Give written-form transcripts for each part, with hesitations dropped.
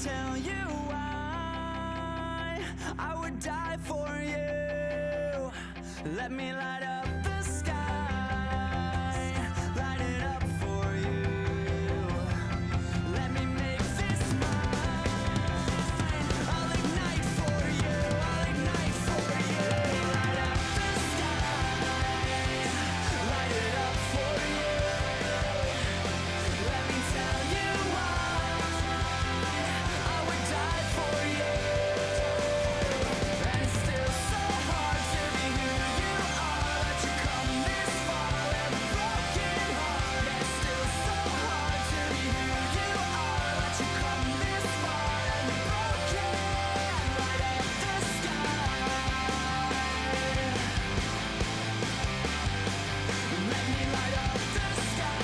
tell you why I would die for you. Let me light up the sky, light it up for you. Let me make this mine. I'll ignite for you, I'll ignite for you. Light up the sky, light it up for you. Let me tell you why I would die for you. And it's still so hard to be who you are, that you come this far with a broken heart. And it's still so hard to be who you are, that you come this far and broken. Light up the sky. Let me light up the sky.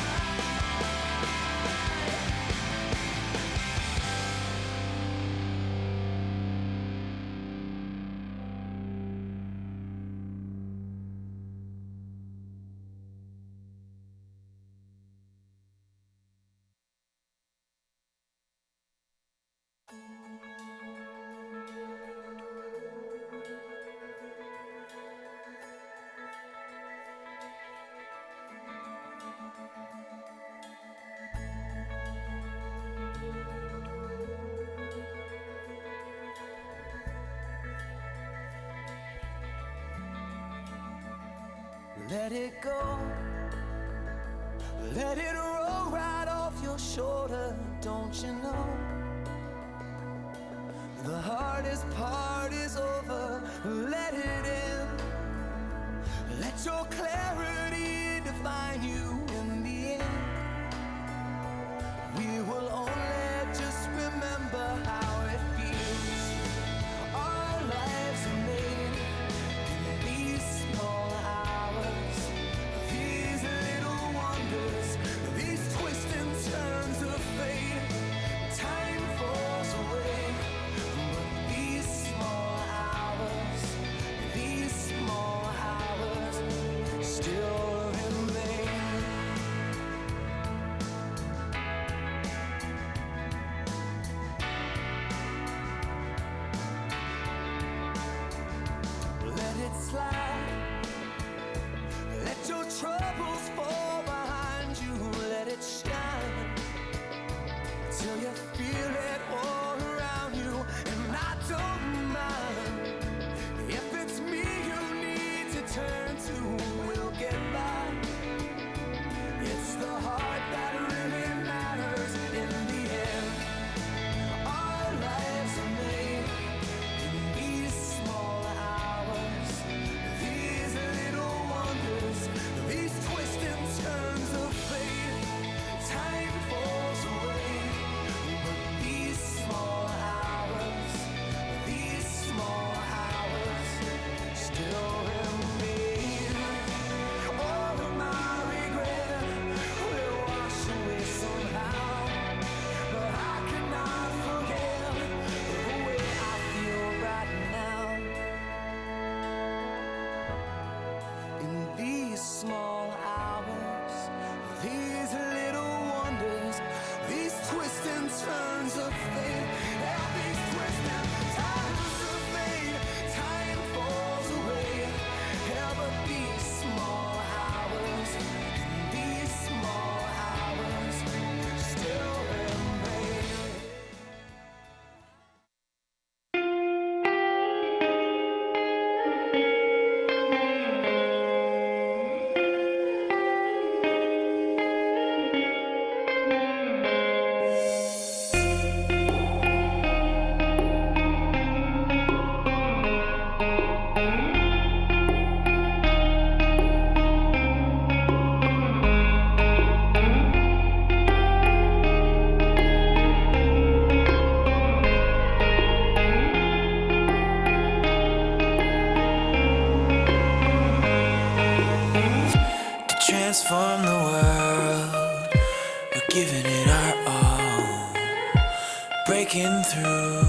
Let it go, let it roll right off your shoulder. Don't you know the hardest part is over? Let it in, let your clarity define you. In the end, we will only just remember how it feels. Our lives are made in these small hours, these little wonders, these twists and turns of fate. Time falls away, but these small hours still remain. Let it slide, let your troubles fall behind you. Let it shine till you feel it all around you. And I don't mind if it's me you need to turn to. We'll get by. It's the heart that really matters in the end. Our lives are made in these small hours, these little wonders, these twists and turns of fate. Time falls away, but these small hours still remain. All of my regret will wash away somehow, but I cannot forget the way I feel right now. In these small hours, these little wonders, these twists and turns of fate, yeah, these twists and turns of fate. Time falls away, yeah, but these small hours still remain. Transform the world, we're giving it our all, breaking through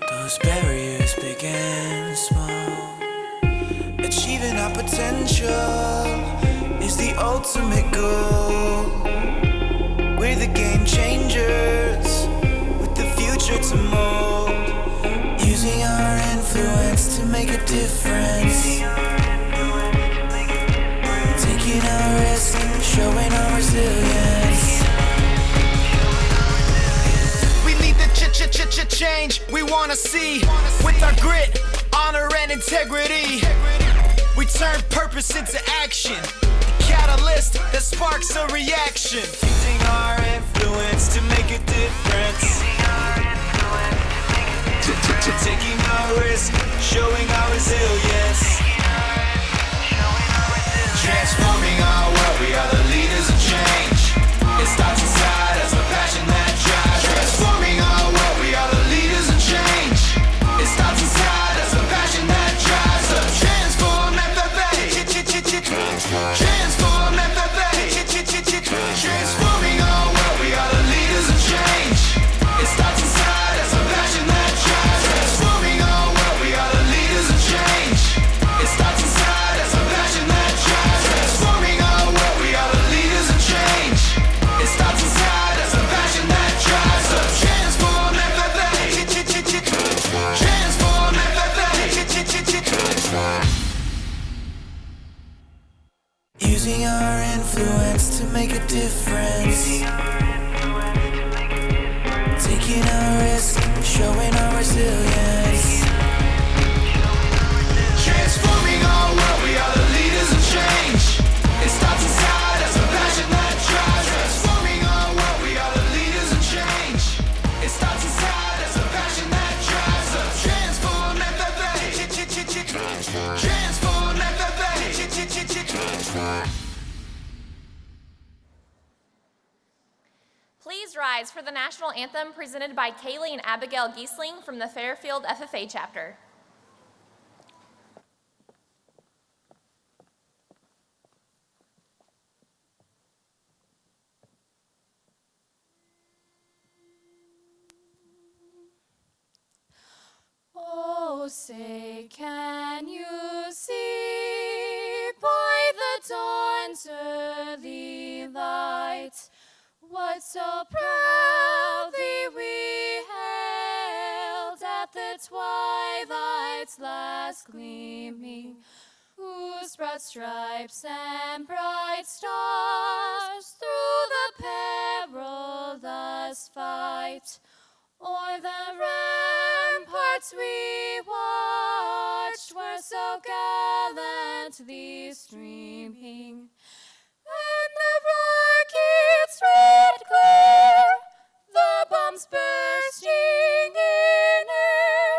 those barriers big and small. Achieving our potential is the ultimate goal. We're the game changers, with the future pressure to mold, using our influence to make a difference, taking a risk, showing our resilience. We lead the change we wanna see with our grit, honor and integrity. We turn purpose into action, catalyst that sparks a reaction, using our influence to make a difference, taking a risk, showing our resilience, transforming our world. We are the leaders of change. It starts inside us, the passion that drives. Transforming our world. We are the leaders of change. It starts inside us, the passion that drives us. Transform FFA. Transform FFA. Transforming our world. We are the leaders of change. It starts inside us, the passion that drives. Transforming our world. We are the leaders of change. It starts inside us, the passion that drives. Transforming our world. We are the leaders of change. It starts inside us, the passion that drives us. Transform FFA. Transform FFA. Using our influence to make a difference, taking a risk, showing our resilience, transforming our world. We are the leaders of change. It starts inside us, the passion that drives. Transforming our world. We are the leaders of change. It starts inside us, the passion that drives us. Transform FFA. Transform FFA. Please rise for the national anthem presented by Kaylee and Abigail Giesling from the Fairfield FFA chapter. Oh, say, can you see by the dawn's early light what so proudly we hailed at the twilight's last gleaming, whose broad stripes and bright stars through the perilous fight o'er the ramparts we watched were so gallantly streaming, and the rocket's red glare, the bombs bursting in air,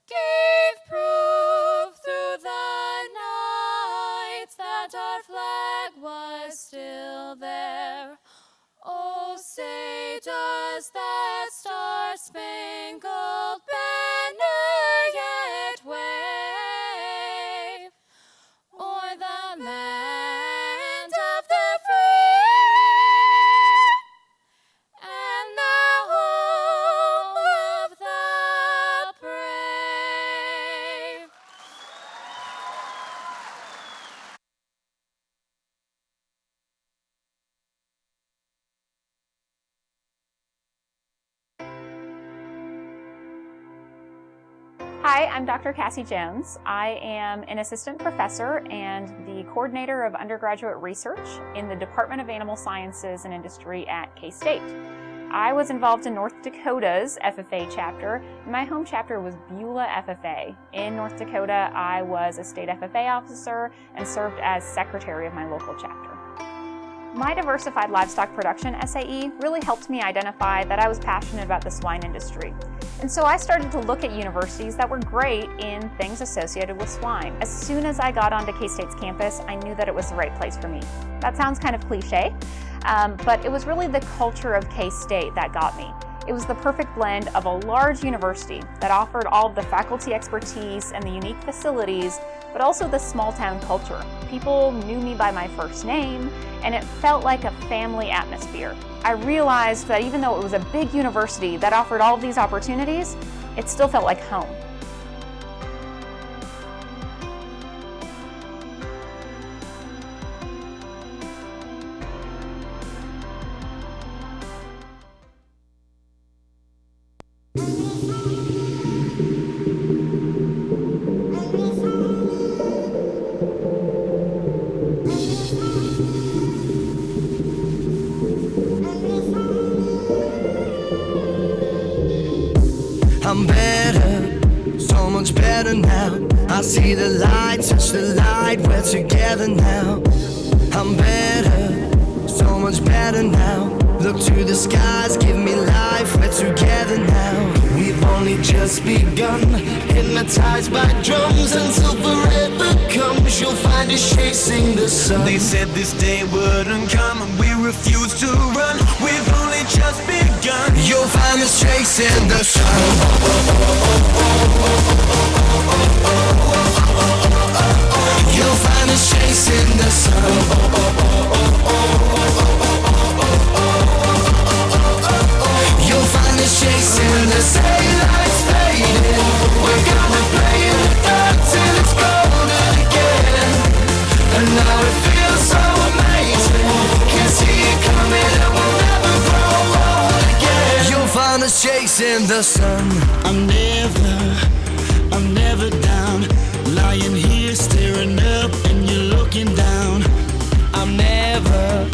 gave proof through the night that our flag was still there. Oh, say, does that star-spangled banner yet wave o'er the land of the free and the home of the brave? Hi, I'm Dr. Cassie Jones. I am an assistant professor and the coordinator of undergraduate research in the Department of Animal Sciences and Industry at K-State. I was involved in North Dakota's FFA chapter. My home chapter was Beulah FFA. In North Dakota, I was a state FFA officer and served as secretary of my local chapter. My diversified livestock production SAE really helped me identify that I was passionate about the swine industry. And so I started to look at universities that were great in things associated with swine. As soon as I got onto K-State's campus, I knew that it was the right place for me. That sounds kind of cliche, but it was really the culture of K-State that got me. It was the perfect blend of a large university that offered all of the faculty expertise and the unique facilities, but also the small town culture. People knew me by my first name, and it felt like a family atmosphere. I realized that even though it was a big university that offered all of these opportunities, it still felt like home. I'm better, so much better now. I see the light, touch the light, we're together now. I'm better, so much better now. Look to the skies, give me life, we're together now. We've only just begun, hypnotized by drums until forever comes. You'll find us chasing the sun. They said this day wouldn't come and we refuse to run. We've only just begun. You'll find us chasing the sun. You'll find us chasing the sun. You'll find us chasing the daylight's fading. We're gonna play in the dark till it's golden again. And now it feels so amazing. Can see it coming and we'll never grow old again. You'll find us chasing the sun. I'm never down. Lying here staring up and you're looking down. I'm never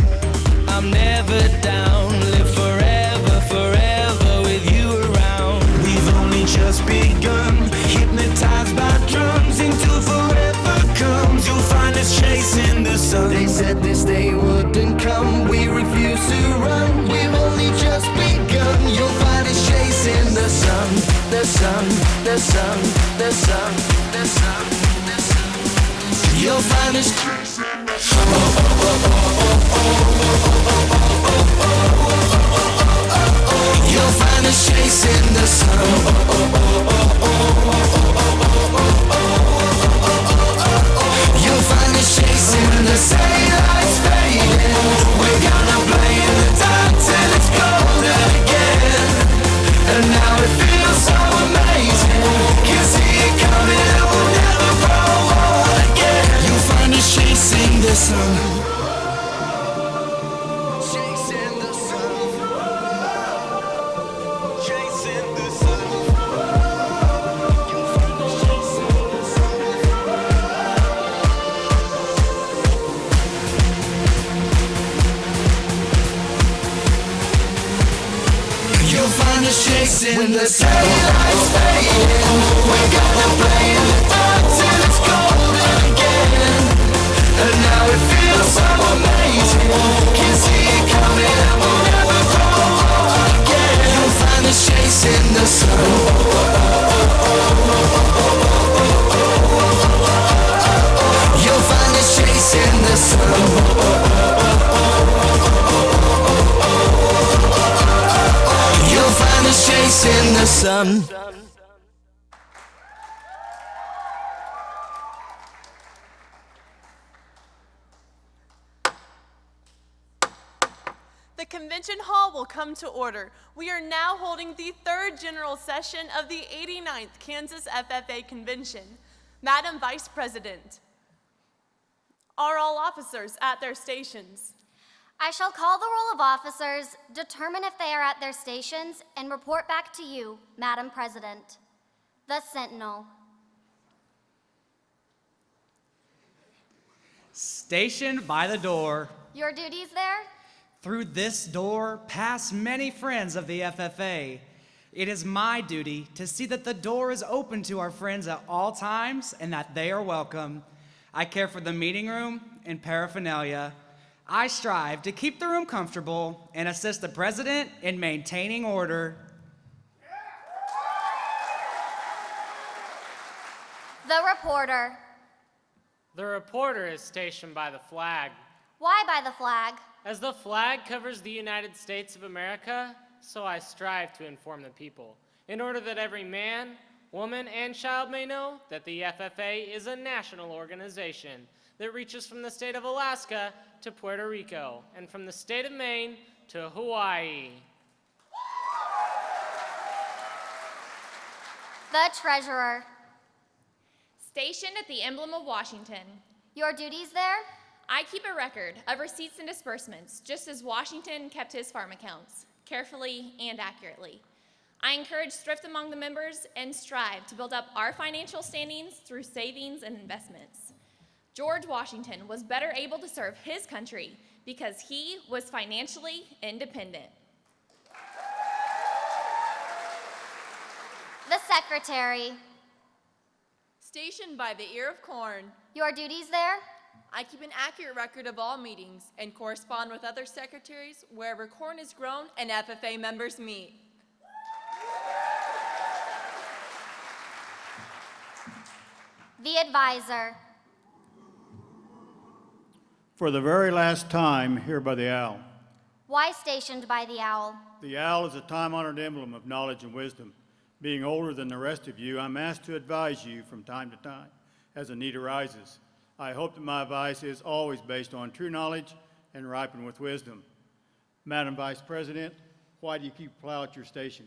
down. Live forever with you around. We've only just begun, hypnotized by drums until forever comes. You'll find us chasing the sun. They said this day wouldn't come, we refuse to run. We've only just begun. You'll find us chasing the sun, the sun, the sun, the sun, the sun, the sun. You'll find us chasing the sun. You'll find us chasing the sun. You'll find us chasing the daylight's fading. We're gonna play in the dark till it's golden again. And now it feels so amazing. Can see it coming and we'll never grow old again. You'll find us chasing the sun. When the daylight's fading, we're gonna play in the dark till it's golden again. And now it feels so amazing. Can see it coming and we'll never grow old again. You'll find us chasing the sun. You'll find us chasing the sun. You'll find us chasing the sun. The convention hall will come to order. We are now holding the third general session of the 89th Kansas FFA Convention. Madam Vice President, are all officers at their stations? I shall call the roll of officers, determine if they are at their stations, and report back to you, Madam President. The Sentinel. Stationed by the door. Your duties there? Through this door pass many friends of the FFA. It is my duty to see that the door is open to our friends at all times and that they are welcome. I care for the meeting room and paraphernalia. I strive to keep the room comfortable and assist the president in maintaining order. The reporter. The reporter is stationed by the flag. Why by the flag? As the flag covers the United States of America, so I strive to inform the people, in order that every man, woman, and child may know that the FFA is a national organization that reaches from the state of Alaska to Puerto Rico, and from the state of Maine to Hawaii. The treasurer. Stationed at the emblem of Washington. Your duties there? I keep a record of receipts and disbursements, just as Washington kept his farm accounts, carefully and accurately. I encourage thrift among the members and strive to build up our financial standings through savings and investments. George Washington was better able to serve his country because he was financially independent. The Secretary. Stationed by the ear of corn, Your duties there? I keep an accurate record of all meetings and correspond with other secretaries wherever corn is grown and FFA members meet. The Advisor. For the very last time, here by the owl. Why stationed by the owl? The owl is a time-honored emblem of knowledge and wisdom. Being older than the rest of you, I'm asked to advise you from time to time as a need arises. I hope that my advice is always based on true knowledge and ripened with wisdom. Madam Vice President, why do you keep a plow at your station?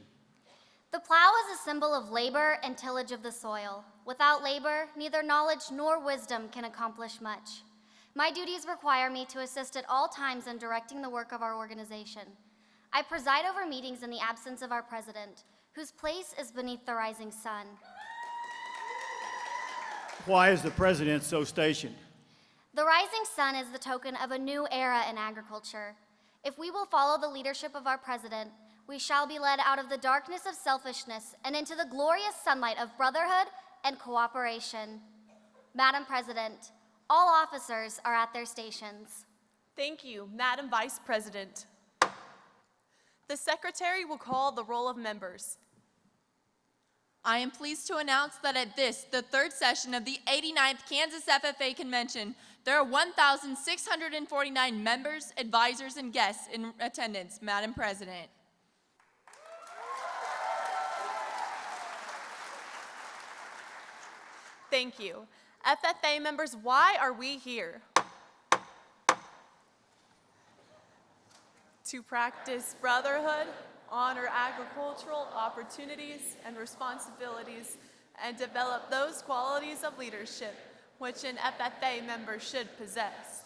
The plow is a symbol of labor and tillage of the soil. Without labor, neither knowledge nor wisdom can accomplish much. My duties require me to assist at all times in directing the work of our organization. I preside over meetings in the absence of our president, whose place is beneath the rising sun. Why is the president so stationed? The rising sun is the token of a new era in agriculture. If we will follow the leadership of our president, we shall be led out of the darkness of selfishness and into the glorious sunlight of brotherhood and cooperation. Madam President, all officers are at their stations. Thank you, Madam Vice President. The Secretary will call the roll of members. I am pleased to announce that at this, the third session of the 89th Kansas FFA Convention, there are 1,649 members, advisors, and guests in attendance, Madam President. Thank you. FFA members, why are we here? To practice brotherhood, honor agricultural opportunities and responsibilities, and develop those qualities of leadership which an FFA member should possess.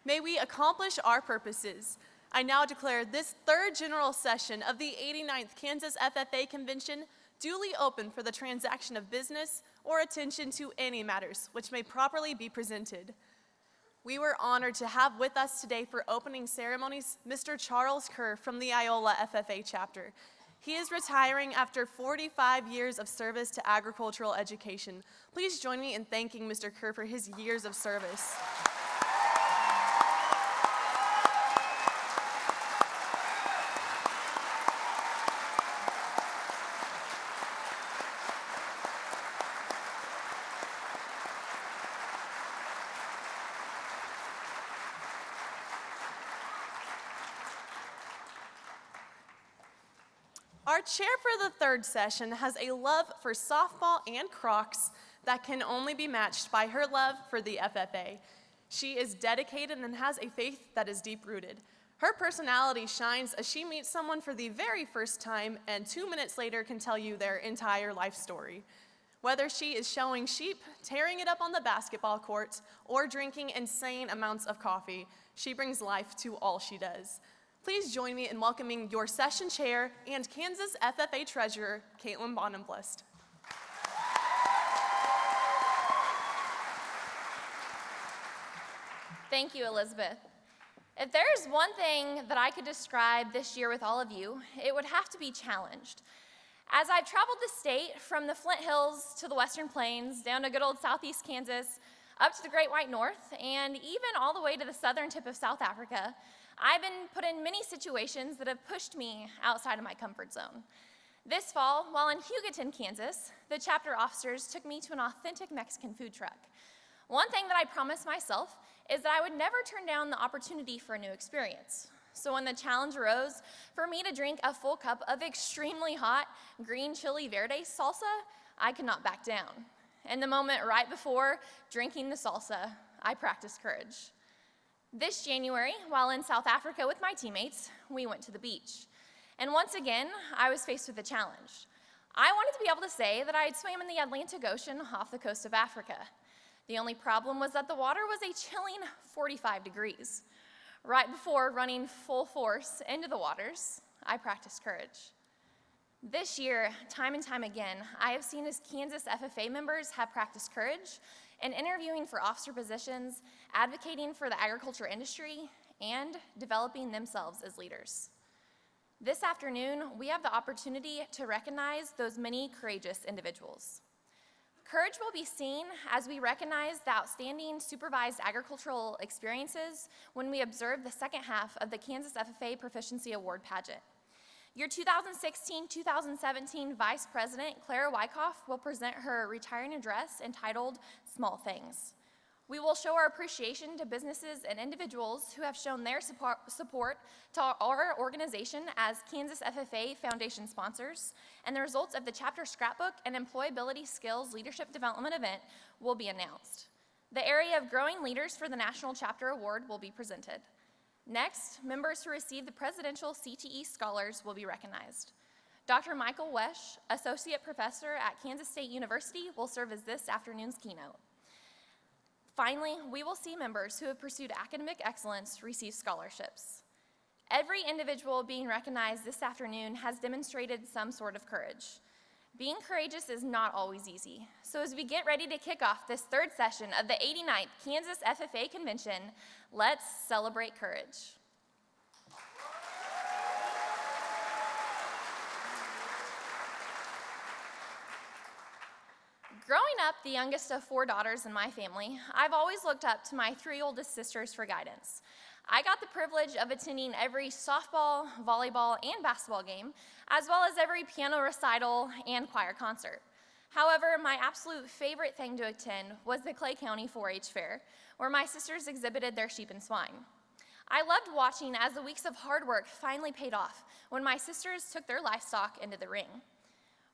May we accomplish our purposes. I now declare this third general session of the 89th Kansas FFA Convention duly open for the transaction of business or attention to any matters which may properly be presented. We were honored to have with us today for opening ceremonies Mr. Charles Kerr from the Iola FFA chapter. He is retiring after 45 years of service to agricultural education. Please join me in thanking Mr. Kerr for his years of service. Our chair for the third session has a love for softball and Crocs that can only be matched by her love for the FFA. She is dedicated and has a faith that is deep-rooted. Her personality shines as she meets someone for the very first time and 2 minutes later can tell you their entire life story. Whether she is showing sheep, tearing it up on the basketball court, or drinking insane amounts of coffee, she brings life to all she does. Please join me in welcoming your session chair and Kansas FFA treasurer, Caitlin Bonenblust. Thank you, Elizabeth. If there's one thing that I could describe this year with all of you, it would have to be challenged. As I've traveled the state from the Flint Hills to the Western Plains, down to good old Southeast Kansas, up to the Great White North, and even all the way to the southern tip of South Africa, I've been put in many situations that have pushed me outside of my comfort zone. This fall, while in Hugoton, Kansas, the chapter officers took me to an authentic Mexican food truck. One thing that I promised myself is that I would never turn down the opportunity for a new experience. So when the challenge arose for me to drink a full cup of extremely hot green chili verde salsa, I could not back down. In the moment right before drinking the salsa, I practiced courage. This January, while in South Africa with my teammates, we went to the beach. And once again, I was faced with a challenge. I wanted to be able to say that I had swam in the Atlantic Ocean off the coast of Africa. The only problem was that the water was a chilling 45 degrees. Right before running full force into the waters, I practiced courage. This year, time and time again, I have seen as Kansas FFA members have practiced courage in interviewing for officer positions, advocating for the agriculture industry, and developing themselves as leaders. This afternoon, we have the opportunity to recognize those many courageous individuals. Courage will be seen as we recognize the outstanding supervised agricultural experiences when we observe the second half of the Kansas FFA Proficiency Award pageant. Your 2016-2017 Vice President, Clara Wyckoff, will present her retiring address entitled Small Things. We will show our appreciation to businesses and individuals who have shown their support to our organization as Kansas FFA Foundation sponsors, and the results of the chapter scrapbook and employability skills leadership development event will be announced. The area of growing leaders for the National Chapter Award will be presented. Next, members who receive the Presidential CTE Scholars will be recognized. Dr. Michael Wesch, Associate Professor at Kansas State University, will serve as this afternoon's keynote. Finally, we will see members who have pursued academic excellence receive scholarships. Every individual being recognized this afternoon has demonstrated some sort of courage. Being courageous is not always easy. So as we get ready to kick off this third session of the 89th Kansas FFA Convention, let's celebrate courage. Growing up the youngest of 4 daughters in my family, I've always looked up to my 3 oldest sisters for guidance. I got the privilege of attending every softball, volleyball, and basketball game, as well as every piano recital and choir concert. However, my absolute favorite thing to attend was the Clay County 4-H Fair, where my sisters exhibited their sheep and swine. I loved watching as the weeks of hard work finally paid off when my sisters took their livestock into the ring.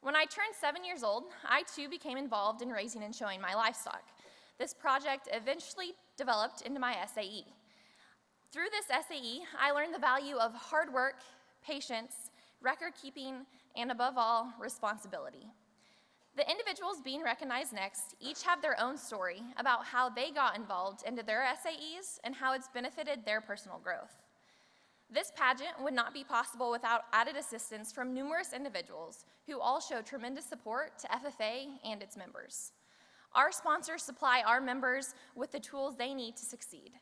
When I turned 7 years old, I too became involved in raising and showing my livestock. This project eventually developed into my SAE. Through this SAE, I learned the value of hard work, patience, record keeping, and above all, responsibility. The individuals being recognized next each have their own story about how they got involved into their SAEs and how it's benefited their personal growth. This pageant would not be possible without added assistance from numerous individuals who all show tremendous support to FFA and its members. Our sponsors supply our members with the tools they need to succeed.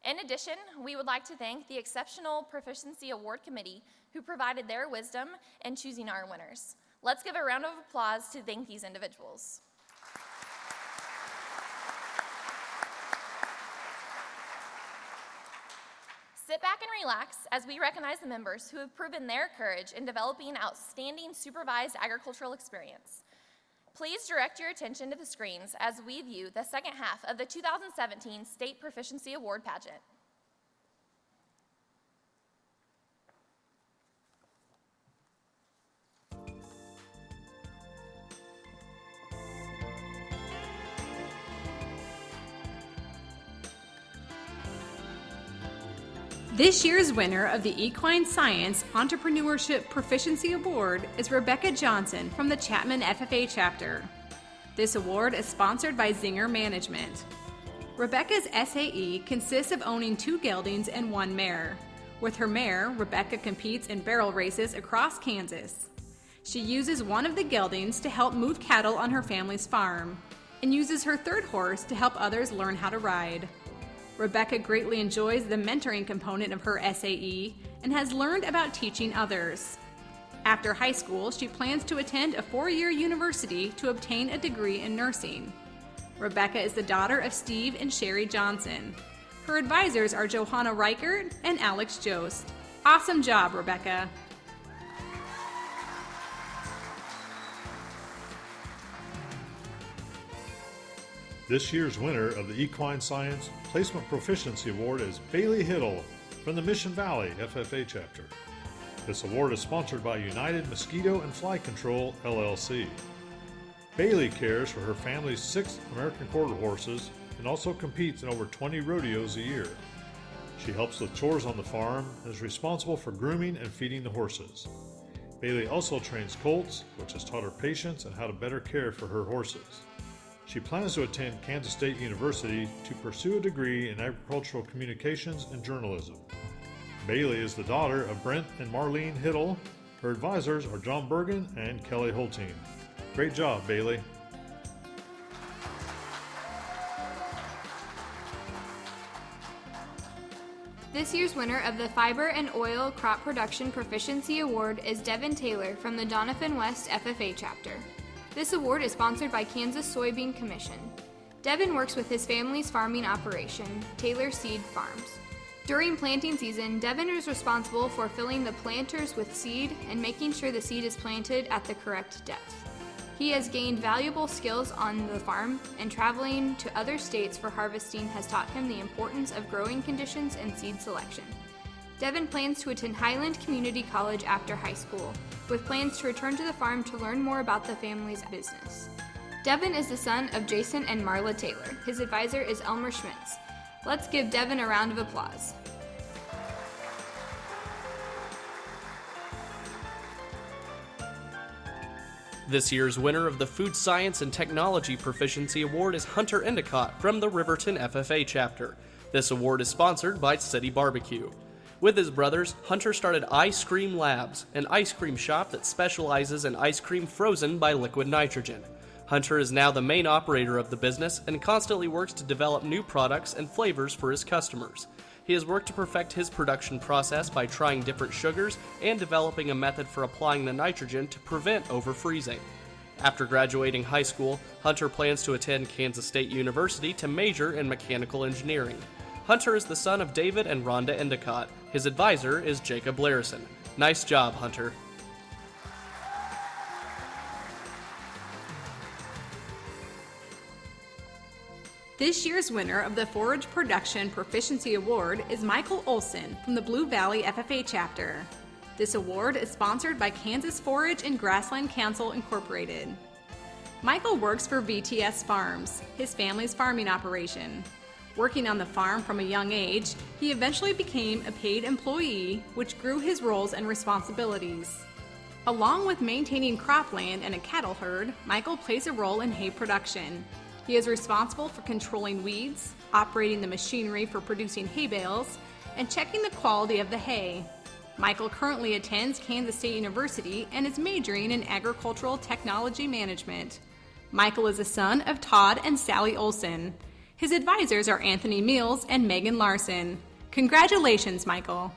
In addition, we would like to thank the Exceptional Proficiency Award Committee who provided their wisdom in choosing our winners. Let's give a round of applause to thank these individuals. Sit back and relax as we recognize the members who have proven their courage in developing outstanding supervised agricultural experience. Please direct your attention to the screens as we view the second half of the 2017 State Proficiency Award pageant. This year's winner of the Equine Science Entrepreneurship Proficiency Award is Rebecca Johnson from the Chapman FFA chapter. This award is sponsored by Zinger Management. Rebecca's SAE consists of owning 2 geldings and 1 mare. With her mare, Rebecca competes in barrel races across Kansas. She uses one of the geldings to help move cattle on her family's farm and uses her 3rd horse to help others learn how to ride. Rebecca greatly enjoys the mentoring component of her SAE and has learned about teaching others. After high school, she plans to attend a 4-year university to obtain a degree in nursing. Rebecca is the daughter of Steve and Sherry Johnson. Her advisors are Johanna Reichert and Alex Jost. Awesome job, Rebecca. This year's winner of the Equine Science Placement Proficiency Award is Bailey Hiddle from the Mission Valley FFA chapter. This award is sponsored by United Mosquito and Fly Control, LLC. Bailey cares for her family's 6 American Quarter horses and also competes in over 20 rodeos a year. She helps with chores on the farm and is responsible for grooming and feeding the horses. Bailey also trains colts, which has taught her patience and how to better care for her horses. She plans to attend Kansas State University to pursue a degree in agricultural communications and journalism. Bailey is the daughter of Brent and Marlene Hiddle. Her advisors are John Bergen and Kelly Holteen. Great job, Bailey. This year's winner of the Fiber and Oil Crop Production Proficiency Award is Devin Taylor from the Doniphan West FFA chapter. This award is sponsored by Kansas Soybean Commission. Devin works with his family's farming operation, Taylor Seed Farms. During planting season, Devin is responsible for filling the planters with seed and making sure the seed is planted at the correct depth. He has gained valuable skills on the farm, and traveling to other states for harvesting has taught him the importance of growing conditions and seed selection. Devin plans to attend Highland Community College after high school, with plans to return to the farm to learn more about the family's business. Devin is the son of Jason and Marla Taylor. His advisor is Elmer Schmitz. Let's give Devin a round of applause. This year's winner of the Food Science and Technology Proficiency Award is Hunter Endicott from the Riverton FFA chapter. This award is sponsored by City Barbecue. With his brothers, Hunter started Ice Cream Labs, an ice cream shop that specializes in ice cream frozen by liquid nitrogen. Hunter is now the main operator of the business and constantly works to develop new products and flavors for his customers. He has worked to perfect his production process by trying different sugars and developing a method for applying the nitrogen to prevent overfreezing. After graduating high school, Hunter plans to attend Kansas State University to major in mechanical engineering. Hunter is the son of David and Rhonda Endicott. His advisor is Jacob Larison. Nice job, Hunter. This year's winner of the Forage Production Proficiency Award is Michael Olson from the Blue Valley FFA chapter. This award is sponsored by Kansas Forage and Grassland Council Incorporated. Michael works for VTS Farms, his family's farming operation. Working on the farm from a young age, he eventually became a paid employee, which grew his roles and responsibilities. Along with maintaining cropland and a cattle herd, Michael plays a role in hay production. He is responsible for controlling weeds, operating the machinery for producing hay bales, and checking the quality of the hay. Michael currently attends Kansas State University and is majoring in agricultural technology management. Michael is a son of Todd and Sally Olson. His advisors are Anthony Mills and Megan Larson. Congratulations, Michael.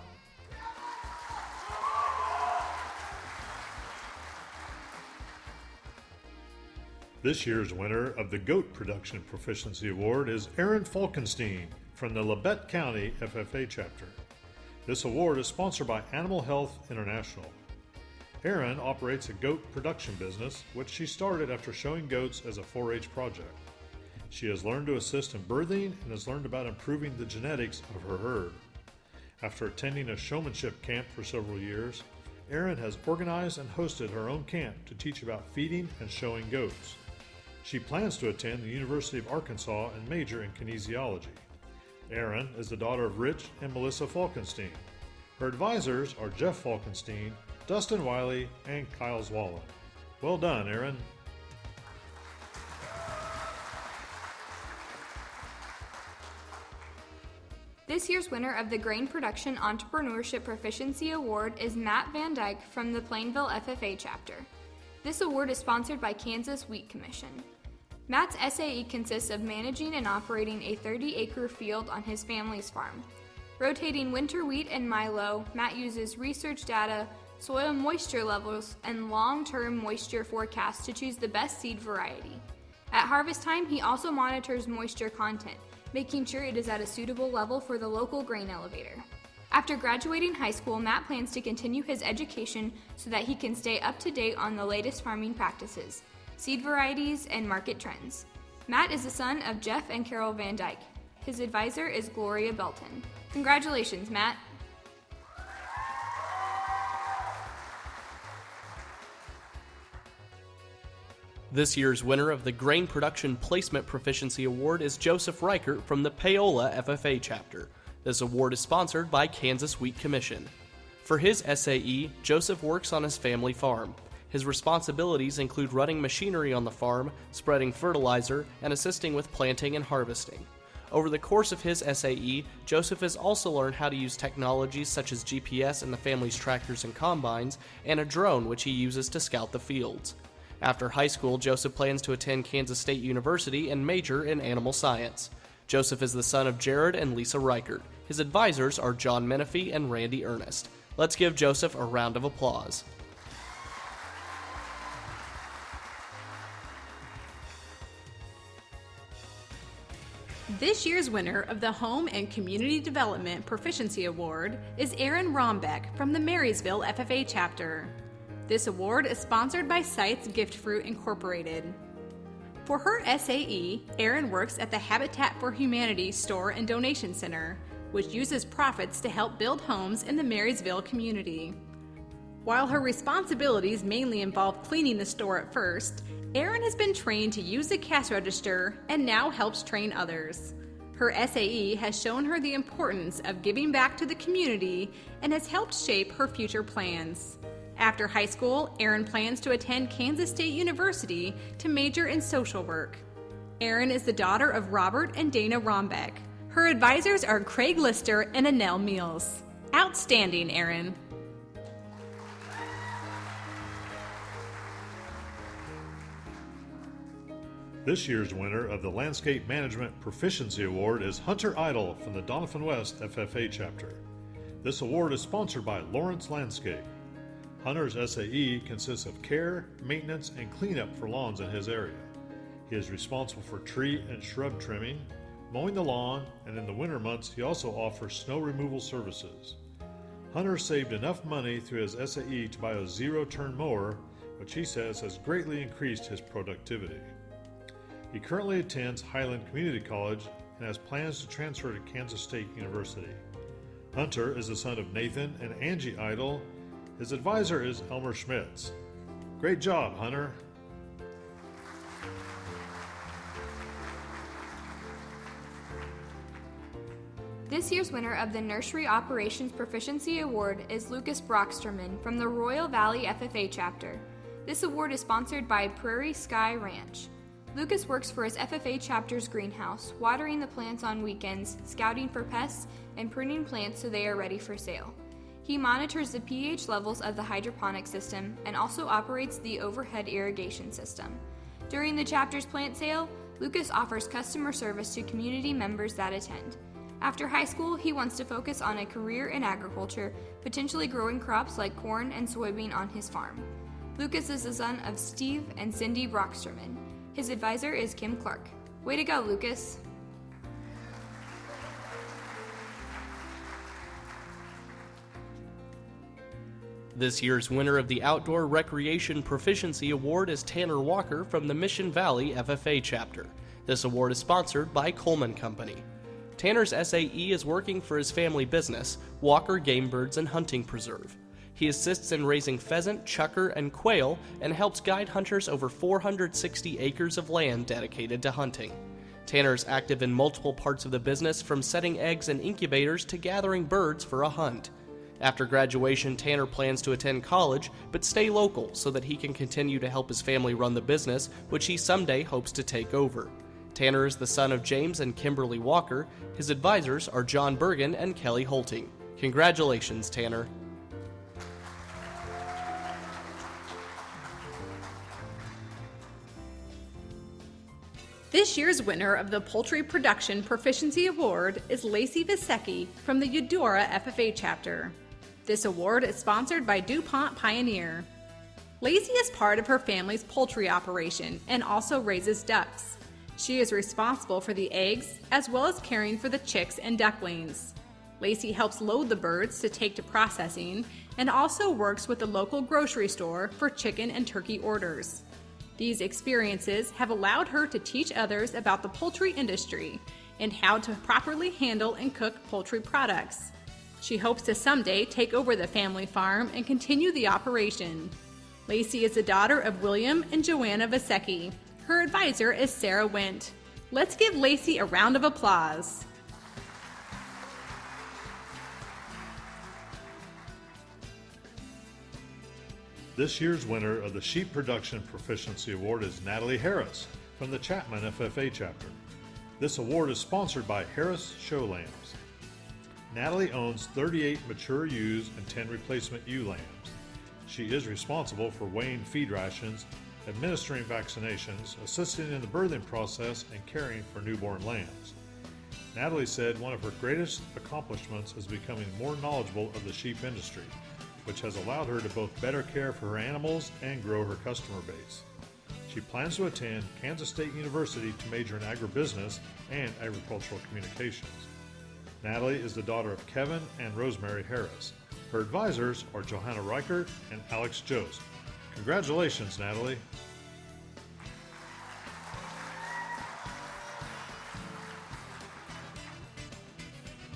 This year's winner of the Goat Production Proficiency Award is Aaron Falkenstein from the Labette County FFA chapter. This award is sponsored by Animal Health International. Aaron operates a goat production business, which she started after showing goats as a 4-H project. She has learned to assist in birthing and has learned about improving the genetics of her herd. After attending a showmanship camp for several years, Aaron has organized and hosted her own camp to teach about feeding and showing goats. She plans to attend the University of Arkansas and major in kinesiology. Aaron is the daughter of Rich and Melissa Falkenstein. Her advisors are Jeff Falkenstein, Dustin Wiley, and Kyle Zwallen. Well done, Aaron. This year's winner of the Grain Production Entrepreneurship Proficiency Award is Matt Van Dyke from the Plainville FFA chapter. This award is sponsored by Kansas Wheat Commission. Matt's SAE consists of managing and operating a 30-acre field on his family's farm. Rotating winter wheat and milo, Matt uses research data, soil moisture levels, and long-term moisture forecasts to choose the best seed variety. At harvest time, he also monitors moisture content, making sure it is at a suitable level for the local grain elevator. After graduating high school, Matt plans to continue his education so that he can stay up to date on the latest farming practices, seed varieties, and market trends. Matt is the son of Jeff and Carol Van Dyke. His advisor is Gloria Belton. Congratulations, Matt. This year's winner of the Grain Production Placement Proficiency Award is Joseph Reichert from the Paola FFA chapter. This award is sponsored by Kansas Wheat Commission. For his SAE, Joseph works on his family farm. His responsibilities include running machinery on the farm, spreading fertilizer, and assisting with planting and harvesting. Over the course of his SAE, Joseph has also learned how to use technologies such as GPS in the family's tractors and combines, and a drone which he uses to scout the fields. After high school, Joseph plans to attend Kansas State University and major in animal science. Joseph is the son of Jared and Lisa Reichert. His advisors are John Menifee and Randy Ernest. Let's give Joseph a round of applause. This year's winner of the Home and Community Development Proficiency Award is Erin Rombeck from the Marysville FFA chapter. This award is sponsored by Sites Gift Fruit Incorporated. For her SAE, Erin works at the Habitat for Humanity Store and Donation Center, which uses profits to help build homes in the Marysville community. While her responsibilities mainly involve cleaning the store at first, Erin has been trained to use the cash register and now helps train others. Her SAE has shown her the importance of giving back to the community and has helped shape her future plans. After high school, Erin plans to attend Kansas State University to major in social work. Erin is the daughter of Robert and Dana Rombeck. Her advisors are Craig Lister and Annelle Meals. Outstanding, Erin. This year's winner of the Landscape Management Proficiency Award is Hunter Idle from the Doniphan West FFA chapter. This award is sponsored by Lawrence Landscape. Hunter's SAE consists of care, maintenance, and cleanup for lawns in his area. He is responsible for tree and shrub trimming, mowing the lawn, and in the winter months he also offers snow removal services. Hunter saved enough money through his SAE to buy a zero-turn mower, which he says has greatly increased his productivity. He currently attends Highland Community College and has plans to transfer to Kansas State University. Hunter is the son of Nathan and Angie Idle. His advisor is Elmer Schmitz. Great job, Hunter. This year's winner of the Nursery Operations Proficiency Award is Lucas Brocksterman from the Royal Valley FFA chapter. This award is sponsored by Prairie Sky Ranch. Lucas works for his FFA chapter's greenhouse, watering the plants on weekends, scouting for pests, and pruning plants so they are ready for sale. He monitors the pH levels of the hydroponic system and also operates the overhead irrigation system. During the chapter's plant sale, Lucas offers customer service to community members that attend. After high school, he wants to focus on a career in agriculture, potentially growing crops like corn and soybean on his farm. Lucas is the son of Steve and Cindy Brocksterman. His advisor is Kim Clark. Way to go, Lucas. This year's winner of the Outdoor Recreation Proficiency Award is Tanner Walker from the Mission Valley FFA chapter. This award is sponsored by Coleman Company. Tanner's SAE is working for his family business, Walker Game Birds and Hunting Preserve. He assists in raising pheasant, chukar, and quail and helps guide hunters over 460 acres of land dedicated to hunting. Tanner is active in multiple parts of the business, from setting eggs in incubators to gathering birds for a hunt. After graduation, Tanner plans to attend college but stay local so that he can continue to help his family run the business, which he someday hopes to take over. Tanner is the son of James and Kimberly Walker. His advisors are John Bergen and Kelly Holting. Congratulations, Tanner. This year's winner of the Poultry Production Proficiency Award is Lacey Visecki from the Eudora FFA chapter. This award is sponsored by DuPont Pioneer. Lacey is part of her family's poultry operation and also raises ducks. She is responsible for the eggs as well as caring for the chicks and ducklings. Lacey helps load the birds to take to processing and also works with the local grocery store for chicken and turkey orders. These experiences have allowed her to teach others about the poultry industry and how to properly handle and cook poultry products. She hopes to someday take over the family farm and continue the operation. Lacey is the daughter of William and Joanna Visecki. Her advisor is Sarah Wendt. Let's give Lacey a round of applause. This year's winner of the Sheep Production Proficiency Award is Natalie Harris from the Chapman FFA chapter. This award is sponsored by Harris Show Lambs. Natalie owns 38 mature ewes and 10 replacement ewe lambs. She is responsible for weighing feed rations, administering vaccinations, assisting in the birthing process, and caring for newborn lambs. Natalie said one of her greatest accomplishments is becoming more knowledgeable of the sheep industry, which has allowed her to both better care for her animals and grow her customer base. She plans to attend Kansas State University to major in agribusiness and agricultural communications. Natalie is the daughter of Kevin and Rosemary Harris. Her advisors are Johanna Reichert and Alex Jost. Congratulations, Natalie.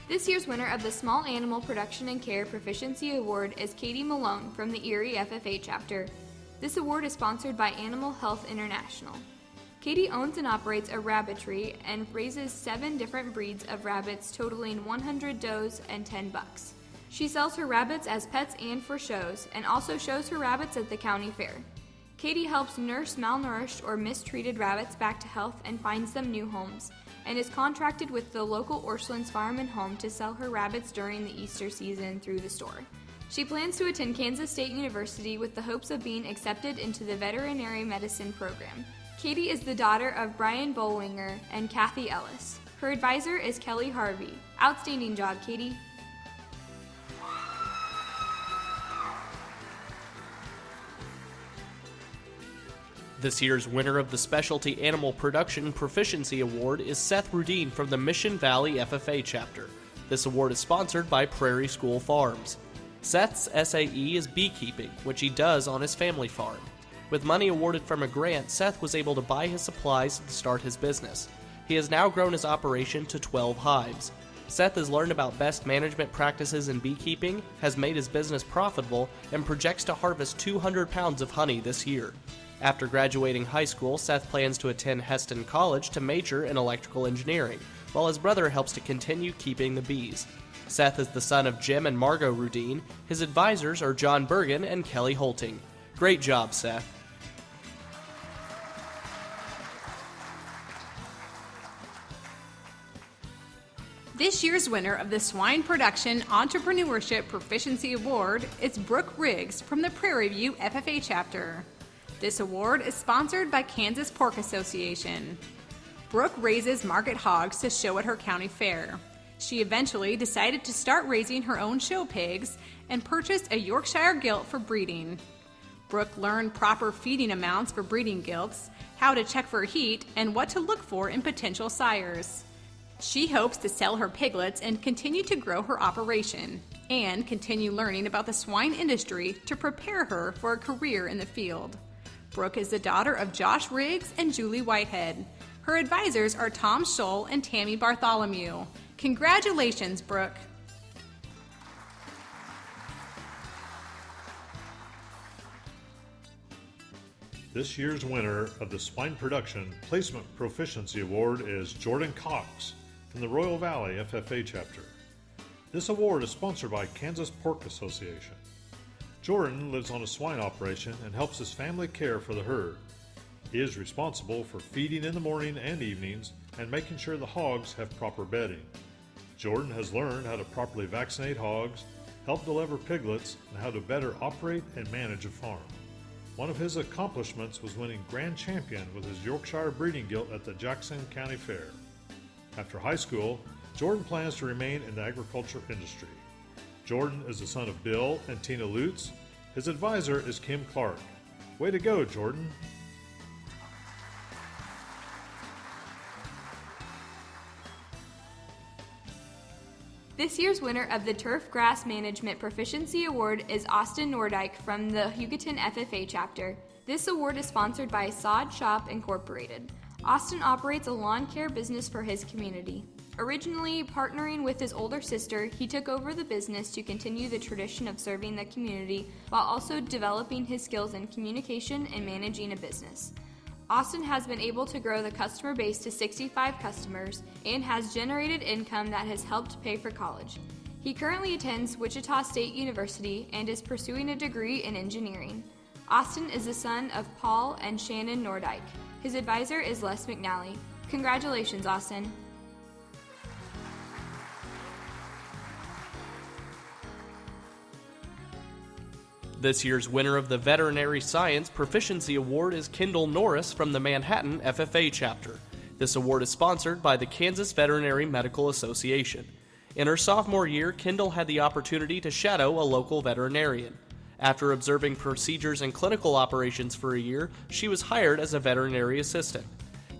This year's winner of the Small Animal Production and Care Proficiency Award is Katie Malone from the Erie FFA chapter. This award is sponsored by Animal Health International. Katie owns and operates a rabbitry and raises 7 different breeds of rabbits totaling 100 does and 10 bucks. She sells her rabbits as pets and for shows, and also shows her rabbits at the county fair. Katie helps nurse malnourished or mistreated rabbits back to health and finds them new homes, and is contracted with the local Orscheln's Farm and Home to sell her rabbits during the Easter season through the store. She plans to attend Kansas State University with the hopes of being accepted into the veterinary medicine program. Katie is the daughter of Brian Bollinger and Kathy Ellis. Her advisor is Kelly Harvey. Outstanding job, Katie. This year's winner of the Specialty Animal Production Proficiency Award is Seth Rudine from the Mission Valley FFA chapter. This award is sponsored by Prairie School Farms. Seth's SAE is beekeeping, which he does on his family farm. With money awarded from a grant, Seth was able to buy his supplies to start his business. He has now grown his operation to 12 hives. Seth has learned about best management practices in beekeeping, has made his business profitable, and projects to harvest 200 pounds of honey this year. After graduating high school, Seth plans to attend Heston College to major in electrical engineering, while his brother helps to continue keeping the bees. Seth is the son of Jim and Margot Rudine. His advisors are John Bergen and Kelly Holting. Great job, Seth. This year's winner of the Swine Production Entrepreneurship Proficiency Award is Brooke Riggs from the Prairie View FFA chapter. This award is sponsored by Kansas Pork Association. Brooke raises market hogs to show at her county fair. She eventually decided to start raising her own show pigs and purchased a Yorkshire gilt for breeding. Brooke learned proper feeding amounts for breeding gilts, how to check for heat, and what to look for in potential sires. She hopes to sell her piglets and continue to grow her operation, and continue learning about the swine industry to prepare her for a career in the field. Brooke is the daughter of Josh Riggs and Julie Whitehead. Her advisors are Tom Scholl and Tammy Bartholomew. Congratulations, Brooke. This year's winner of the Swine Production Placement Proficiency Award is Jordan Cox from the Royal Valley FFA chapter. This award is sponsored by Kansas Pork Association. Jordan lives on a swine operation and helps his family care for the herd. He is responsible for feeding in the morning and evenings and making sure the hogs have proper bedding. Jordan has learned how to properly vaccinate hogs, help deliver piglets, and how to better operate and manage a farm. One of his accomplishments was winning Grand Champion with his Yorkshire breeding gilt at the Jackson County Fair. After high school, Jordan plans to remain in the agriculture industry. Jordan is the son of Bill and Tina Lutz. His advisor is Kim Clark. Way to go, Jordan. This year's winner of the Turf Grass Management Proficiency Award is Austin Nordyke from the Hugoton FFA chapter. This award is sponsored by Sod Shop Incorporated. Austin operates a lawn care business for his community. Originally partnering with his older sister, he took over the business to continue the tradition of serving the community while also developing his skills in communication and managing a business. Austin has been able to grow the customer base to 65 customers and has generated income that has helped pay for college. He currently attends Wichita State University and is pursuing a degree in engineering. Austin is the son of Paul and Shannon Nordyke. His advisor is Les McNally. Congratulations, Austin. This year's winner of the Veterinary Science Proficiency Award is Kendall Norris from the Manhattan FFA chapter. This award is sponsored by the Kansas Veterinary Medical Association. In her sophomore year, Kendall had the opportunity to shadow a local veterinarian. After observing procedures and clinical operations for a year, she was hired as a veterinary assistant.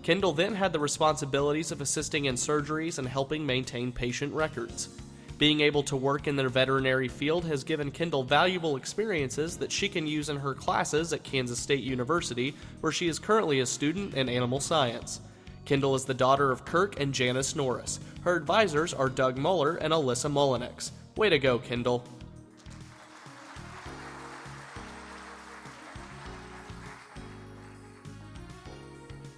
Kendall then had the responsibilities of assisting in surgeries and helping maintain patient records. Being able to work in the veterinary field has given Kendall valuable experiences that she can use in her classes at Kansas State University, where she is currently a student in animal science. Kendall is the daughter of Kirk and Janice Norris. Her advisors are Doug Muller and Alyssa Mullinex. Way to go, Kendall.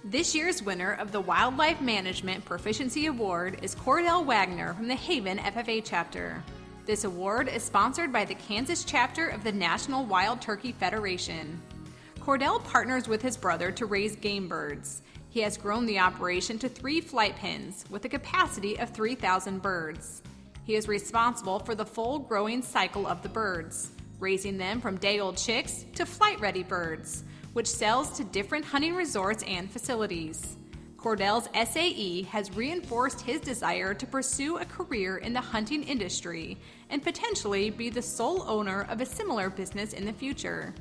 This year's winner of the Wildlife Management Proficiency Award is Cordell Wagner from the Haven FFA chapter. This award is sponsored by the Kansas chapter of the National Wild Turkey Federation. Cordell partners with his brother to raise game birds. He has grown the operation to 3 flight pens with a capacity of 3,000 birds. He is responsible for the full growing cycle of the birds, raising them from day-old chicks to flight-ready birds, which sells to different hunting resorts and facilities. Cordell's SAE has reinforced his desire to pursue a career in the hunting industry and potentially be the sole owner of a similar business in the future.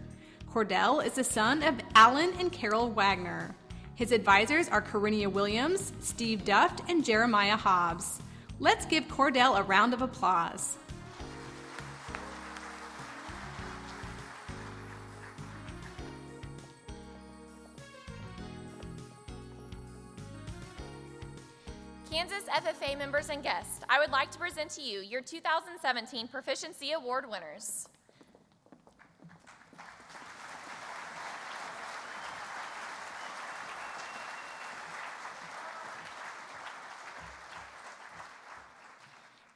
Cordell is the son of Alan and Carol Wagner. His advisors are Corinnia Williams, Steve Duft, and Jeremiah Hobbs. Let's give Cordell a round of applause. Kansas FFA members and guests, I would like to present to you your 2017 Proficiency Award winners.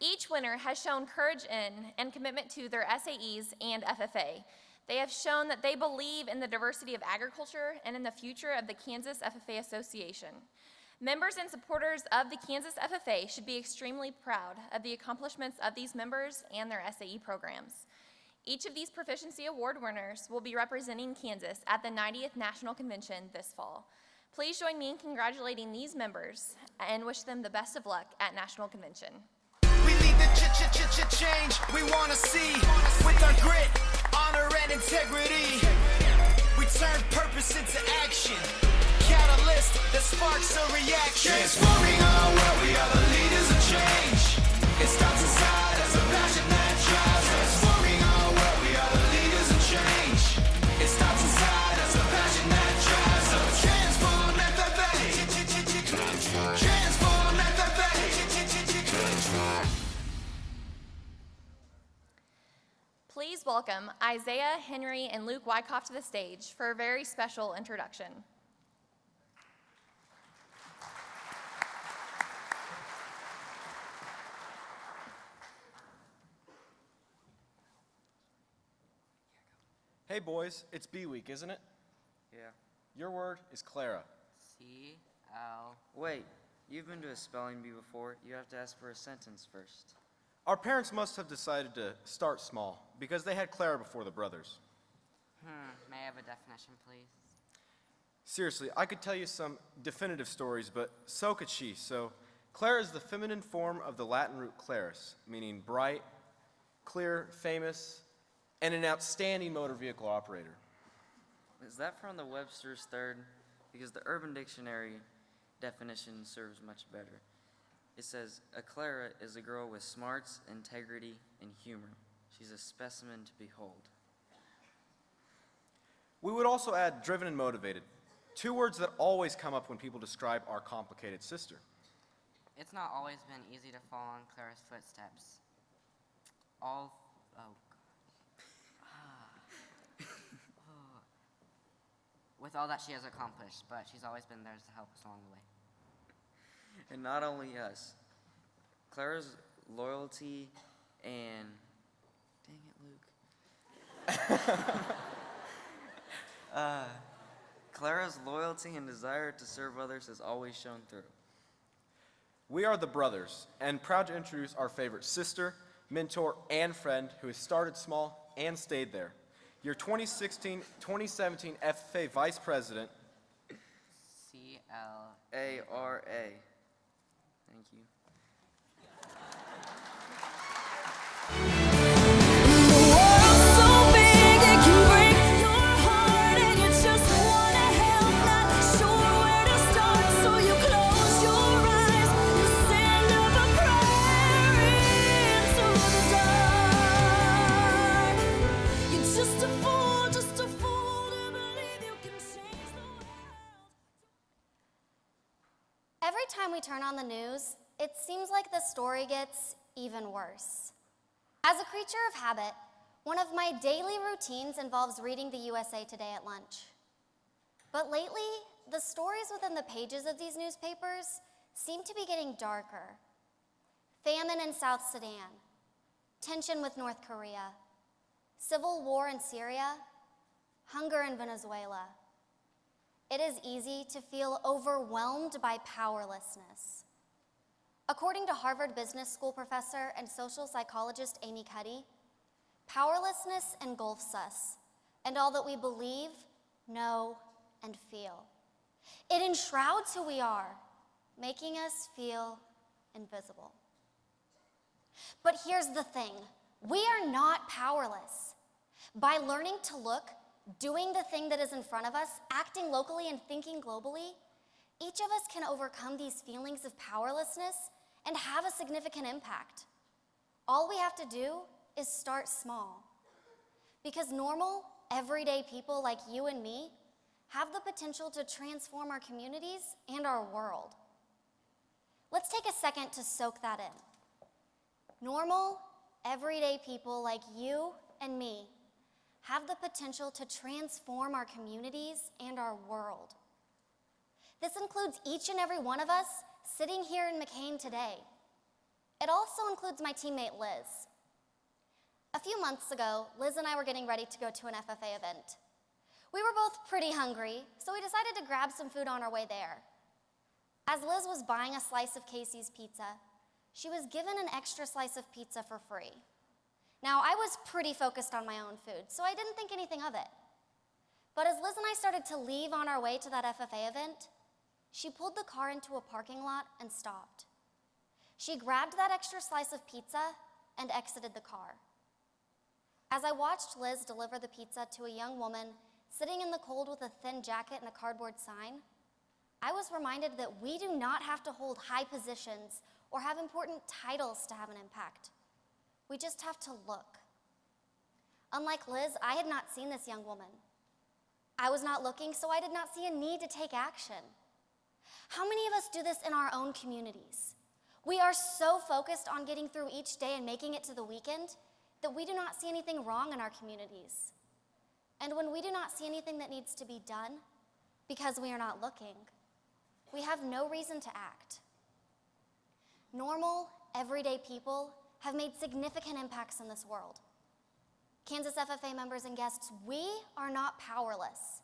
Each winner has shown courage in and commitment to their SAEs and FFA. They have shown that they believe in the diversity of agriculture and in the future of the Kansas FFA Association. Members and supporters of the Kansas FFA should be extremely proud of the accomplishments of these members and their SAE programs. Each of these Proficiency Award winners will be representing Kansas at the 90th National Convention this fall. Please join me in congratulating these members and wish them the best of luck at National Convention. We lead the change we want to see with our grit, honor, and integrity. We turn purpose into action. Catalyst that sparks a reaction. Transforming our world, we are the leaders of change. It starts inside as a passion that drives. Transforming our world, we are the leaders of change. It starts inside as a passion that drives. So transform FFA. Transform FFA. Please welcome Isaiah, Henry, and Luke Wyckoff to the stage for a very special introduction. Hey boys, it's B week, isn't it? Yeah. Your word is Clara. C-L. Wait, you've been to a spelling bee before. You have to ask for a sentence first. Our parents must have decided to start small because they had Clara before the brothers. May I have a definition, please? Seriously, I could tell you some definitive stories, but so could she. So, Clara is the feminine form of the Latin root claris, meaning bright, clear, famous, and an outstanding motor vehicle operator. Is that from the Webster's Third? Because the Urban Dictionary definition serves much better. It says, a Clara is a girl with smarts, integrity, and humor. She's a specimen to behold. We would also add driven and motivated, 2 words that always come up when people describe our complicated sister. It's not always been easy to follow in Clara's footsteps. With all that she has accomplished, but she's always been there to help us along the way. And not only us. Clara's loyalty and... Dang it, Luke. Clara's loyalty and desire to serve others has always shown through. We are the brothers, and proud to introduce our favorite sister, mentor, and friend who has started small and stayed there. Your 2016-2017 FFA Vice President, C A-R-A. Thank you. Every time we turn on the news, it seems like the story gets even worse. As a creature of habit, one of my daily routines involves reading the USA Today at lunch. But lately, the stories within the pages of these newspapers seem to be getting darker. Famine in South Sudan, tension with North Korea, civil war in Syria, hunger in Venezuela. It is easy to feel overwhelmed by powerlessness. According to Harvard Business School professor and social psychologist Amy Cuddy, powerlessness engulfs us and all that we believe, know, and feel. It enshrouds who we are, making us feel invisible. But here's the thing, we are not powerless. By learning to look, doing the thing that is in front of us, acting locally and thinking globally, each of us can overcome these feelings of powerlessness and have a significant impact. All we have to do is start small. Because normal, everyday people like you and me have the potential to transform our communities and our world. Let's take a second to soak that in. Normal, everyday people like you and me have the potential to transform our communities and our world. This includes each and every one of us sitting here in McCain today. It also includes my teammate Liz. A few months ago, Liz and I were getting ready to go to an FFA event. We were both pretty hungry, so we decided to grab some food on our way there. As Liz was buying a slice of Casey's pizza, she was given an extra slice of pizza for free. Now, I was pretty focused on my own food, so I didn't think anything of it. But as Liz and I started to leave on our way to that FFA event, she pulled the car into a parking lot and stopped. She grabbed that extra slice of pizza and exited the car. As I watched Liz deliver the pizza to a young woman sitting in the cold with a thin jacket and a cardboard sign, I was reminded that we do not have to hold high positions or have important titles to have an impact. We just have to look. Unlike Liz, I had not seen this young woman. I was not looking, so I did not see a need to take action. How many of us do this in our own communities? We are so focused on getting through each day and making it to the weekend that we do not see anything wrong in our communities. And when we do not see anything that needs to be done, because we are not looking, we have no reason to act. Normal, everyday people have made significant impacts in this world. Kansas FFA members and guests, we are not powerless.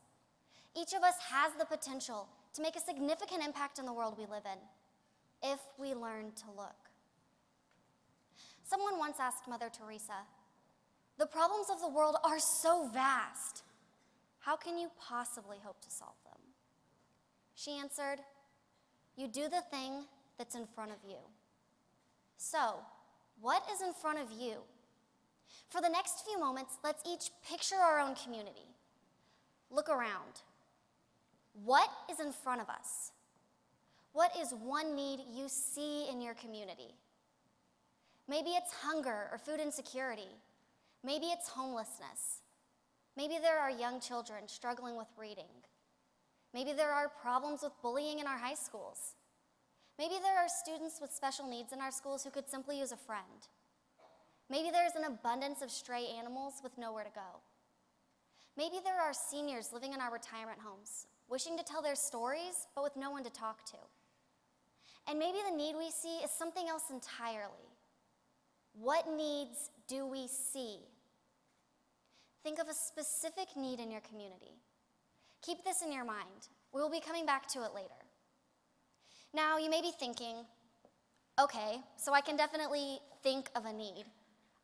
Each of us has the potential to make a significant impact in the world we live in, if we learn to look. Someone once asked Mother Teresa, "The problems of the world are so vast. How can you possibly hope to solve them?" She answered, "You do the thing that's in front of you." So, what is in front of you? For the next few moments, let's each picture our own community. Look around. What is in front of us? What is one need you see in your community? Maybe it's hunger or food insecurity. Maybe it's homelessness. Maybe there are young children struggling with reading. Maybe there are problems with bullying in our high schools. Maybe there are students with special needs in our schools who could simply use a friend. Maybe there's an abundance of stray animals with nowhere to go. Maybe there are seniors living in our retirement homes, wishing to tell their stories, but with no one to talk to. And maybe the need we see is something else entirely. What needs do we see? Think of a specific need in your community. Keep this in your mind. We will be coming back to it later. Now, you may be thinking, okay, so I can definitely think of a need.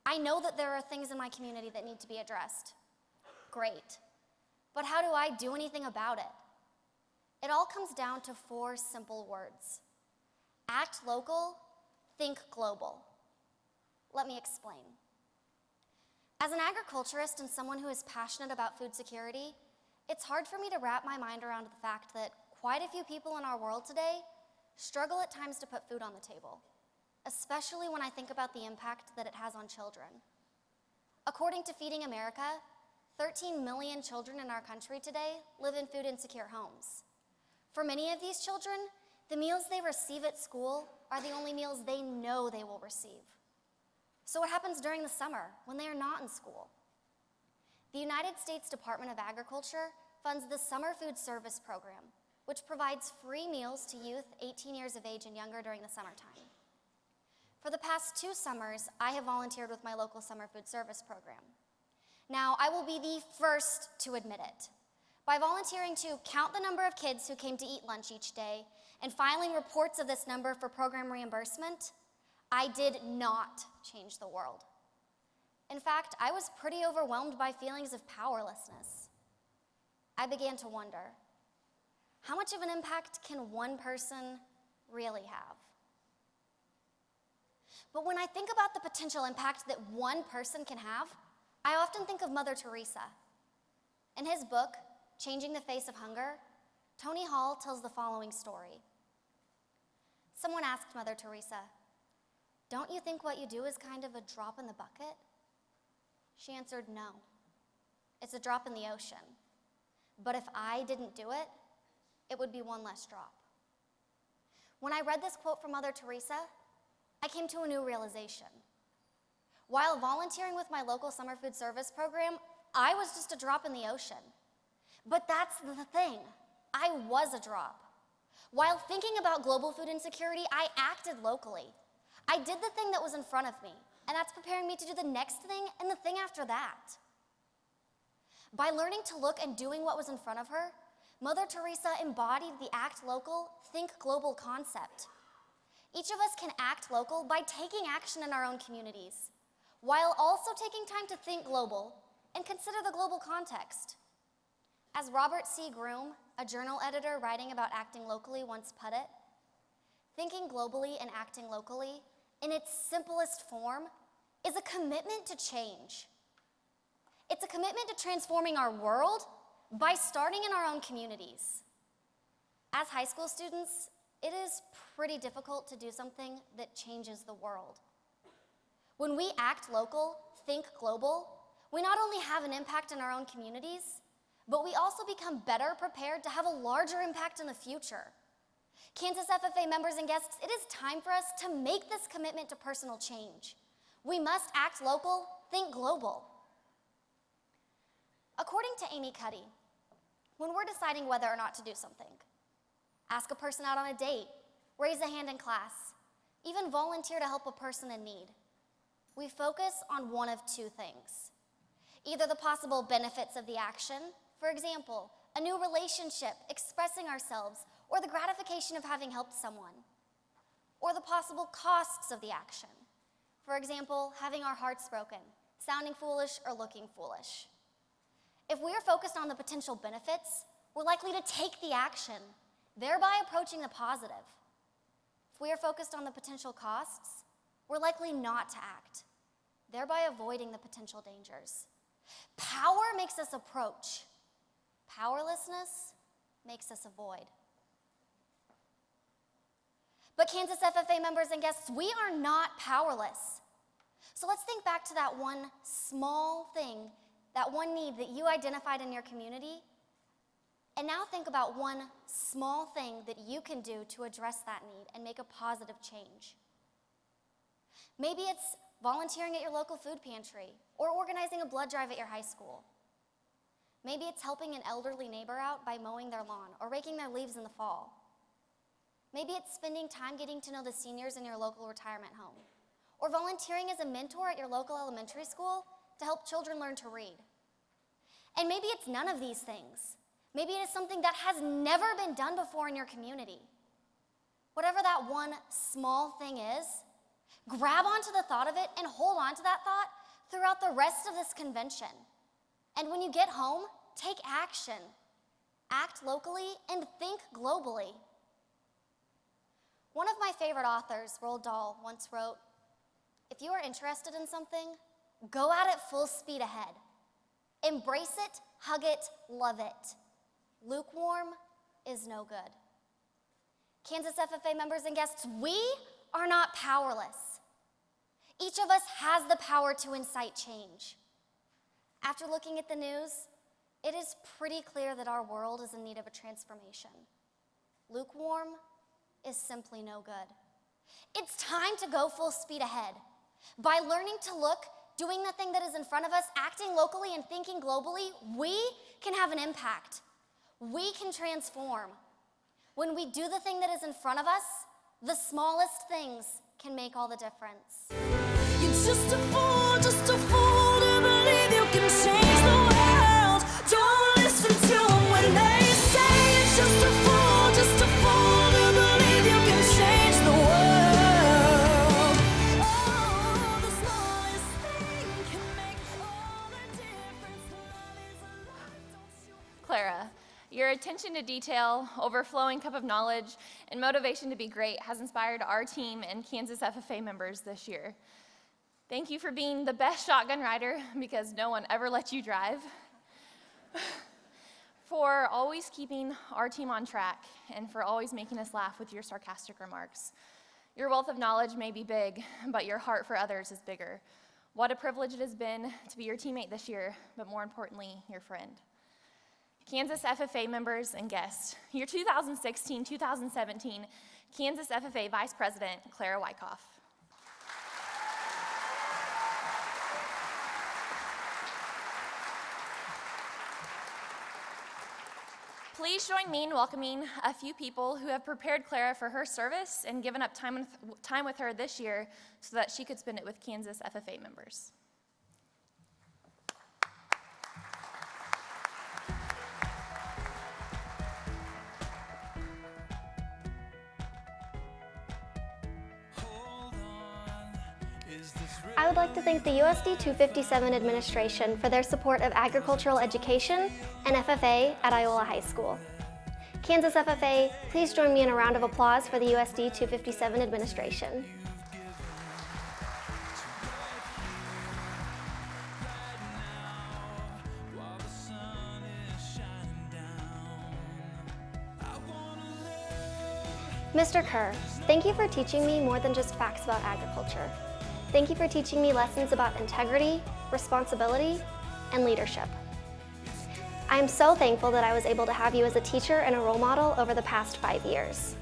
I know that there are things in my community that need to be addressed. Great. But how do I do anything about it? It all comes down to 4 simple words. Act local, think global. Let me explain. As an agriculturist and someone who is passionate about food security, it's hard for me to wrap my mind around the fact that quite a few people in our world today struggle at times to put food on the table, especially when I think about the impact that it has on children. According to Feeding America, 13 million children in our country today live in food insecure homes. For many of these children, the meals they receive at school are the only meals they know they will receive. So what happens during the summer when they are not in school? The United States Department of Agriculture funds the Summer Food Service Program, which provides free meals to youth 18 years of age and younger during the summertime. For the past 2 summers, I have volunteered with my local Summer Food Service Program. Now, I will be the first to admit it. By volunteering to count the number of kids who came to eat lunch each day and filing reports of this number for program reimbursement, I did not change the world. In fact, I was pretty overwhelmed by feelings of powerlessness. I began to wonder, how much of an impact can one person really have? But when I think about the potential impact that one person can have, I often think of Mother Teresa. In his book, Changing the Face of Hunger, Tony Hall tells the following story. Someone asked Mother Teresa, "Don't you think what you do is kind of a drop in the bucket?" She answered, "No, it's a drop in the ocean. But if I didn't do it, it would be one less drop." When I read this quote from Mother Teresa, I came to a new realization. While volunteering with my local summer food service program, I was just a drop in the ocean. But that's the thing, I was a drop. While thinking about global food insecurity, I acted locally. I did the thing that was in front of me, and that's preparing me to do the next thing and the thing after that. By learning to look and doing what was in front of her, Mother Teresa embodied the act local, think global concept. Each of us can act local by taking action in our own communities, while also taking time to think global and consider the global context. As Robert C. Groom, a journal editor writing about acting locally, once put it, thinking globally and acting locally, in its simplest form, is a commitment to change. It's a commitment to transforming our world by starting in our own communities. As high school students, it is pretty difficult to do something that changes the world. When we act local, think global, we not only have an impact in our own communities, but we also become better prepared to have a larger impact in the future. Kansas FFA members and guests, it is time for us to make this commitment to personal change. We must act local, think global. According to Amy Cuddy, when we're deciding whether or not to do something, ask a person out on a date, raise a hand in class, even volunteer to help a person in need, we focus on one of 2 things. Either the possible benefits of the action, for example, a new relationship, expressing ourselves, or the gratification of having helped someone, or the possible costs of the action, for example, having our hearts broken, sounding foolish, or looking foolish. If we are focused on the potential benefits, we're likely to take the action, thereby approaching the positive. If we are focused on the potential costs, we're likely not to act, thereby avoiding the potential dangers. Power makes us approach. Powerlessness makes us avoid. But Kansas FFA members and guests, we are not powerless. So let's think back to that one small thing, that one need that you identified in your community, and now think about one small thing that you can do to address that need and make a positive change. Maybe it's volunteering at your local food pantry or organizing a blood drive at your high school. Maybe it's helping an elderly neighbor out by mowing their lawn or raking their leaves in the fall. Maybe it's spending time getting to know the seniors in your local retirement home, or volunteering as a mentor at your local elementary school to help children learn to read. And maybe it's none of these things. Maybe it is something that has never been done before in your community. Whatever that one small thing is, grab onto the thought of it and hold on to that thought throughout the rest of this convention. And when you get home, take action. act locally, and think globally. One of my favorite authors, Roald Dahl, once wrote, "If you are interested in something, go at it full speed ahead. Embrace it, hug it, love it. Lukewarm is no good." Kansas FFA members and guests, we are not powerless. Each of us has the power to incite change. After looking at the news, it is pretty clear that our world is in need of a transformation. Lukewarm is simply no good. It's time to go full speed ahead. By learning to look, doing the thing that is in front of us, acting locally and thinking globally, we can have an impact. We can transform. When we do the thing that is in front of us, the smallest things can make all the difference. You're just a fool to believe you can change the world. Don't listen to them when they say it's just a fool to believe you can change the world. Oh, the smallest thing can make all the difference. Love is alive, don't you? Clara, your attention to detail, overflowing cup of knowledge, and motivation to be great has inspired our team and Kansas FFA members this year. Thank you for being the best shotgun rider because no one ever let you drive. For always keeping our team on track and for always making us laugh with your sarcastic remarks. Your wealth of knowledge may be big, but your heart for others is bigger. What a privilege it has been to be your teammate this year, but more importantly, your friend. Kansas FFA members and guests, your 2016-2017 Kansas FFA Vice President, Clara Wyckoff. Please join me in welcoming a few people who have prepared Clara for her service and given up time with her this year so that she could spend it with Kansas FFA members. I would like to thank the USD 257 administration for their support of agricultural education and FFA at Iola High School. Kansas FFA, please join me in a round of applause for the USD 257 administration. Mr. Kerr, thank you for teaching me more than just facts about agriculture. Thank you for teaching me lessons about integrity, responsibility, and leadership. I am so thankful that I was able to have you as a teacher and a role model over the past 5 years.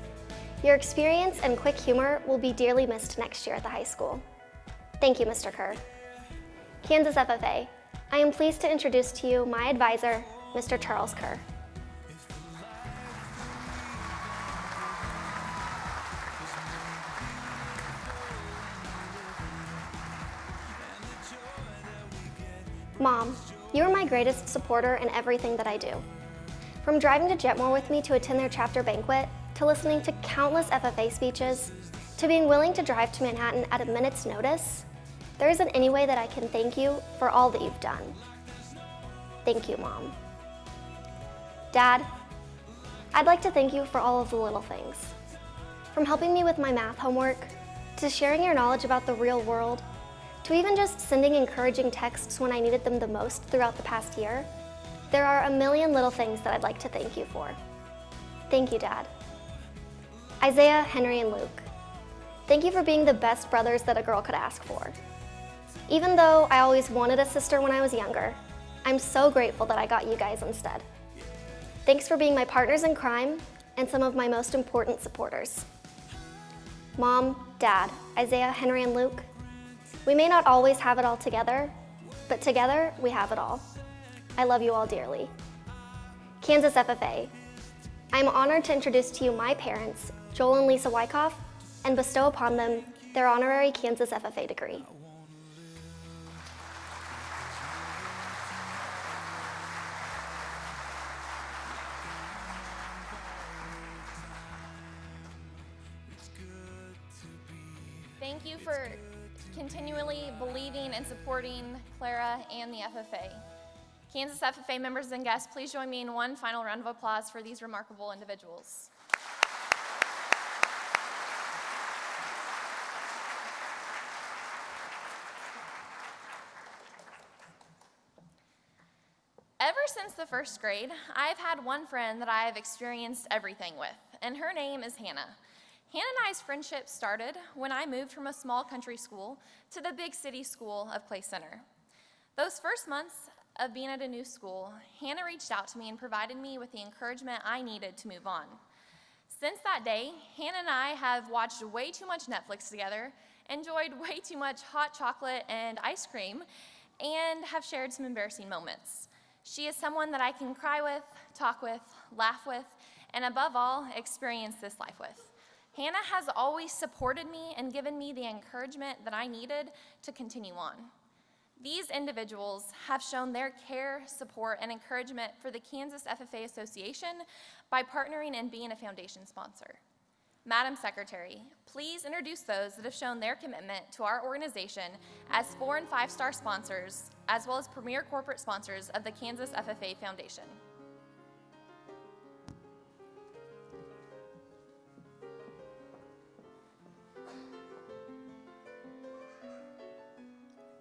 Your experience and quick humor will be dearly missed next year at the high school. Thank you, Mr. Kerr. Kansas FFA, I am pleased to introduce to you my advisor, Mr. Charles Kerr. Mom, you are my greatest supporter in everything that I do. From driving to Jetmore with me to attend their chapter banquet, to listening to countless FFA speeches, to being willing to drive to Manhattan at a minute's notice, there isn't any way that I can thank you for all that you've done. Thank you, Mom. Dad, I'd like to thank you for all of the little things. From helping me with my math homework, to sharing your knowledge about the real world, to even just sending encouraging texts when I needed them the most throughout the past year, there are a million little things that I'd like to thank you for. Thank you, Dad. Isaiah, Henry, and Luke, thank you for being the best brothers that a girl could ask for. Even though I always wanted a sister when I was younger, I'm so grateful that I got you guys instead. Thanks for being my partners in crime and some of my most important supporters. Mom, Dad, Isaiah, Henry, and Luke, we may not always have it all together, but together we have it all. I love you all dearly. Kansas FFA, I am honored to introduce to you my parents, Joel and Lisa Wyckoff, and bestow upon them their honorary Kansas FFA degree. Thank you for continually believing and supporting Clara and the FFA. Kansas FFA members and guests, please join me in one final round of applause for these remarkable individuals. Ever since the first grade, I've had one friend that I have experienced everything with, and her name is Hannah. Hannah and I's friendship started when I moved from a small country school to the big city school of Clay Center. Those first months of being at a new school, Hannah reached out to me and provided me with the encouragement I needed to move on. Since that day, Hannah and I have watched way too much Netflix together, enjoyed way too much hot chocolate and ice cream, and have shared some embarrassing moments. She is someone that I can cry with, talk with, laugh with, and above all, experience this life with. Hannah has always supported me and given me the encouragement that I needed to continue on. These individuals have shown their care, support, and encouragement for the Kansas FFA Association by partnering and being a foundation sponsor. Madam Secretary, please introduce those that have shown their commitment to our organization as 4- and 5-star sponsors, as well as premier corporate sponsors of the Kansas FFA Foundation.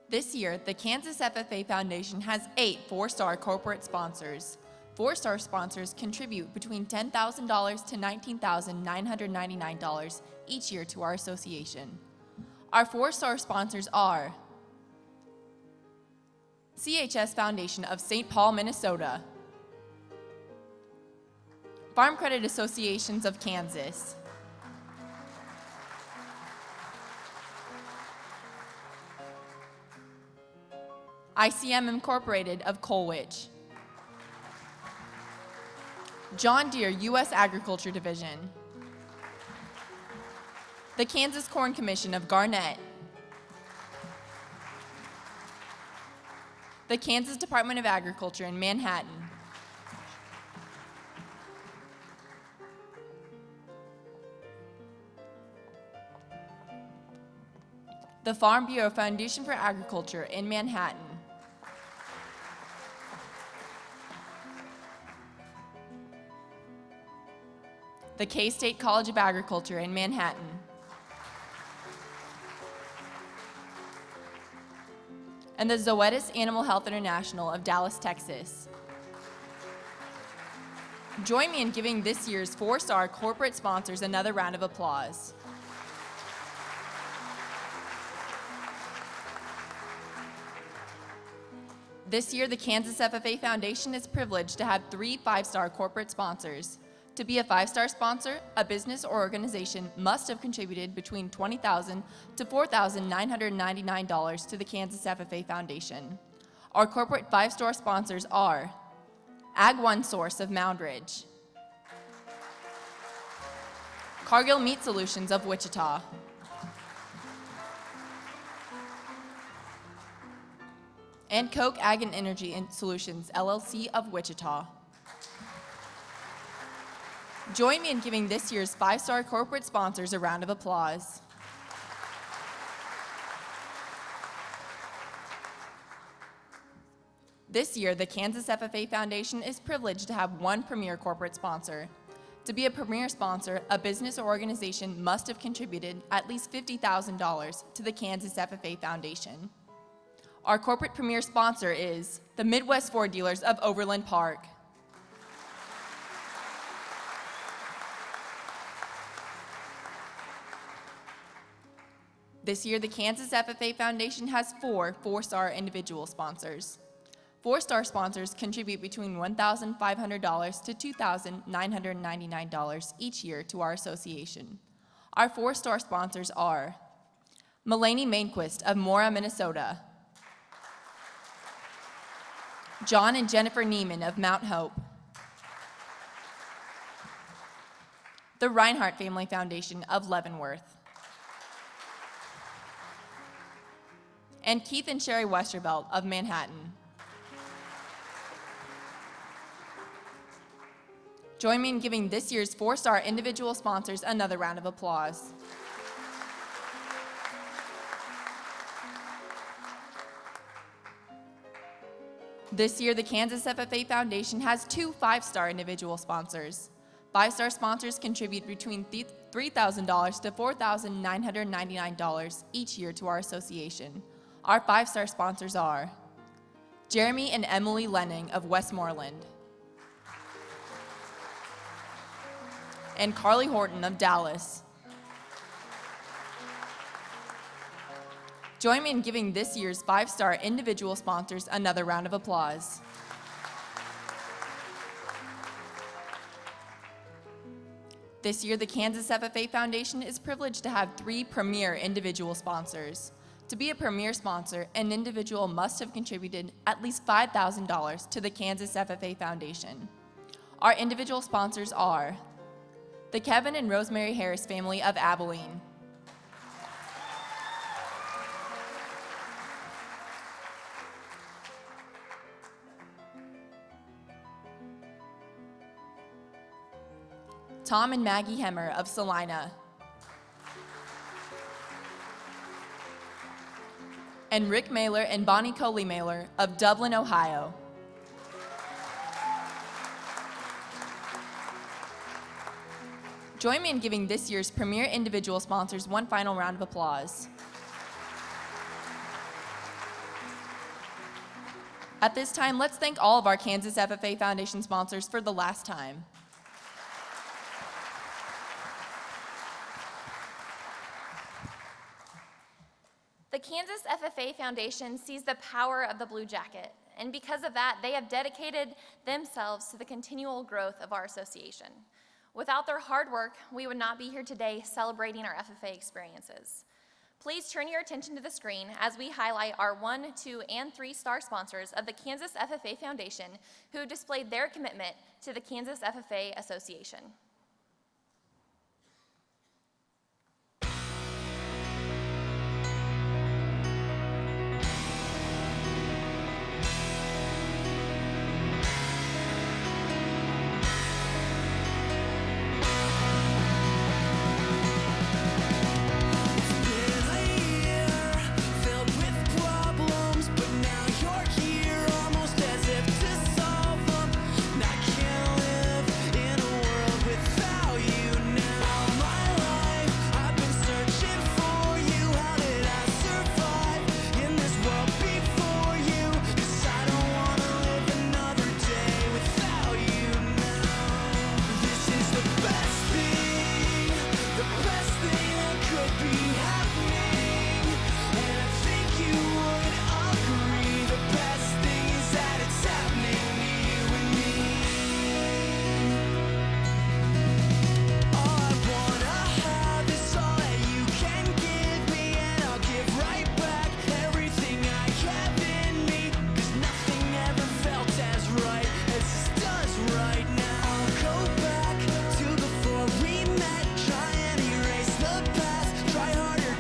This year, the Kansas FFA Foundation has 8 4-star corporate sponsors. 4-star sponsors contribute between $10,000 to $19,999 each year to our association. Our 4-star sponsors are CHS Foundation of St. Paul, Minnesota, Farm Credit Associations of Kansas, ICM Incorporated of Colwich, John Deere U.S. Agriculture Division, the Kansas Corn Commission of Garnett, the Kansas Department of Agriculture in Manhattan, the Farm Bureau Foundation for Agriculture in Manhattan, the K-State College of Agriculture in Manhattan, and the Zoetis Animal Health International of Dallas, Texas. Join me in giving this year's 4-star corporate sponsors another round of applause. This year, the Kansas FFA Foundation is privileged to have 3 5-star corporate sponsors. To be a 5-star sponsor, a business or organization must have contributed between $20,000 to $4,999 to the Kansas FFA Foundation. Our corporate 5-star sponsors are Ag One Source of Moundridge, Cargill Meat Solutions of Wichita, and Koch Ag and Energy Solutions, LLC of Wichita. Join me in giving this year's 5-star corporate sponsors a round of applause. This year, the Kansas FFA Foundation is privileged to have 1 premier corporate sponsor. To be a premier sponsor, a business or organization must have contributed at least $50,000 to the Kansas FFA Foundation. Our corporate premier sponsor is the Midwest Ford Dealers of Overland Park. This year, the Kansas FFA Foundation has 4 4-star individual sponsors. 4-star sponsors contribute between $1,500 to $2,999 each year to our association. Our 4-star sponsors are Mulaney Mainquist of Mora, Minnesota, John and Jennifer Neiman of Mount Hope, the Reinhardt Family Foundation of Leavenworth, and Keith and Sherry Westervelt of Manhattan. Join me in giving this year's 4-star individual sponsors another round of applause. This year, the Kansas FFA Foundation has 2 5-star individual sponsors. 5-star sponsors contribute between $3,000 to $4,999 each year to our association. Our 5-star sponsors are Jeremy and Emily Lenning of Westmoreland, and Carly Horton of Dallas. Join me in giving this year's 5-star individual sponsors another round of applause. This year, the Kansas FFA Foundation is privileged to have 3 premier individual sponsors. To be a premier sponsor, an individual must have contributed at least $5,000 to the Kansas FFA Foundation. Our individual sponsors are the Kevin and Rosemary Harris family of Abilene, Tom and Maggie Hemmer of Salina, and Rick Mailer and Bonnie Coley Mailer of Dublin, Ohio. Join me in giving this year's premier individual sponsors one final round of applause. At this time, let's thank all of our Kansas FFA Foundation sponsors for the last time. The Kansas FFA Foundation sees the power of the Blue Jacket, and because of that, they have dedicated themselves to the continual growth of our association. Without their hard work, we would not be here today celebrating our FFA experiences. Please turn your attention to the screen as we highlight our 1, 2, and 3-star sponsors of the Kansas FFA Foundation who displayed their commitment to the Kansas FFA Association. Try harder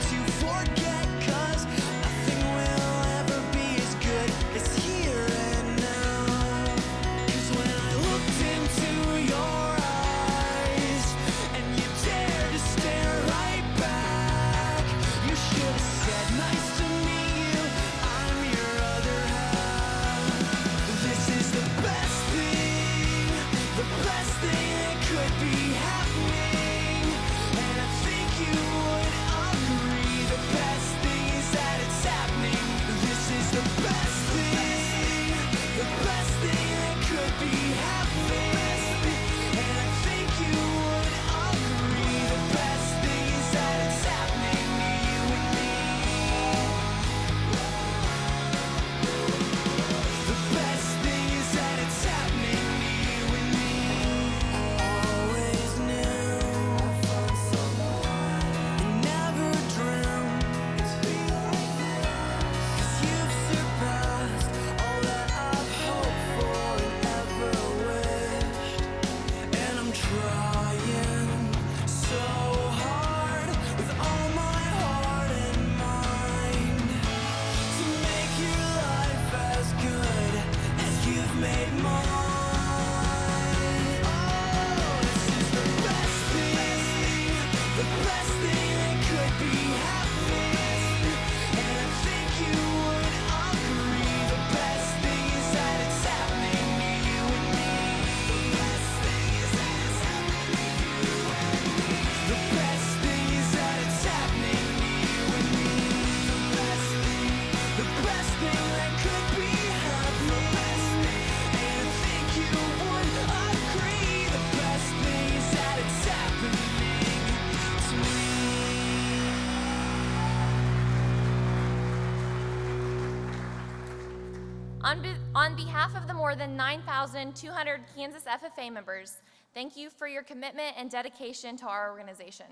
On behalf of the more than 9,200 Kansas FFA members, thank you for your commitment and dedication to our organization.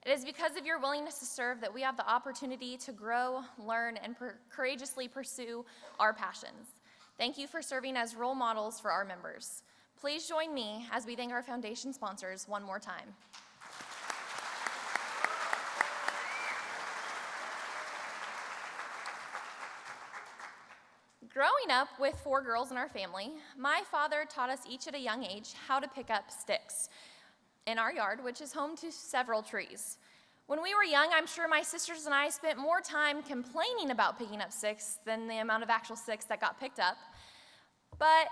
It is because of your willingness to serve that we have the opportunity to grow, learn, and courageously pursue our passions. Thank you for serving as role models for our members. Please join me as we thank our foundation sponsors one more time. Growing up with 4 girls in our family, my father taught us each at a young age how to pick up sticks in our yard, which is home to several trees. When we were young, I'm sure my sisters and I spent more time complaining about picking up sticks than the amount of actual sticks that got picked up. But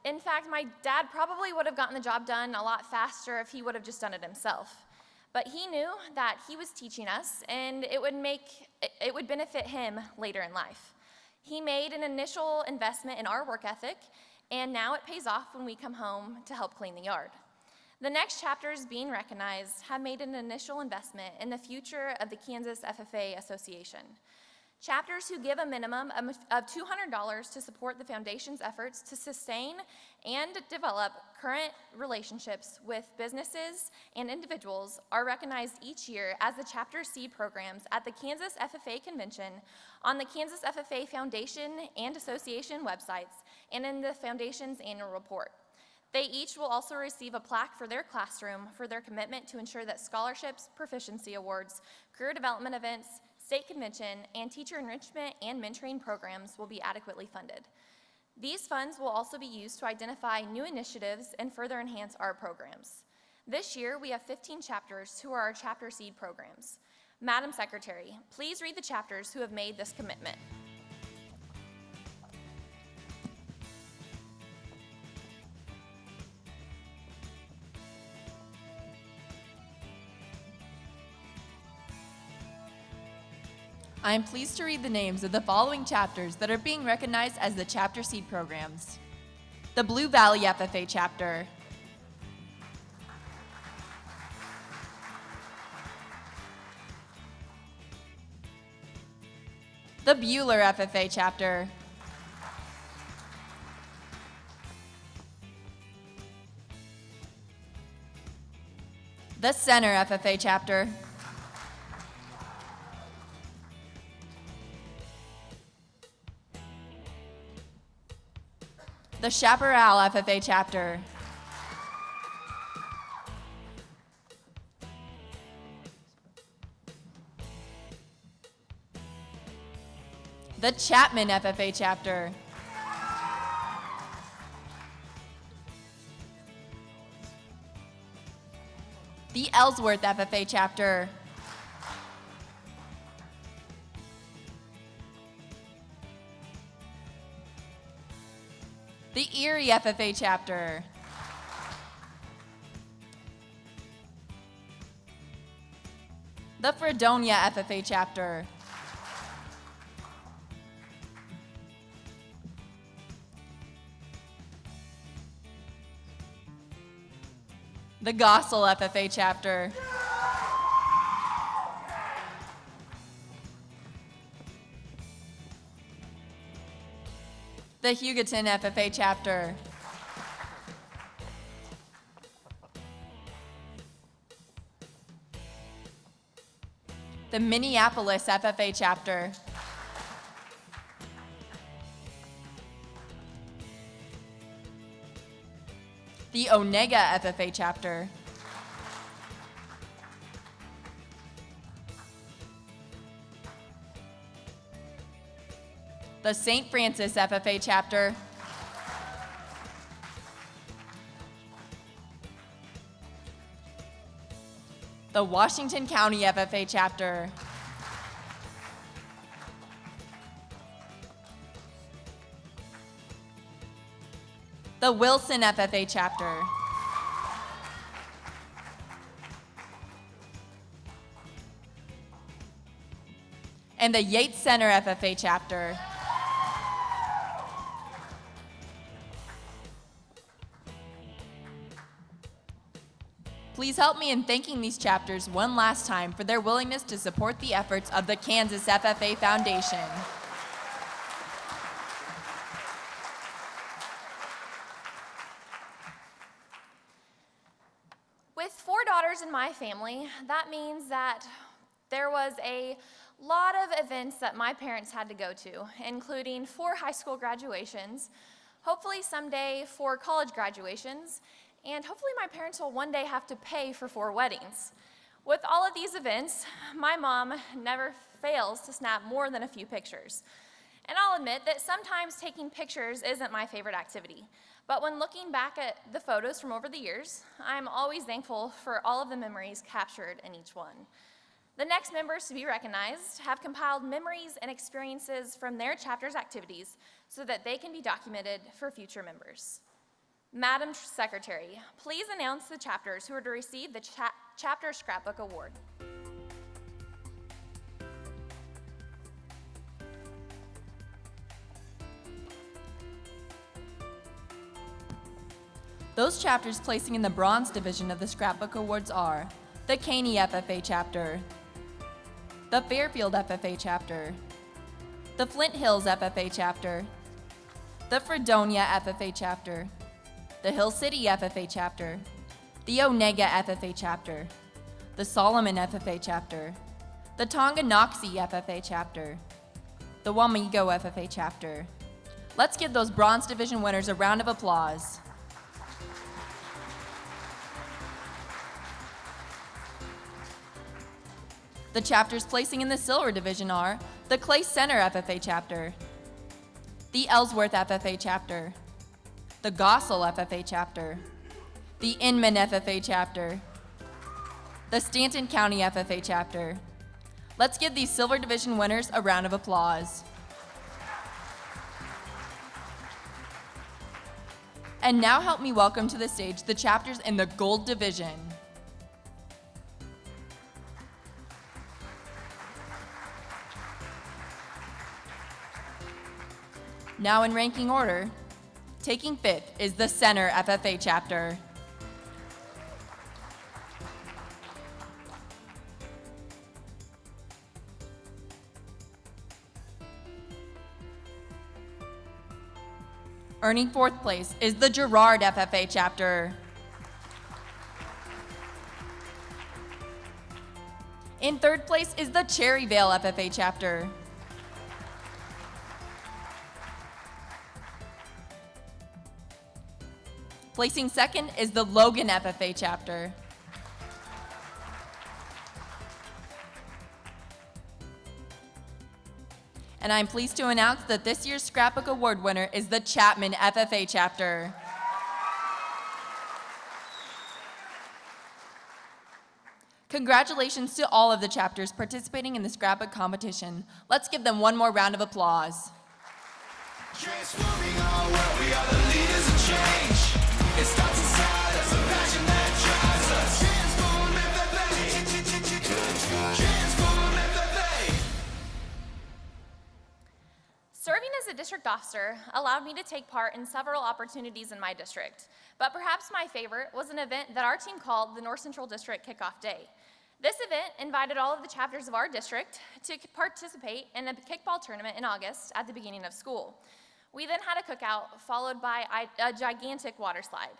in fact, my dad probably would have gotten the job done a lot faster if he would have just done it himself. But he knew that he was teaching us, and it would benefit him later in life. He made an initial investment in our work ethic, and now it pays off when we come home to help clean the yard. The next chapters being recognized have made an initial investment in the future of the Kansas FFA Association. Chapters who give a minimum of $200 to support the foundation's efforts to sustain and develop current relationships with businesses and individuals are recognized each year as the Chapter Seed programs at the Kansas FFA Convention, on the Kansas FFA Foundation and Association websites, and in the Foundation's annual report. They each will also receive a plaque for their classroom for their commitment to ensure that scholarships, proficiency awards, career development events, state convention, and teacher enrichment and mentoring programs will be adequately funded. These funds will also be used to identify new initiatives and further enhance our programs. This year, we have 15 chapters who are our Chapter Seed programs. Madam Secretary, please read the chapters who have made this commitment. I am pleased to read the names of the following chapters that are being recognized as the Chapter Seed programs. The Blue Valley FFA Chapter, the Bueller FFA Chapter, the Center FFA Chapter, the Chaparral FFA Chapter, the Chapman FFA Chapter, the Ellsworth FFA Chapter, the Erie FFA Chapter, the Fredonia FFA Chapter, the Gossel FFA Chapter, the Hugoton FFA Chapter, the Minneapolis FFA Chapter, the Onega FFA Chapter, the St. Francis FFA Chapter, the Washington County FFA Chapter, the Wilson FFA Chapter, and the Yates Center FFA Chapter. Please help me in thanking these chapters one last time for their willingness to support the efforts of the Kansas FFA Foundation. members in my family, that means that there was a lot of events that my parents had to go to, including 4 high school graduations, hopefully someday 4 college graduations, and hopefully my parents will one day have to pay for 4 weddings. With all of these events, my mom never fails to snap more than a few pictures. And I'll admit that sometimes taking pictures isn't my favorite activity. But when looking back at the photos from over the years, I'm always thankful for all of the memories captured in each one. The next members to be recognized have compiled memories and experiences from their chapter's activities so that they can be documented for future members. Madam Secretary, please announce the chapters who are to receive the Chapter Scrapbook Award. Those chapters placing in the bronze division of the Scrapbook Awards are the Caney FFA chapter, the Fairfield FFA chapter, the Flint Hills FFA chapter, the Fredonia FFA chapter, the Hill City FFA chapter, the Onega FFA chapter, the Solomon FFA chapter, the Tonganoxie FFA chapter, the Wamego FFA chapter. Let's give those bronze division winners a round of applause. The chapters placing in the silver division are the Clay Center FFA chapter, the Ellsworth FFA chapter, the Gossel FFA chapter, the Inman FFA chapter, the Stanton County FFA chapter. Let's give these silver division winners a round of applause. And now help me welcome to the stage the chapters in the gold division. Now in ranking order, taking 5th is the Center FFA chapter. Earning 4th place is the Girard FFA chapter. In 3rd place is the Cherryvale FFA chapter. Placing 2nd is the Logan FFA chapter. And I'm pleased to announce that this year's Scrapbook Award winner is the Chapman FFA chapter. Congratulations to all of the chapters participating in the Scrapbook competition. Let's give them one more round of applause. Transforming our world, we are the leaders of change. It starts inside us, a passion that drives us. Transform FFA. Transform FFA. Serving as a district officer allowed me to take part in several opportunities in my district, but perhaps my favorite was an event that our team called the North Central District Kickoff Day. This event invited all of the chapters of our district to participate in a kickball tournament in August at the beginning of school. We then had a cookout followed by a gigantic water slide.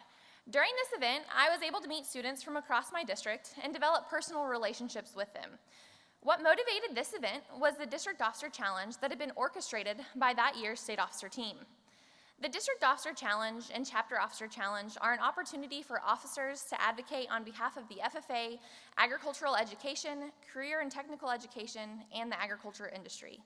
During this event, I was able to meet students from across my district and develop personal relationships with them. What motivated this event was the District Officer Challenge that had been orchestrated by that year's state officer team. The District Officer Challenge and Chapter Officer Challenge are an opportunity for officers to advocate on behalf of the FFA, agricultural education, career and technical education, and the agriculture industry.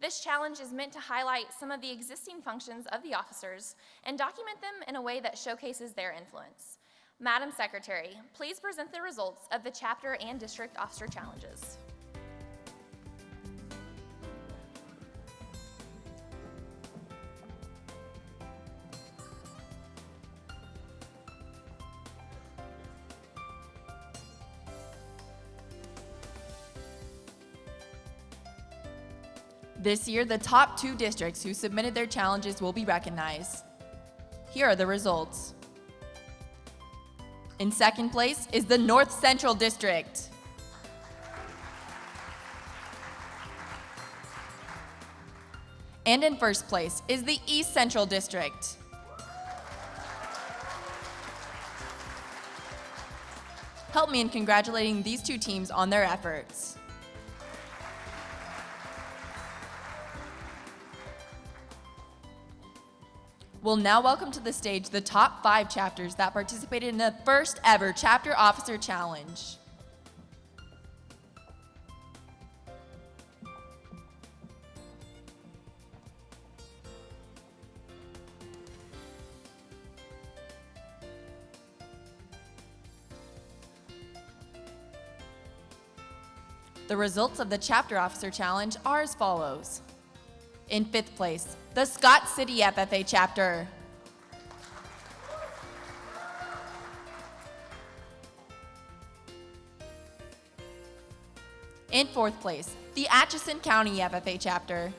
This challenge is meant to highlight some of the existing functions of the officers and document them in a way that showcases their influence. Madam Secretary, please present the results of the Chapter and District Officer Challenges. This year, the top 2 districts who submitted their challenges will be recognized. Here are the results. In 2nd place is the North Central District. And in 1st place is the East Central District. Help me in congratulating these two teams on their efforts. We'll now welcome to the stage the top 5 chapters that participated in the first ever Chapter Officer Challenge. The results of the Chapter Officer Challenge are as follows. In 5th place, the Scott City FFA Chapter. In 4th place, the Atchison County FFA Chapter.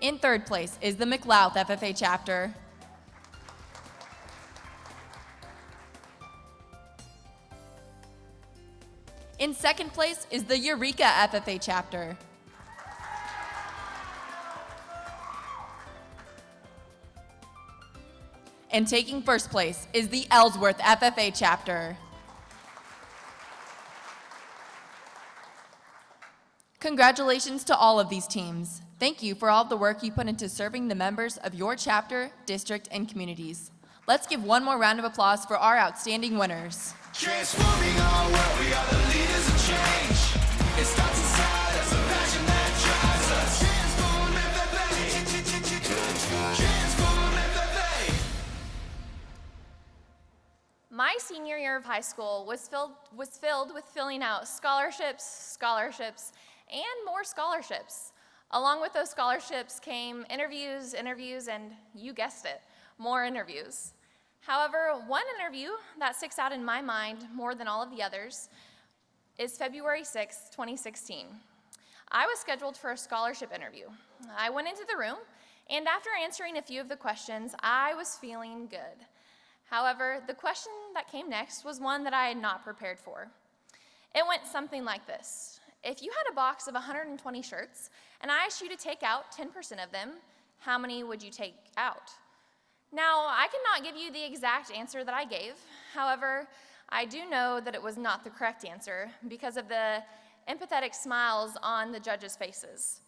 In 3rd place is the McLouth FFA Chapter. In 2nd place is the Eureka FFA Chapter. And taking 1st place is the Ellsworth FFA Chapter. Congratulations to all of these teams. Thank you for all of the work you put into serving the members of your chapter, district, and communities. Let's give one more round of applause for our outstanding winners. Transforming our world, we are the leaders of change. It starts inside us, a passion that drives us. Transform FFA. Transform FFA. My senior year of high school was filled with filling out scholarships, and more scholarships. Along with those scholarships came interviews, and you guessed it, more interviews. However, one interview that sticks out in my mind more than all of the others is February 6, 2016. I was scheduled for a scholarship interview. I went into the room, and after answering a few of the questions, I was feeling good. However, the question that came next was one that I had not prepared for. It went something like this. If you had a box of 120 shirts, and I asked you to take out 10% of them, how many would you take out? Now, I cannot give you the exact answer that I gave. However, I do know that it was not the correct answer because of the empathetic smiles on the judges' faces.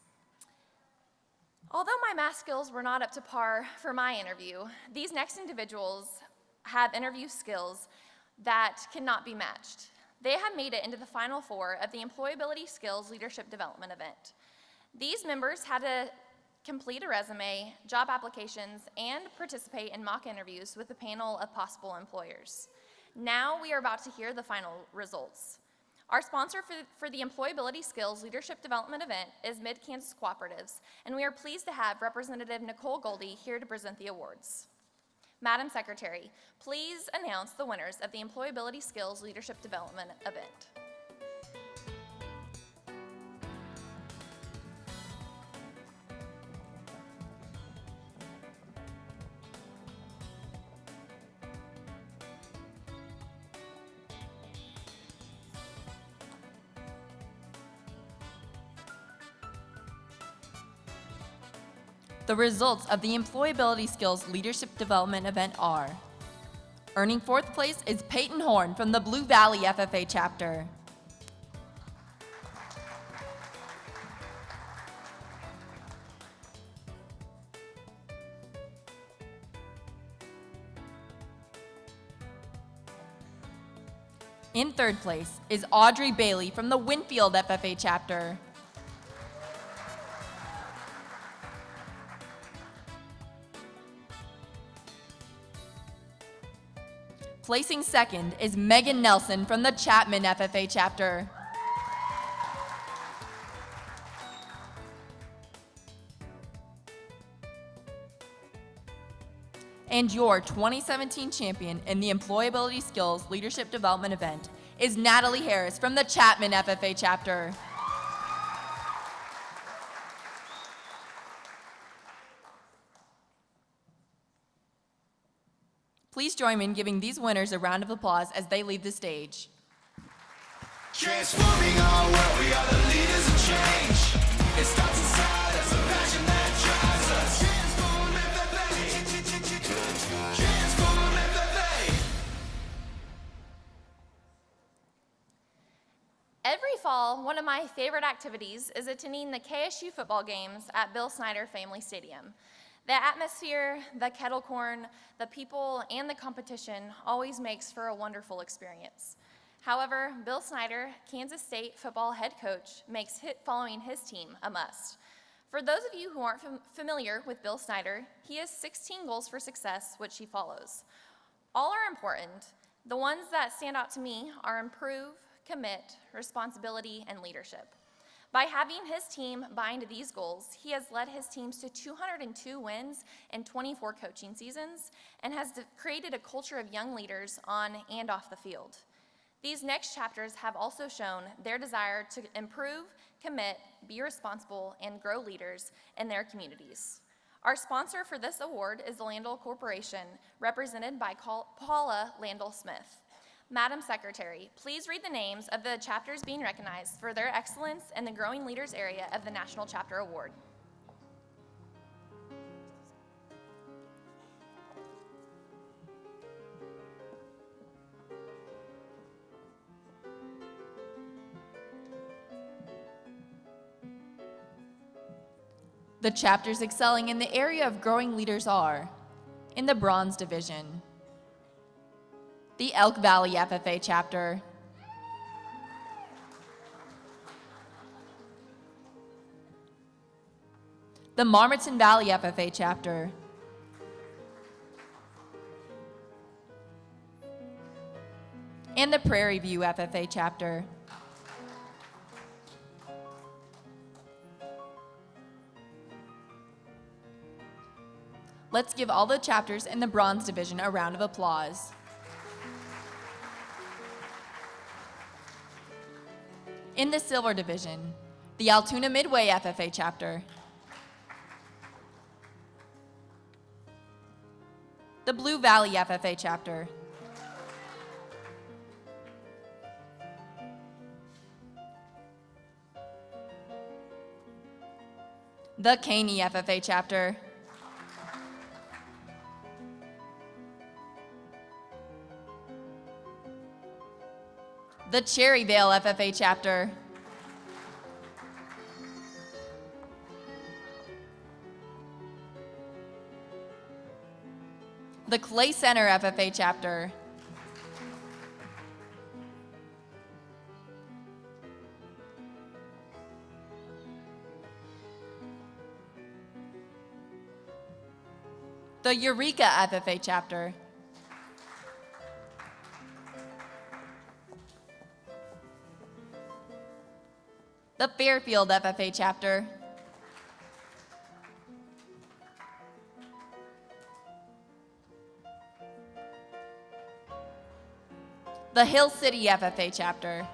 Although my math skills were not up to par for my interview, these next individuals have interview skills that cannot be matched. They have made it into the final 4 of the Employability Skills Leadership Development event. These members had to complete a resume, job applications, and participate in mock interviews with a panel of possible employers. Now we are about to hear the final results. Our sponsor for the Employability Skills Leadership Development event is Mid-Kansas Cooperatives, and we are pleased to have Representative Nicole Goldie here to present the awards. Madam Secretary, please announce the winners of the Employability Skills Leadership Development event. The results of the Employability Skills Leadership Development event are: earning 4th place is Peyton Horn from the Blue Valley FFA chapter. In 3rd place is Audrey Bailey from the Winfield FFA chapter. Placing 2nd is Megan Nelson from the Chapman FFA chapter. And your 2017 champion in the Employability Skills Leadership Development event is Natalie Harris from the Chapman FFA chapter. Please join me in giving these winners a round of applause as they leave the stage. Transforming our world, we are the leaders of change. It starts inside us, a passion that drives us. fall, one of my favorite activities is attending the KSU football games at Bill Snyder Family Stadium. The atmosphere, the kettle corn, the people, and the competition always makes for a wonderful experience. However, Bill Snyder, Kansas State football head coach, makes following his team a must. For those of you who aren't familiar with Bill Snyder, he has 16 goals for success, which he follows. All are important. The ones that stand out to me are improve, commit, responsibility, and leadership. By having his team buy into these goals, he has led his teams to 202 wins in 24 coaching seasons and has created a culture of young leaders on and off the field. These next chapters have also shown their desire to improve, commit, be responsible, and grow leaders in their communities. Our sponsor for this award is the Landell Corporation, represented by Paula Landell Smith. Madam Secretary, please read the names of the chapters being recognized for their excellence in the Growing Leaders area of the National Chapter Award. The chapters excelling in the area of growing leaders are, in the Bronze Division, the Elk Valley FFA chapter, the Marmaton Valley FFA chapter, and the Prairie View FFA chapter. Let's give all the chapters in the Bronze Division a round of applause. In the Silver Division, the Altoona Midway FFA chapter, the Blue Valley FFA chapter, the Caney FFA chapter, the Cherryvale FFA chapter, the Clay Center FFA chapter, the Eureka FFA chapter, the Fairfield FFA chapter, the Hill City FFA chapter,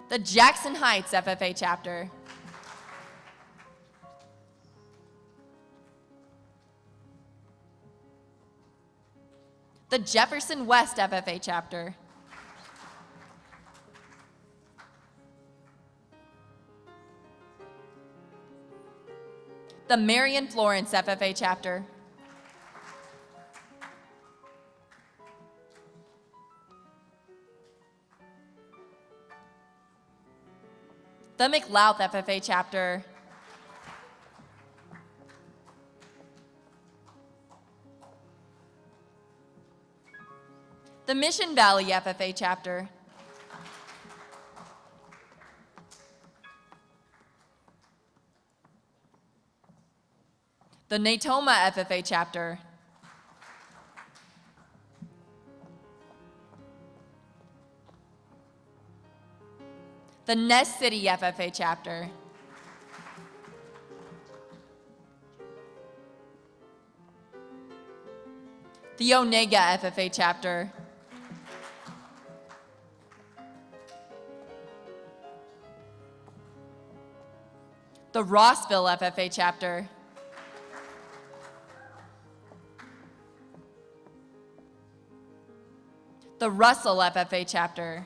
the Jackson Heights FFA chapter, the Jefferson West FFA chapter, the Marion Florence FFA chapter, the McLouth FFA chapter, the Mission Valley FFA chapter, the Natoma FFA chapter, the Ness City FFA chapter, the Onega FFA chapter, the Rossville FFA chapter, the Russell FFA chapter,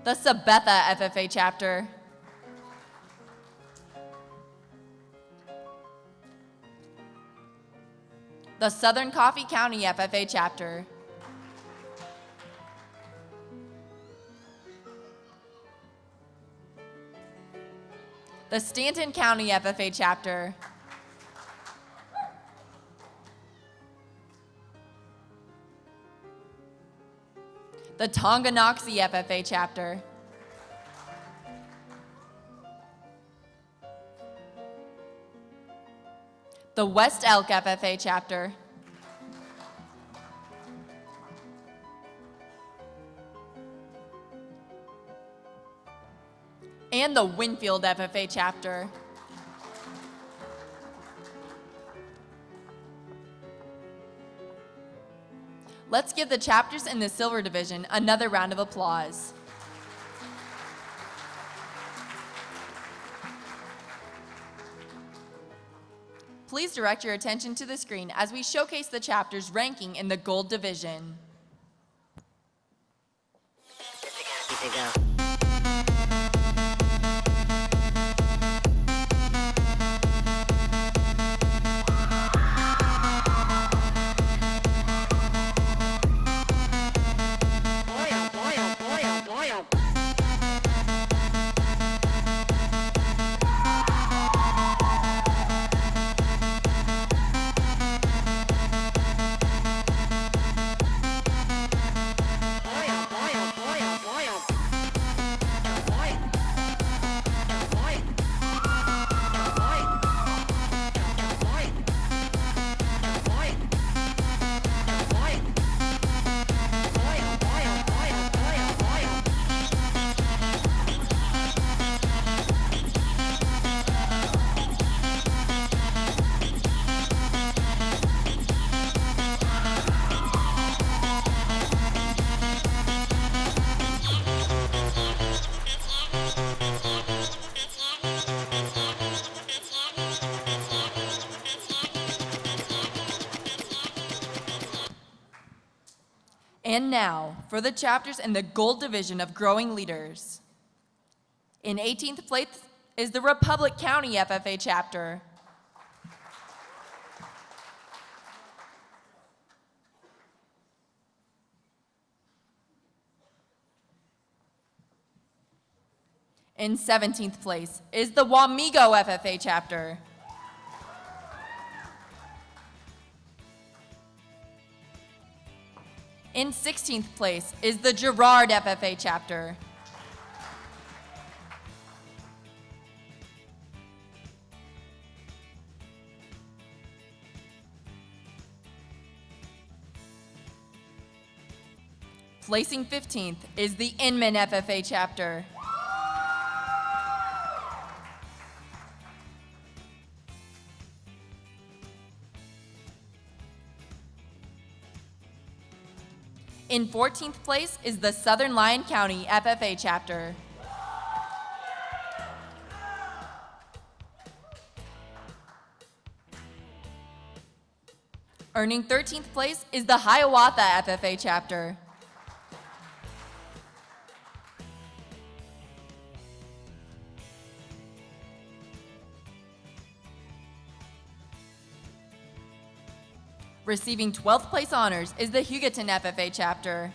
the Sabetha FFA chapter, The Southern Coffee County FFA Chapter. The Stanton County FFA Chapter. The Tonganoxie FFA Chapter. The West Elk FFA Chapter. And the Winfield FFA Chapter. Let's give the chapters in the Silver Division another round of applause. Please direct your attention to the screen as we showcase the chapters ranking in the Gold Division. And now, for the chapters in the Gold Division of Growing Leaders. In 18th place is the Republic County FFA Chapter. In 17th place is the Wamego FFA Chapter. In 16th place is the Girard FFA Chapter. Placing 15th is the Inman FFA Chapter. In 14th place is the Southern Lyon County FFA Chapter. Earning 13th place is the Hiawatha FFA Chapter. Receiving 12th place honors is the Hugoton FFA Chapter.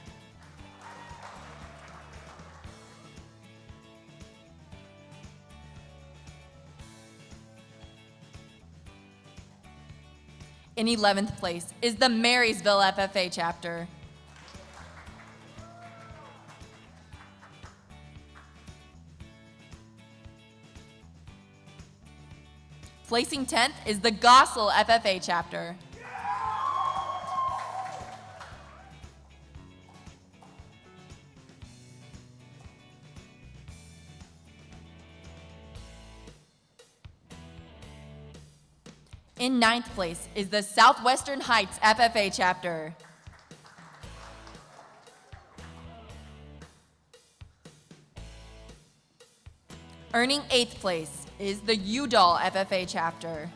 In 11th place is the Marysville FFA Chapter. Placing 10th is the Gossel FFA Chapter. In 9th place is the Southwestern Heights FFA Chapter. Earning 8th place is the Udall FFA Chapter.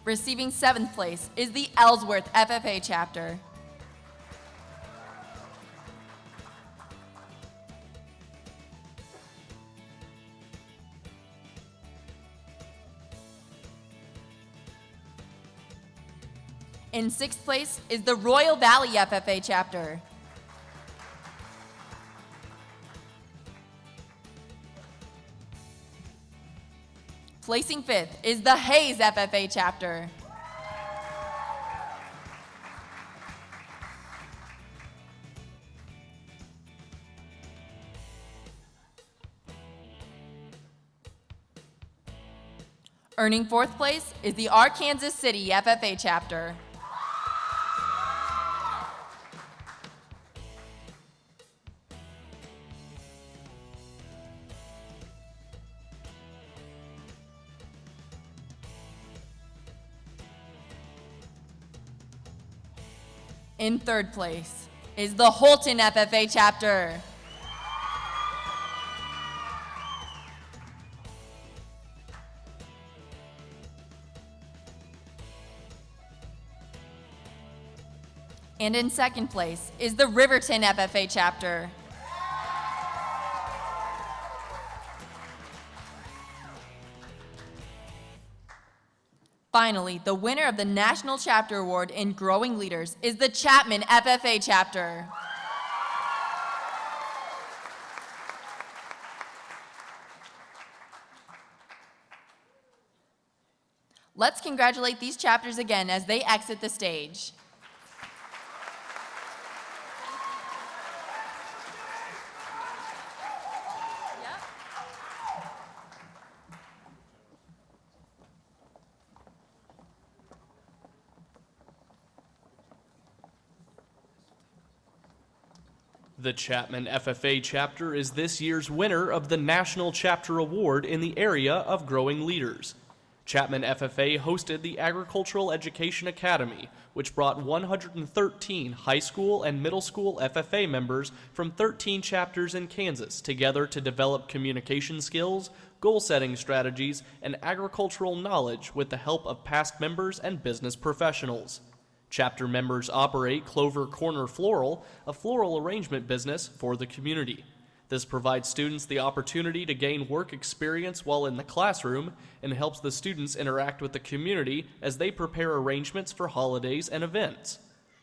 Receiving 7th place is the Ellsworth FFA Chapter. In 6th place is the Royal Valley FFA chapter. Placing 5th is the Hayes FFA chapter. Earning 4th place is the Arkansas City FFA chapter. In 3rd place is the Holton FFA chapter. And in 2nd place is the Riverton FFA chapter. Finally, the winner of the National Chapter Award in Growing Leaders is the Chapman FFA chapter. Let's congratulate these chapters again as they exit the stage. The Chapman FFA chapter is this year's winner of the National Chapter Award in the area of growing leaders. Chapman FFA hosted the Agricultural Education Academy, which brought 113 high school and middle school FFA members from 13 chapters in Kansas together to develop communication skills, goal-setting strategies, and agricultural knowledge with the help of past members and business professionals. Chapter members operate Clover Corner Floral, a floral arrangement business for the community. This provides students the opportunity to gain work experience while in the classroom and helps the students interact with the community as they prepare arrangements for holidays and events.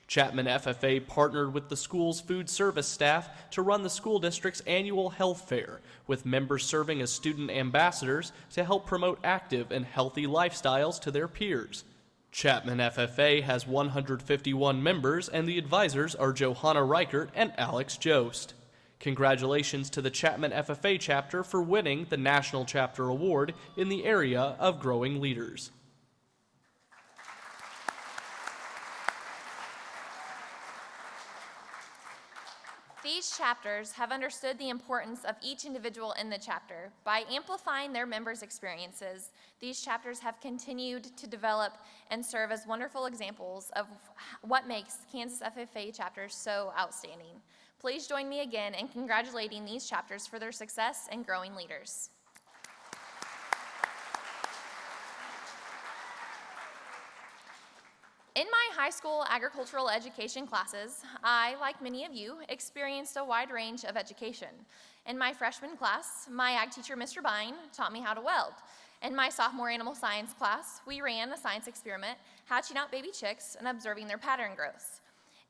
Chapman FFA partnered with the school's food service staff to run the school district's annual health fair, with members serving as student ambassadors to help promote active and healthy lifestyles to their peers. Chapman FFA has 151 members, and the advisors are Johanna Reichert and Alex Jost. Congratulations to the Chapman FFA chapter for winning the National Chapter Award in the area of growing leaders. These chapters have understood the importance of each individual in the chapter. By amplifying their members' experiences, these chapters have continued to develop and serve as wonderful examples of what makes Kansas FFA chapters so outstanding. Please join me again in congratulating these chapters for their success and growing leaders. In my high school agricultural education classes, I, like many of you, experienced a wide range of education. In my freshman class, my ag teacher, Mr. Bine, taught me how to weld. In my sophomore animal science class, we ran a science experiment, hatching out baby chicks and observing their pattern growths.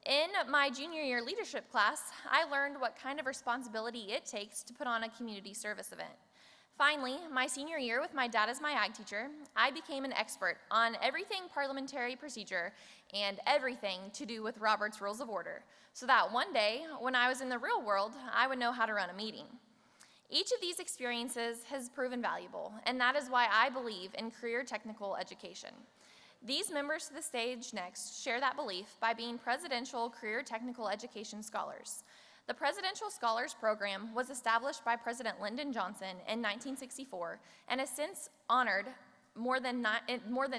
In my junior year leadership class, I learned what kind of responsibility it takes to put on a community service event. Finally, my senior year with my dad as my ag teacher, I became an expert on everything parliamentary procedure and everything to do with Robert's Rules of Order, so that one day, when I was in the real world, I would know how to run a meeting. Each of these experiences has proven valuable, and that is why I believe in career technical education. These members to the stage next share that belief by being Presidential Career Technical Education Scholars. The Presidential Scholars Program was established by President Lyndon Johnson in 1964 and has since honored more than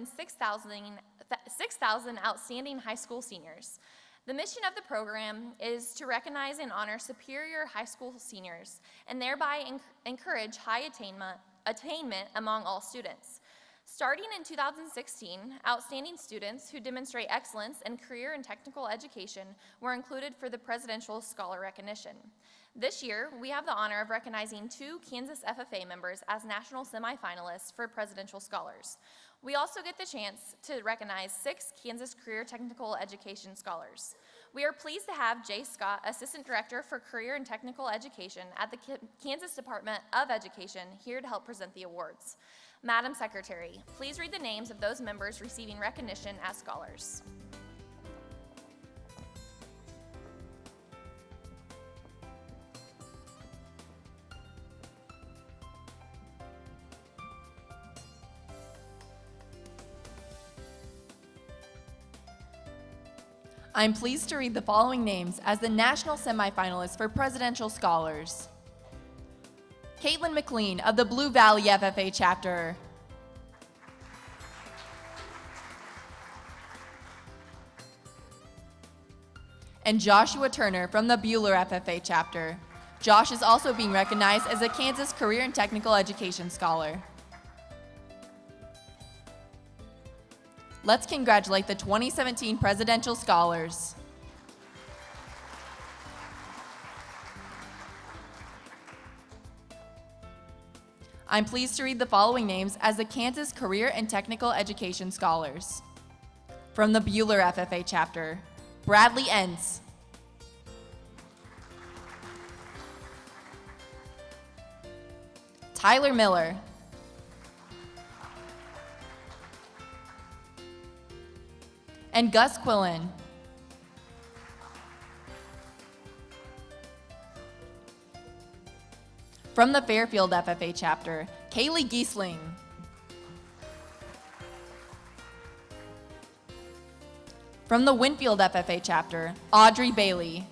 6,000 outstanding high school seniors. The mission of the program is to recognize and honor superior high school seniors and thereby encourage high attainment among all students. Starting in 2016, outstanding students who demonstrate excellence in career and technical education were included for the Presidential Scholar Recognition. This year, we have the honor of recognizing 2 Kansas FFA members as national semifinalists for Presidential Scholars. We also get the chance to recognize 6 Kansas Career Technical Education Scholars. We are pleased to have Jay Scott, Assistant Director for Career and Technical Education at the Kansas Department of Education, here to help present the awards. Madam Secretary, please read the names of those members receiving recognition as scholars. I'm pleased to read the following names as the national semifinalists for Presidential Scholars. Caitlin McLean of the Blue Valley FFA chapter. And Joshua Turner from the Bueller FFA chapter. Josh is also being recognized as a Kansas Career and Technical Education Scholar. Let's congratulate the 2017 Presidential Scholars. I'm pleased to read the following names as the Kansas Career and Technical Education Scholars. From the Bueller FFA chapter, Bradley Entz. Tyler Miller. And Gus Quillen. From the Fairfield FFA chapter, Kaylee Giesling. From the Winfield FFA chapter, Audrey Bailey.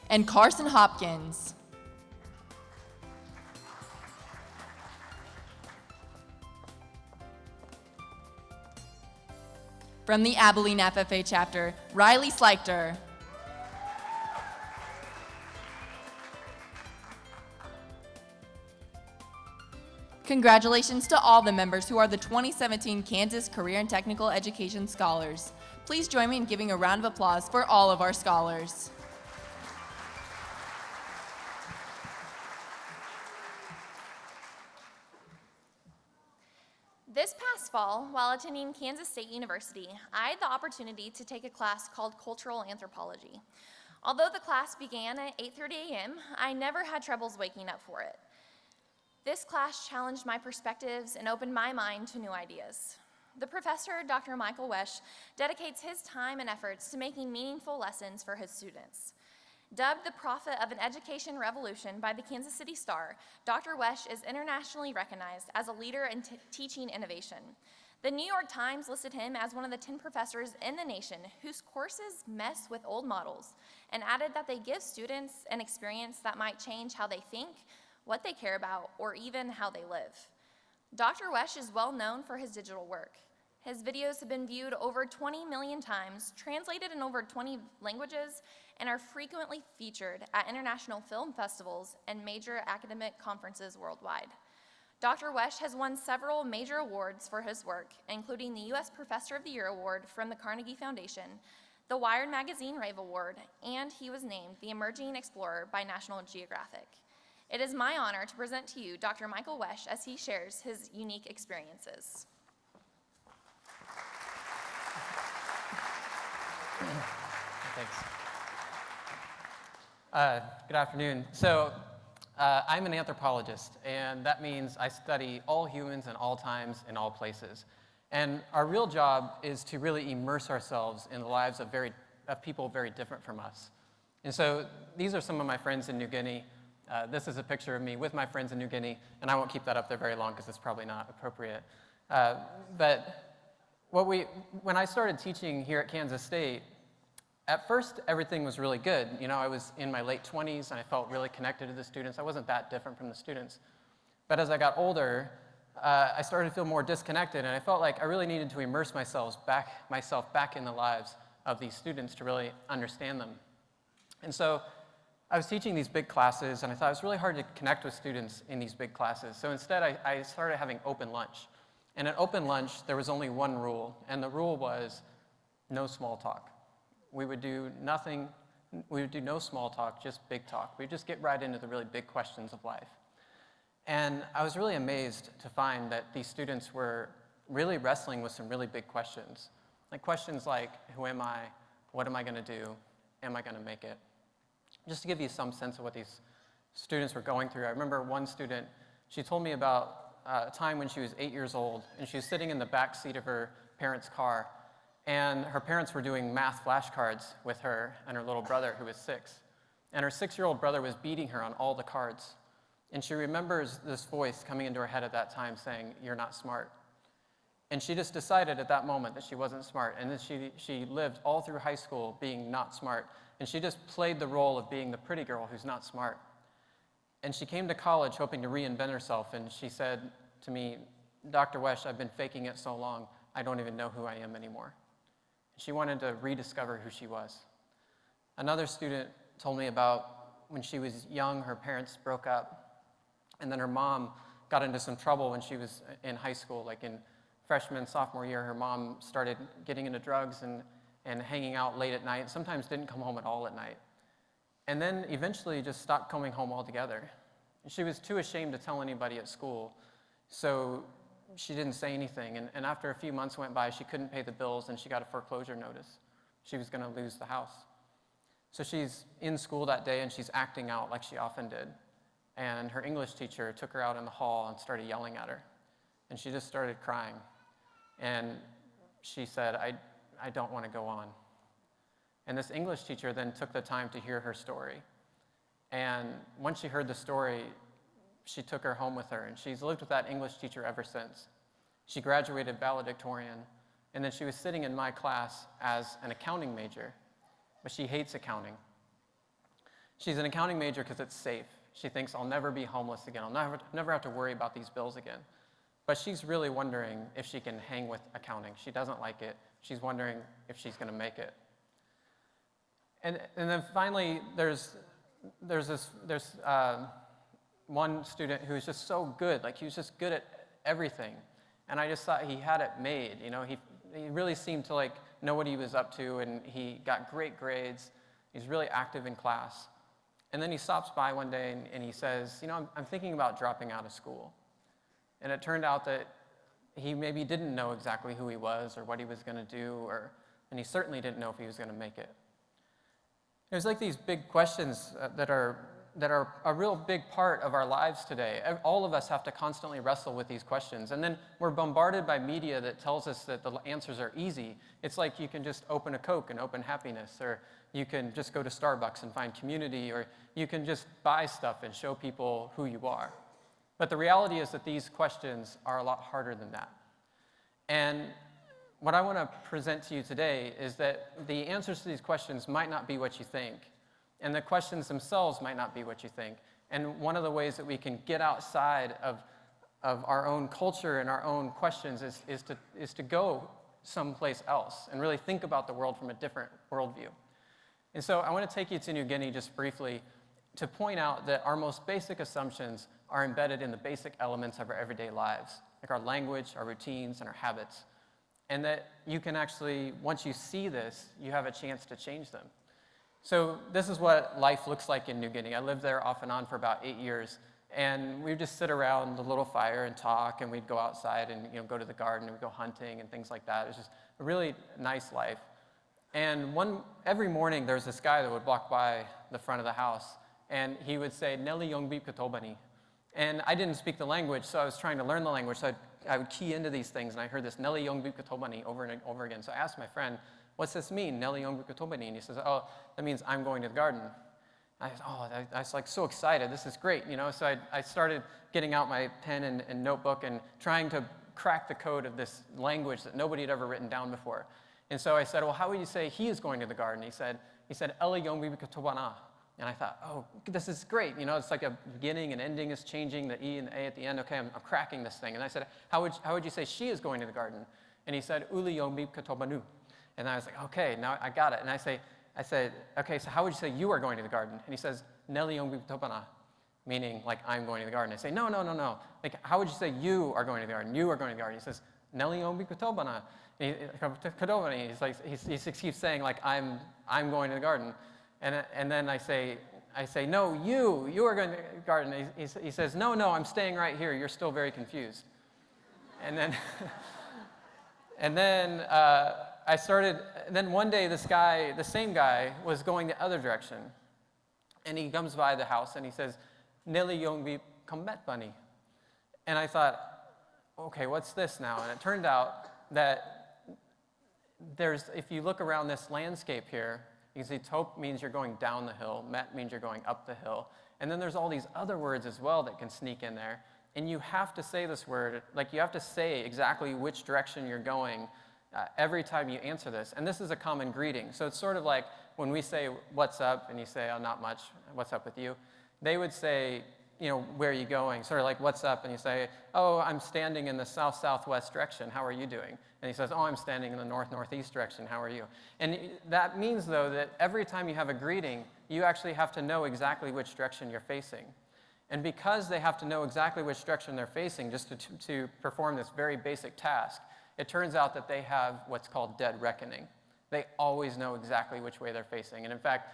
And Carson Hopkins. From the Abilene FFA chapter, Riley Sleichter. Congratulations to all the members who are the 2017 Kansas Career and Technical Education Scholars. Please join me in giving a round of applause for all of our scholars. This past fall, while attending Kansas State University, I had the opportunity to take a class called Cultural Anthropology. Although the class began at 8:30 a.m., I never had troubles waking up for it. This class challenged my perspectives and opened my mind to new ideas. The professor, Dr. Michael Wesch, dedicates his time and efforts to making meaningful lessons for his students. Dubbed the prophet of an education revolution by the Kansas City Star, Dr. Wesch is internationally recognized as a leader in teaching innovation. The New York Times listed him as one of the 10 professors in the nation whose courses mess with old models, and added that they give students an experience that might change how they think, what they care about, or even how they live. Dr. Wesch is well known for his digital work. His videos have been viewed over 20 million times, translated in over 20 languages, and are frequently featured at international film festivals and major academic conferences worldwide. Dr. Wesch has won several major awards for his work, including the U.S. Professor of the Year Award from the Carnegie Foundation, the Wired Magazine Rave Award, and he was named the Emerging Explorer by National Geographic. It is my honor to present to you Dr. Michael Wesch as he shares his unique experiences. Thanks. Good afternoon. So I'm an anthropologist, and that means I study all humans in all times, in all places. And our real job is to really immerse ourselves in the lives of people very different from us. And so these are some of my friends in New Guinea. This is a picture of me with my friends in New Guinea, and I won't keep that up there very long because it's probably not appropriate. But when I started teaching here at Kansas State, at first, everything was really good. You know, I was in my late 20s, and I felt really connected to the students. I wasn't that different from the students. But as I got older, I started to feel more disconnected, and I felt like I really needed to immerse myself back in the lives of these students to really understand them. And so I was teaching these big classes, and I thought it was really hard to connect with students in these big classes. So instead, I started having open lunch. And at open lunch, there was only one rule, and the rule was no small talk. we would do nothing, we would do no small talk, just big talk. We'd just get right into the really big questions of life. And I was really amazed to find that these students were really wrestling with some really big questions. Like questions like, who am I? What am I going to do? Am I going to make it? Just to give you some sense of what these students were going through, I remember one student, she told me about a time when she was 8 years old, and she was sitting in the back seat of her parents' car, and her parents were doing math flashcards with her and her little brother, who was 6. And her 6-year-old brother was beating her on all the cards. And she remembers this voice coming into her head at that time saying, "You're not smart." And she just decided at that moment that she wasn't smart. And then she lived all through high school being not smart. And she just played the role of being the pretty girl who's not smart. And she came to college hoping to reinvent herself. And she said to me, "Dr. Wesh, I've been faking it so long, I don't even know who I am anymore." She wanted to rediscover who she was. Another student told me about when she was young, her parents broke up. And then her mom got into some trouble when she was in high school, like in freshman, sophomore year. Her mom started getting into drugs and hanging out late at night, sometimes didn't come home at all at night. And then eventually just stopped coming home altogether. She was too ashamed to tell anybody at school, so she didn't say anything. And after a few months went by, she couldn't pay the bills, and she got a foreclosure notice. She was going to lose the house. So she's in school that day, and she's acting out like she often did. And her English teacher took her out in the hall and started yelling at her. And she just started crying. And she said, I don't want to go on. And this English teacher then took the time to hear her story. And once she heard the story, she took her home with her. And she's lived with that English teacher ever since. She graduated valedictorian. And then she was sitting in my class as an accounting major. But she hates accounting. She's an accounting major because it's safe. She thinks, I'll never be homeless again. I'll never have to worry about these bills again. But she's really wondering if she can hang with accounting. She doesn't like it. She's wondering if she's going to make it. And then finally, there's one student who was just so good. Like, he was just good at everything. And I just thought he had it made. You know, he really seemed to like know what he was up to, and he got great grades. He's really active in class. And then he stops by one day and he says, you know, I'm thinking about dropping out of school. And it turned out that he maybe didn't know exactly who he was or what he was going to do, and he certainly didn't know if he was going to make it. There's like these big questions that are a real big part of our lives today. All of us have to constantly wrestle with these questions. And then we're bombarded by media that tells us that the answers are easy. It's like you can just open a Coke and open happiness, or you can just go to Starbucks and find community, or you can just buy stuff and show people who you are. But the reality is that these questions are a lot harder than that. And what I want to present to you today is that the answers to these questions might not be what you think, and the questions themselves might not be what you think. And one of the ways that we can get outside of our own culture and our own questions is to go someplace else and really think about the world from a different worldview. And so I want to take you to New Guinea just briefly to point out that our most basic assumptions are embedded in the basic elements of our everyday lives, like our language, our routines, and our habits. And that you can actually, once you see this, you have a chance to change them. So this is what life looks like in New Guinea. I lived there off and on for about 8 years. And we'd just sit around the little fire and talk, and we'd go outside and go to the garden, and we'd go hunting and things like that. It was just a really nice life. And every morning, there was this guy that would walk by the front of the house, and he would say, Nelly Yongbip Katobani. And I didn't speak the language, so I was trying to learn the language, so I would key into these things, and I heard this Nelly Yongbip Katobani over and over again. So I asked my friend, what's this mean, Nelly Yongbip Katobani? And he says, oh, that means I'm going to the garden. I was like so excited, this is great, you know? So I started getting out my pen and notebook and trying to crack the code of this language that nobody had ever written down before. And so I said, well, how would you say he is going to the garden? He said, Eli Yongbi Katobana. And I thought, oh, this is great. You know, it's like a beginning and ending is changing, the E and the A at the end. Okay, I'm cracking this thing. And I said, how would you say she is going to the garden? And he said, Uli Yongbi Katobanu. And I was like, okay, now I got it. And I said, okay, so how would you say you are going to the garden? And he says, Nelly Yongbi Katobana, meaning like I'm going to the garden. I say, no. Like, how would you say you are going to the garden? You are going to the garden. He says, Nelly Kutobana. He keeps saying, like, I'm going to the garden. And then I say, no, you are going to the garden. He says, no, I'm staying right here. You're still very confused. And then, then one day this guy, the same guy, was going the other direction. And he comes by the house and he says, Nelly Yongbi Combat Bunny. And I thought, okay, what's this now? And it turned out that if you look around this landscape here, you can see top means you're going down the hill, met means you're going up the hill. And then there's all these other words as well that can sneak in there. And you have to say this word, like you have to say exactly which direction you're going every time you answer this. And this is a common greeting. So it's sort of like when we say, what's up? And you say, oh, not much. What's up with you? They would say, where are you going? Sort of like, what's up? And you say, oh, I'm standing in the south-southwest direction. How are you doing? And he says, oh, I'm standing in the north-northeast direction. How are you? And that means, though, that every time you have a greeting, you actually have to know exactly which direction you're facing. And because they have to know exactly which direction they're facing just to perform this very basic task, it turns out that they have what's called dead reckoning. They always know exactly which way they're facing. And in fact,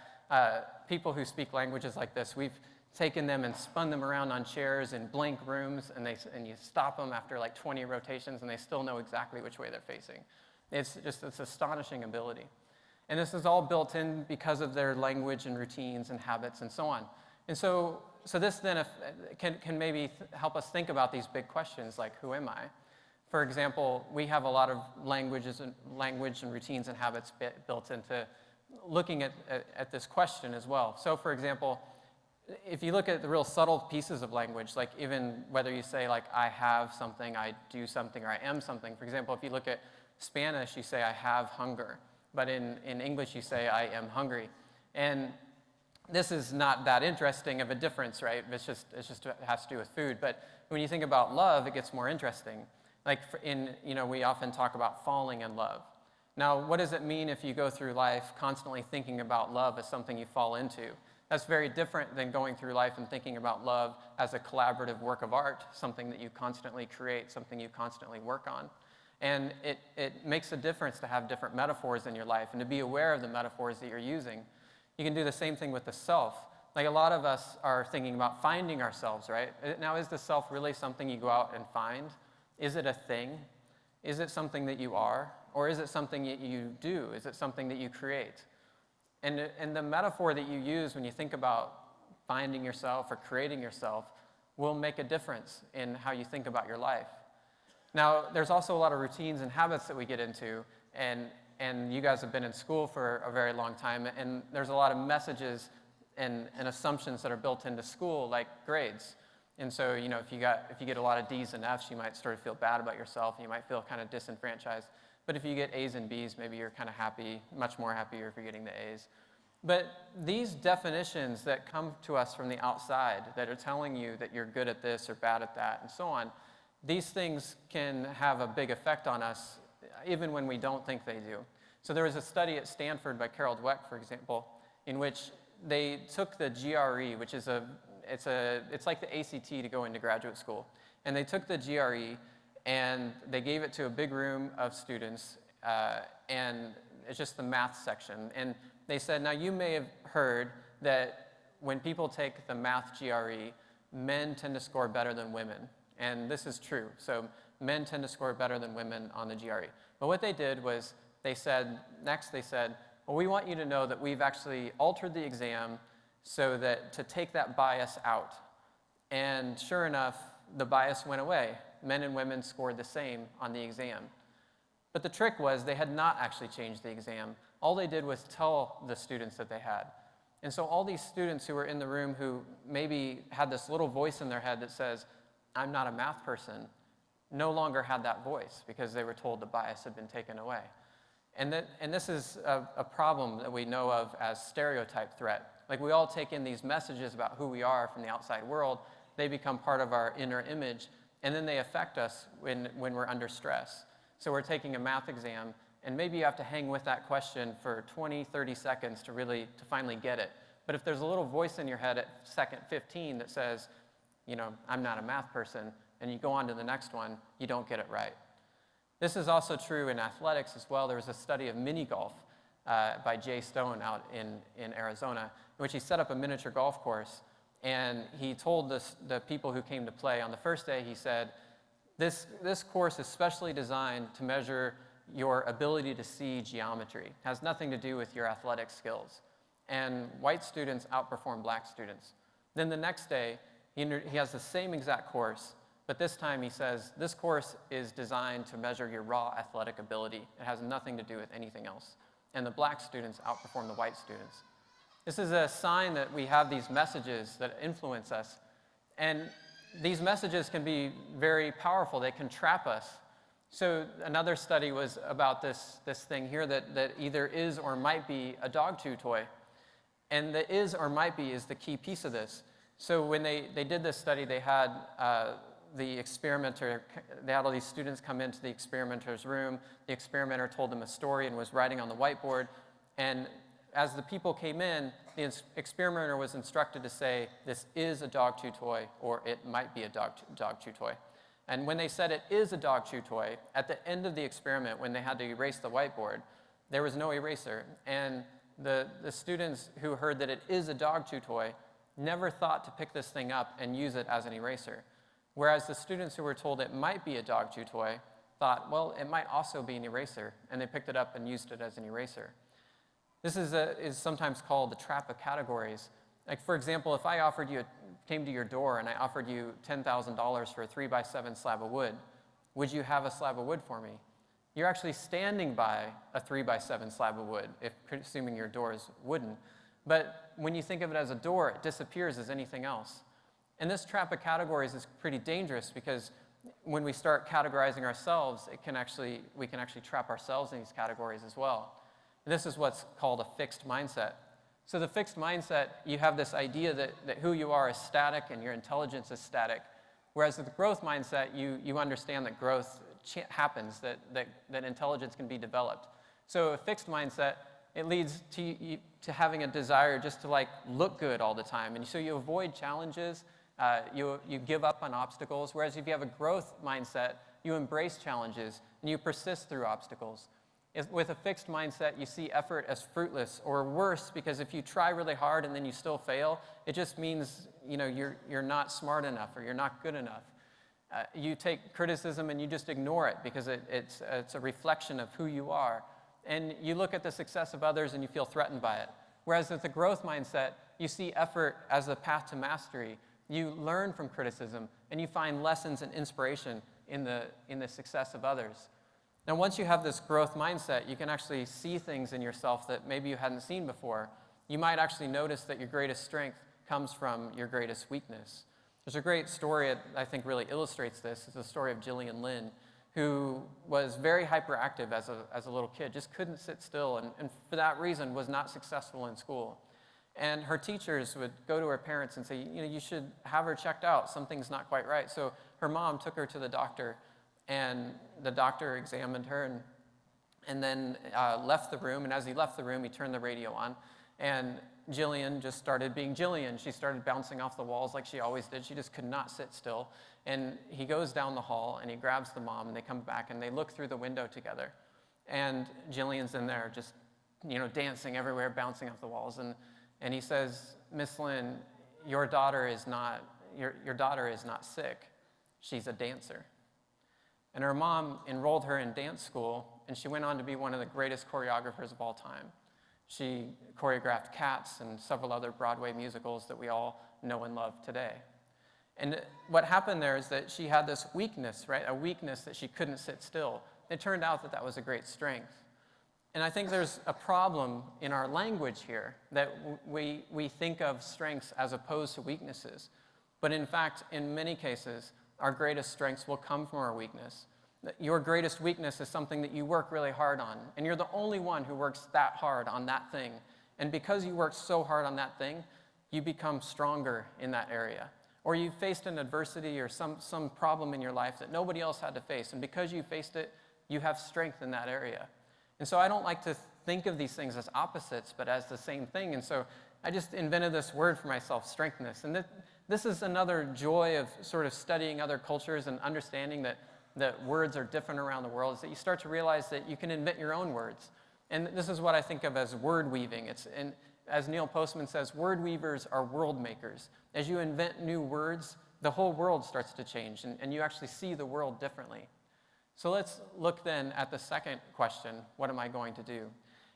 people who speak languages like this, we've taken them and spun them around on chairs in blank rooms, and you stop them after like 20 rotations, and they still know exactly which way they're facing. It's astonishing ability. And this is all built in because of their language and routines and habits and so on. And so this then can maybe help us think about these big questions like, who am I? For example, we have a lot of language and routines and habits built into looking at this question as well. So for example, if you look at the real subtle pieces of language, like even whether you say like, I have something, I do something, or I am something. For example, if you look at Spanish, you say, I have hunger. But in English, you say, I am hungry. And this is not that interesting of a difference, right? It has to do with food. But when you think about love, it gets more interesting. Like we often talk about falling in love. Now, what does it mean if you go through life constantly thinking about love as something you fall into? That's very different than going through life and thinking about love as a collaborative work of art, something that you constantly create, something you constantly work on. And it makes a difference to have different metaphors in your life and to be aware of the metaphors that you're using. You can do the same thing with the self. Like a lot of us are thinking about finding ourselves, right? Now, is the self really something you go out and find? Is it a thing? Is it something that you are? Or is it something that you do? Is it something that you create? And the metaphor that you use when you think about finding yourself or creating yourself will make a difference in how you think about your life. Now, there's also a lot of routines and habits that we get into, and you guys have been in school for a very long time, and there's a lot of messages and assumptions that are built into school, like grades. And so, if you get a lot of D's and F's, you might sort of feel bad about yourself, and you might feel kind of disenfranchised. But if you get A's and B's, maybe you're kind of happy, much more happier if you're getting the A's. But these definitions that come to us from the outside that are telling you that you're good at this or bad at that and so on, these things can have a big effect on us even when we don't think they do. So there was a study at Stanford by Carol Dweck, for example, in which they took the GRE, which is it's like the ACT to go into graduate school. And they took the GRE and they gave it to a big room of students, and it's just the math section. And they said, now you may have heard that when people take the math GRE, men tend to score better than women. And this is true. So men tend to score better than women on the GRE. But what they did was they said, well, we want you to know that we've actually altered the exam so that to take that bias out. And sure enough, the bias went away. Men and women scored the same on the exam. But the trick was they had not actually changed the exam. All they did was tell the students that they had. And so all these students who were in the room who maybe had this little voice in their head that says, I'm not a math person, no longer had that voice because they were told the bias had been taken away. And this is a problem that we know of as stereotype threat. Like we all take in these messages about who we are from the outside world. They become part of our inner image, and then they affect us when we're under stress. So we're taking a math exam, and maybe you have to hang with that question for 20, 30 seconds to finally get it. But if there's a little voice in your head at second 15 that says, I'm not a math person, and you go on to the next one, you don't get it right. This is also true in athletics as well. There was a study of mini golf by Jay Stone out in Arizona, in which he set up a miniature golf course, and he told the people who came to play on the first day, he said, this course is specially designed to measure your ability to see geometry. It has nothing to do with your athletic skills. And white students outperform black students. Then the next day, he has the same exact course, but this time he says, this course is designed to measure your raw athletic ability. It has nothing to do with anything else. And the black students outperform the white students. This is a sign that we have these messages that influence us. And these messages can be very powerful. They can trap us. So another study was about this thing here that either is or might be a dog chew toy. And the is or might be is the key piece of this. So when they did this study, they had the experimenter, they had all these students come into the experimenter's room. The experimenter told them a story and was writing on the whiteboard. And as the people came in, the experimenter was instructed to say, this is a dog chew toy, or it might be a dog chew toy. And when they said it is a dog chew toy, at the end of the experiment, when they had to erase the whiteboard, there was no eraser. And the students who heard that it is a dog chew toy never thought to pick this thing up and use it as an eraser. Whereas the students who were told it might be a dog chew toy thought, well, it might also be an eraser, and they picked it up and used it as an eraser. This is sometimes called the trap of categories. Like, for example, if I came to your door and I offered you $10,000 for a 3x7 slab of wood, would you have a slab of wood for me? You're actually standing by a 3x7 slab of wood, assuming your door is wooden. But when you think of it as a door, it disappears as anything else. And this trap of categories is pretty dangerous because when we start categorizing ourselves, we can actually trap ourselves in these categories as well. And this is what's called a fixed mindset. So the fixed mindset, you have this idea that who you are is static and your intelligence is static. Whereas with the growth mindset, you understand that growth happens, that intelligence can be developed. So a fixed mindset, it leads to having a desire just to look good all the time. And so you avoid challenges, you give up on obstacles. Whereas if you have a growth mindset, you embrace challenges and you persist through obstacles. With a fixed mindset, you see effort as fruitless, or worse, because if you try really hard and then you still fail, it just means you're not smart enough or you're not good enough. You take criticism and you just ignore it because it's a reflection of who you are. And you look at the success of others and you feel threatened by it. Whereas with the growth mindset, you see effort as a path to mastery. You learn from criticism and you find lessons and inspiration in the success of others. Now, once you have this growth mindset, you can actually see things in yourself that maybe you hadn't seen before. You might actually notice that your greatest strength comes from your greatest weakness. There's a great story that I think really illustrates this. It's the story of Jillian Lynn, who was very hyperactive as a little kid, just couldn't sit still, and for that reason was not successful in school. And her teachers would go to her parents and say, you should have her checked out. Something's not quite right. So her mom took her to the doctor, and the doctor examined her and then left the room. And as he left the room, he turned the radio on. And Jillian just started being Jillian. She started bouncing off the walls like she always did. She just could not sit still. And he goes down the hall, and he grabs the mom, and they come back, and they look through the window together. And Jillian's in there just, dancing everywhere, bouncing off the walls. And he says, Miss Lynn, your daughter is not sick. She's a dancer. And her mom enrolled her in dance school, and she went on to be one of the greatest choreographers of all time. She choreographed Cats and several other Broadway musicals that we all know and love today. And what happened there is that she had this weakness, right? A weakness that she couldn't sit still. It turned out that was a great strength. And I think there's a problem in our language here, that we think of strengths as opposed to weaknesses. But in fact, in many cases, our greatest strengths will come from our weakness. Your greatest weakness is something that you work really hard on, and you're the only one who works that hard on that thing. And because you work so hard on that thing, you become stronger in that area. Or you faced an adversity or some problem in your life that nobody else had to face, and because you faced it, you have strength in that area. And so I don't like to think of these things as opposites, but as the same thing. And so I just invented this word for myself, strengthness. And this is another joy of sort of studying other cultures and understanding that that words are different around the world is that you start to realize that you can invent your own words. And this is what I think of as word weaving. And as Neil Postman says, word weavers are world makers. As you invent new words, the whole world starts to change, and you actually see the world differently. So let's look then at the second question, what am I going to do?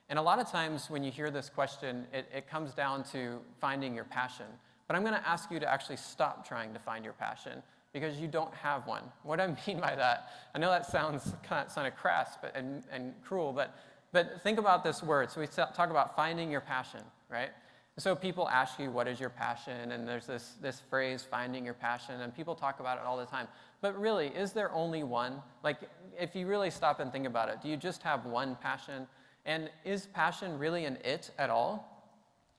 And a lot of times when you hear this question, it comes down to finding your passion. But I'm going to ask you to actually stop trying to find your passion, because you don't have one. What I mean by that, I know that sounds kind of crass and cruel, but think about this word. So we talk about finding your passion, right? So people ask you, what is your passion? And there's this phrase, finding your passion, and people talk about it all the time. But really, is there only one? Like, if you really stop and think about it, do you just have one passion? And is passion really an it at all?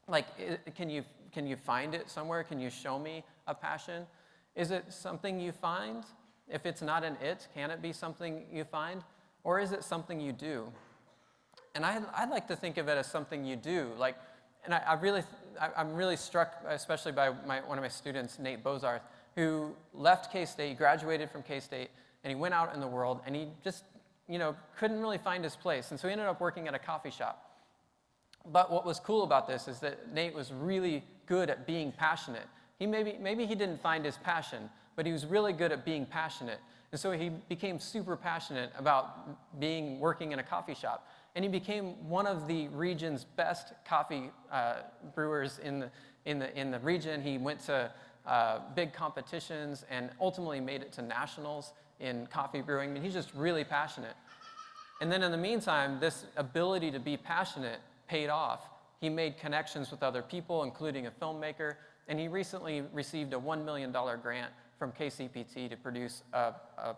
Like, can you find it somewhere? Can you show me a passion? Is it something you find? If it's not an it, can it be something you find? Or is it something you do? And I'd like to think of it as something you do. Like, and I'm really struck, especially by one of my students, Nate Bozarth, who left K-State, graduated from K-State, and he went out in the world, and he just, couldn't really find his place. And so he ended up working at a coffee shop. But what was cool about this is that Nate was really good at being passionate. Maybe he didn't find his passion, but he was really good at being passionate. And so he became super passionate about working in a coffee shop. And he became one of the region's best coffee brewers in the region. He went to big competitions and ultimately made it to nationals in coffee brewing. I mean, he's just really passionate. And then in the meantime, this ability to be passionate paid off. He made connections with other people, including a filmmaker, and he recently received a $1 million grant from KCPT to produce a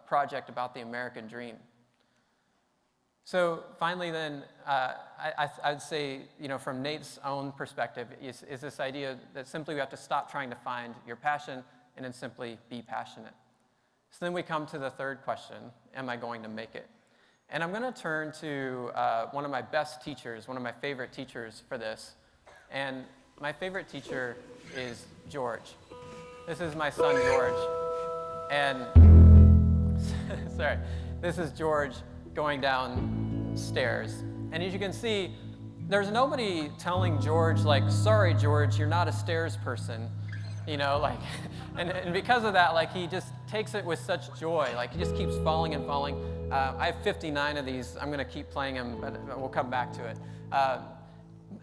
project about the American dream. So finally then, I'd say, from Nate's own perspective, is this idea that simply we have to stop trying to find your passion and then simply be passionate. So then we come to the third question, am I going to make it? And I'm going to turn to one of my best teachers, one of my favorite teachers for this. And my favorite teacher is George. This is my son, George. And, sorry, this is George going downstairs. And as you can see, there's nobody telling George, like, sorry, George, you're not a stairs person. And because of that, he just takes it with such joy. He just keeps falling and falling. I have 59 of these. I'm going to keep playing them, but we'll come back to it.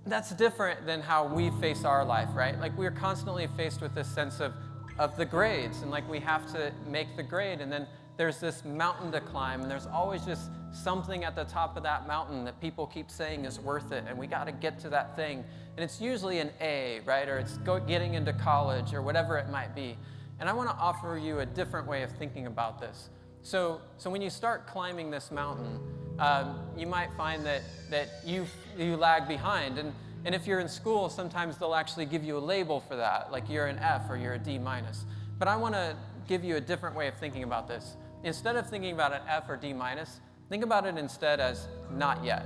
That's different than how we face our life, right? We're constantly faced with this sense of the grades, and we have to make the grade, and then there's this mountain to climb, and there's always just something at the top of that mountain that people keep saying is worth it, and we got to get to that thing. And it's usually an A, right? Or it's getting into college or whatever it might be. And I want to offer you a different way of thinking about this. So when you start climbing this mountain, you might find that you lag behind. And if you're in school, sometimes they'll actually give you a label for that, like you're an F or you're a D minus. But I want to give you a different way of thinking about this. Instead of thinking about an F or D minus, think about it instead as not yet.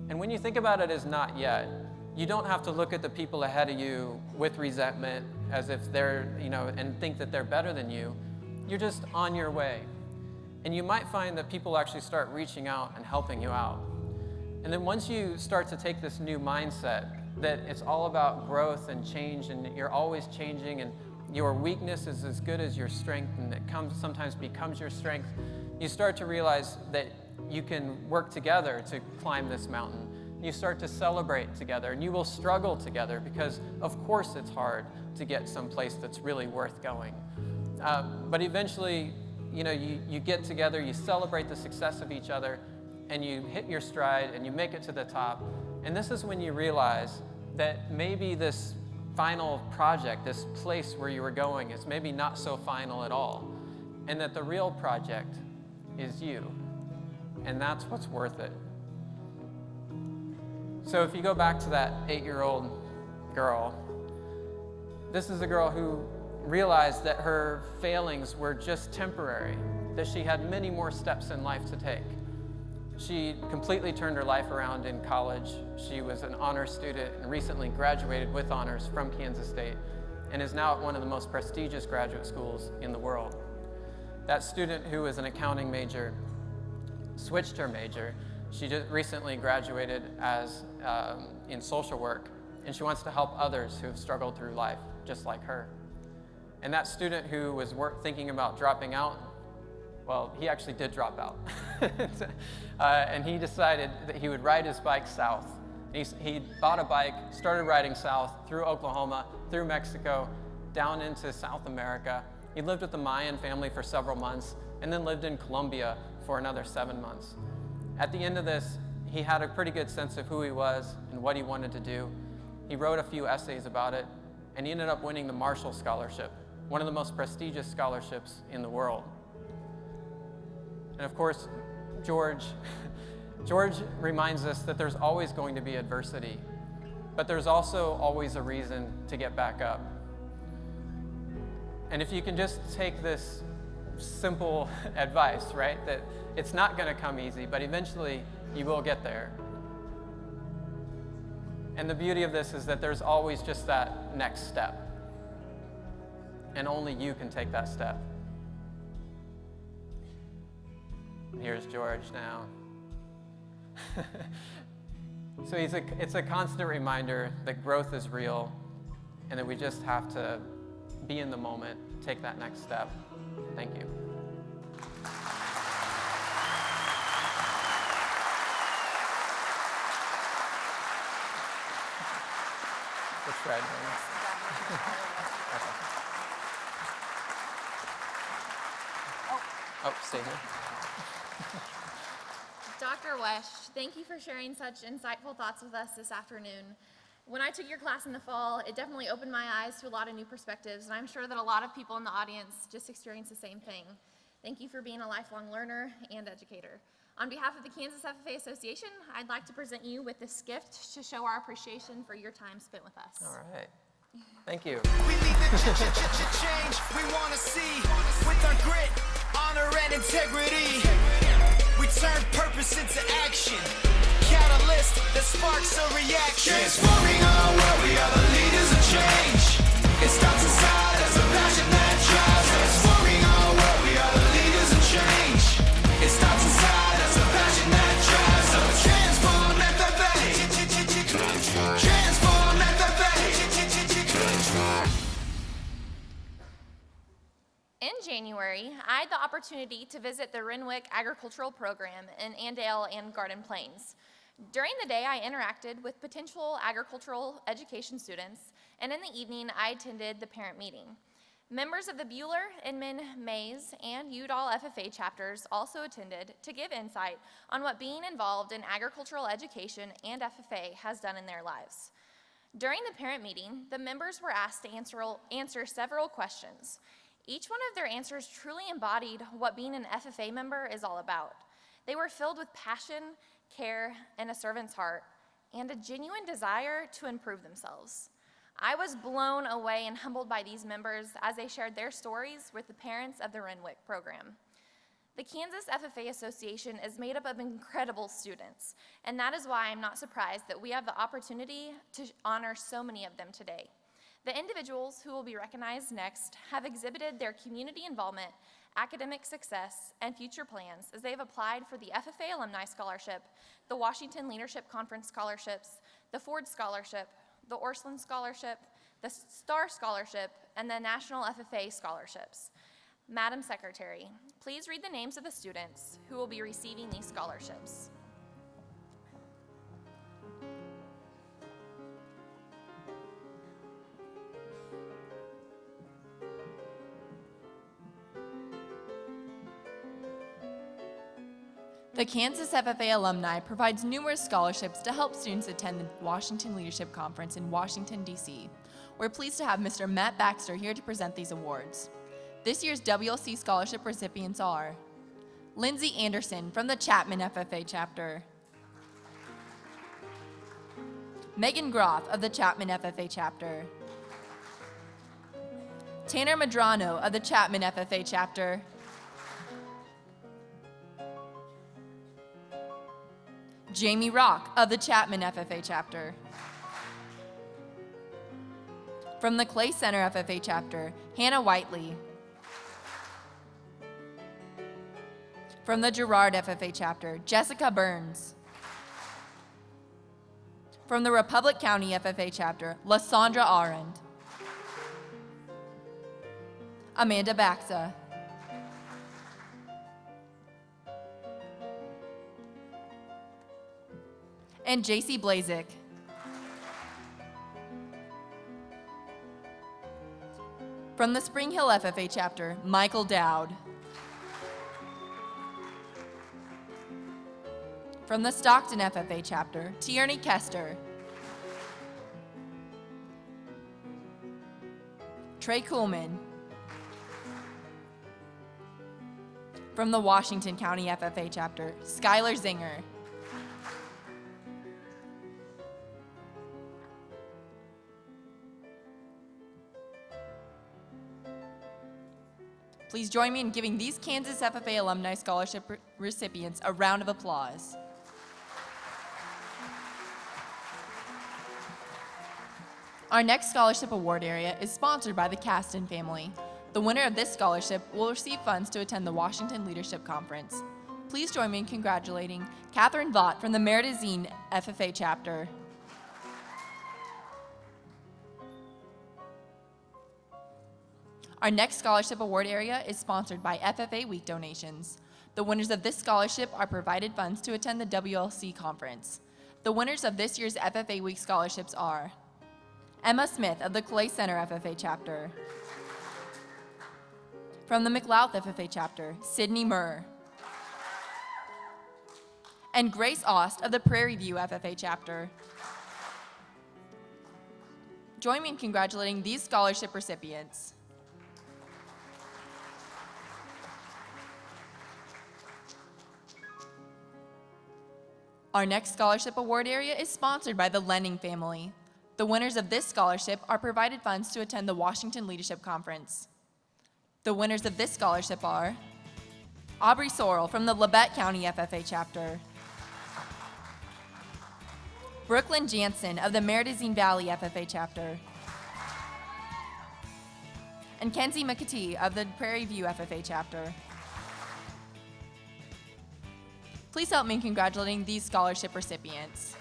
And when you think about it as not yet, you don't have to look at the people ahead of you with resentment as if they're, and think that they're better than you. You're just on your way. And you might find that people actually start reaching out and helping you out. And then once you start to take this new mindset that it's all about growth and change, and you're always changing, and your weakness is as good as your strength, and it sometimes becomes your strength, you start to realize that you can work together to climb this mountain. You start to celebrate together, and you will struggle together because, of course, it's hard to get someplace that's really worth going. But eventually, you get together, you celebrate the success of each other, and you hit your stride, and you make it to the top. And this is when you realize that maybe this final project, this place where you were going, is maybe not so final at all, and that the real project is you. And that's what's worth it. So if you go back to that 8-year-old girl, this is a girl who realized that her failings were just temporary, that she had many more steps in life to take. She completely turned her life around in college. She was an honors student and recently graduated with honors from Kansas State and is now at one of the most prestigious graduate schools in the world. That student who was an accounting major switched her major. She just recently graduated in social work, and she wants to help others who have struggled through life just like her. And that student who was thinking about dropping out, well, he actually did drop out. And he decided that he would ride his bike south. He bought a bike, started riding south through Oklahoma, through Mexico, down into South America. He lived with the Mayan family for several months, and then lived in Colombia for another 7 months. At the end of this, he had a pretty good sense of who he was and what he wanted to do. He wrote a few essays about it, and he ended up winning the Marshall Scholarship, one of the most prestigious scholarships in the world. And of course, George reminds us that there's always going to be adversity, but there's also always a reason to get back up. And if you can just take this simple advice, right, that it's not going to come easy, but eventually you will get there. And the beauty of this is that there's always just that next step, and only you can take that step. And here's George now. So it's a constant reminder that growth is real, and that we just have to be in the moment, take that next step. Thank you. Let's try it. Oh, stay here. Dr. Wesch, thank you for sharing such insightful thoughts with us this afternoon. When I took your class in the fall, it definitely opened my eyes to a lot of new perspectives, and I'm sure that a lot of people in the audience just experienced the same thing. Thank you for being a lifelong learner and educator. On behalf of the Kansas FFA Association, I'd like to present you with this gift to show our appreciation for your time spent with us. All right. Thank you. We lead the change we want to see with our grit, honor, and integrity. We turn purpose into action, catalyst that sparks a reaction. Transforming our world, we are the leaders of change. It starts inside as a passion that drives. Transforming our world, we are the leaders of change. It starts inside as a passion that drives. So transform FFA. Transform FFA. In January, I had the opportunity to visit the Renwick Agricultural Program in Andale and Garden Plains. During the day, I interacted with potential agricultural education students, and in the evening, I attended the parent meeting. Members of the Buhler, Inman, Mays, and Udall FFA chapters also attended to give insight on what being involved in agricultural education and FFA has done in their lives. During the parent meeting, the members were asked to answer several questions. Each one of their answers truly embodied what being an FFA member is all about. They were filled with passion, care, and a servant's heart, and a genuine desire to improve themselves. I was blown away and humbled by these members as they shared their stories with the parents of the Renwick program. The Kansas FFA Association is made up of incredible students, and that is why I'm not surprised that we have the opportunity to honor so many of them today. The individuals who will be recognized next have exhibited their community involvement, academic success, and future plans as they have applied for the FFA Alumni Scholarship, the Washington Leadership Conference Scholarships, the Ford Scholarship, the Orslin Scholarship, the STAR Scholarship, and the National FFA Scholarships. Madam Secretary, please read the names of the students who will be receiving these scholarships. The Kansas FFA alumni provides numerous scholarships to help students attend the Washington Leadership Conference in Washington, D.C. We're pleased to have Mr. Matt Baxter here to present these awards. This year's WLC scholarship recipients are Lindsay Anderson from the Chapman FFA chapter, Megan Groff of the Chapman FFA chapter, Tanner Madrano of the Chapman FFA chapter, Jamie Rock of the Chapman FFA chapter. From the Clay Center FFA chapter, Hannah Whiteley. From the Girard FFA chapter, Jessica Burns. From the Republic County FFA chapter, Lysandra Arend. Amanda Baxa. And JC Blazik. From the Spring Hill FFA chapter, Michael Dowd. From the Stockton FFA chapter, Tierney Kester. Trey Kuhlman. From the Washington County FFA chapter, Skylar Zinger. Please join me in giving these Kansas FFA Alumni Scholarship recipients a round of applause. Our next scholarship award area is sponsored by the Caston family. The winner of this scholarship will receive funds to attend the Washington Leadership Conference. Please join me in congratulating Catherine Vaught from the Meridazine FFA chapter. Our next scholarship award area is sponsored by FFA Week donations. The winners of this scholarship are provided funds to attend the WLC conference. The winners of this year's FFA Week scholarships are Emma Smith of the Clay Center FFA chapter. From the McLouth FFA chapter, Sydney Murr. And Grace Ost of the Prairie View FFA chapter. Join me in congratulating these scholarship recipients. Our next scholarship award area is sponsored by the Lenning family. The winners of this scholarship are provided funds to attend the Washington Leadership Conference. The winners of this scholarship are Aubrey Sorrell from the Labette County FFA chapter, Brooklyn Jansen of the Meridazine Valley FFA chapter, and Kenzie McAtee of the Prairie View FFA chapter. Please help me in congratulating these scholarship recipients.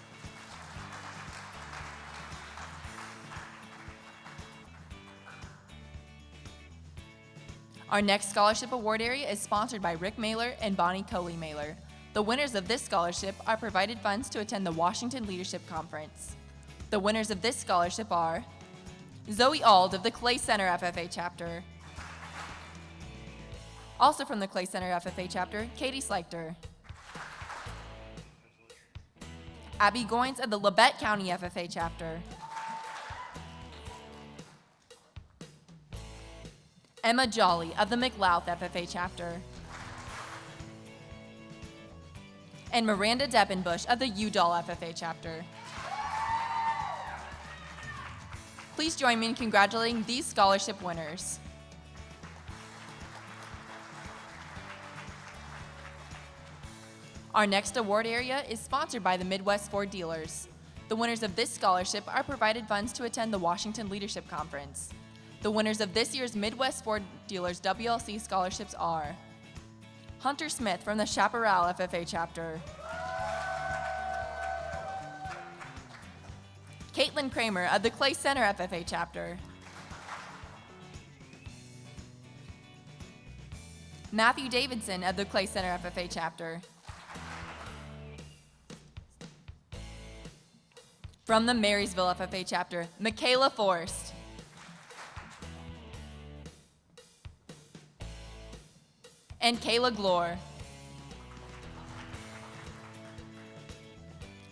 Our next scholarship award area is sponsored by Rick Mailer and Bonnie Coley Mailer. The winners of this scholarship are provided funds to attend the Washington Leadership Conference. The winners of this scholarship are Zoe Ald of the Clay Center FFA chapter. Also from the Clay Center FFA chapter, Katie Sleichter. Abby Goins of the Labette County FFA chapter. Emma Jolly of the McLouth FFA chapter. And Miranda Deppenbush of the Udall FFA chapter. Please join me in congratulating these scholarship winners. Our next award area is sponsored by the Midwest Ford Dealers. The winners of this scholarship are provided funds to attend the Washington Leadership Conference. The winners of this year's Midwest Ford Dealers WLC scholarships are Hunter Smith from the Chaparral FFA chapter, Caitlin Kramer of the Clay Center FFA chapter, Matthew Davidson of the Clay Center FFA chapter, from the Marysville FFA chapter, Michaela Forst, and Kayla Glore.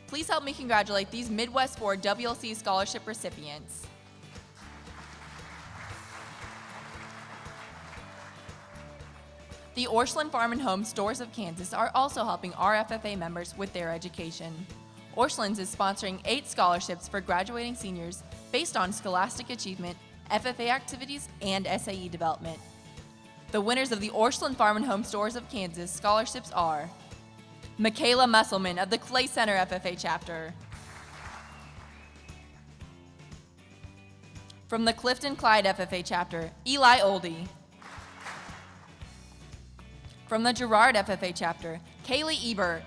Please help me congratulate these Midwest Ford WLC scholarship recipients. The Orscheln Farm and Home Stores of Kansas are also helping our FFA members with their education. Orscheln's is sponsoring 8 scholarships for graduating seniors based on scholastic achievement, FFA activities, and SAE development. The winners of the Orscheln Farm and Home Stores of Kansas scholarships are Michaela Musselman of the Clay Center FFA chapter, from the Clifton Clyde FFA chapter, Eli Oldie, From the Girard FFA chapter, Kaylee Ebert.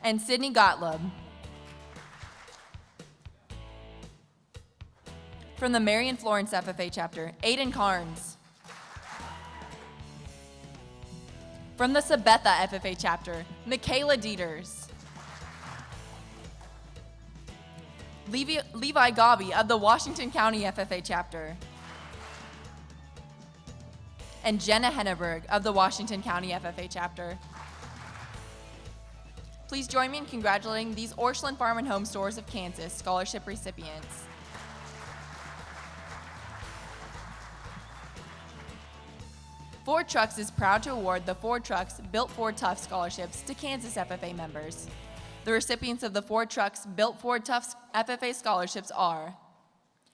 And Sydney Gottlieb. From the Marion Florence FFA chapter, Aiden Carnes. From the Sabetha FFA chapter, Michaela Dieters. Levi Gabi of the Washington County FFA chapter. And Jenna Henneberg of the Washington County FFA chapter. Please join me in congratulating these Orscheln Farm and Home Stores of Kansas scholarship recipients. Ford Trucks is proud to award the Ford Trucks Built Ford Tough scholarships to Kansas FFA members. The recipients of the Ford Trucks Built Ford Tough FFA scholarships are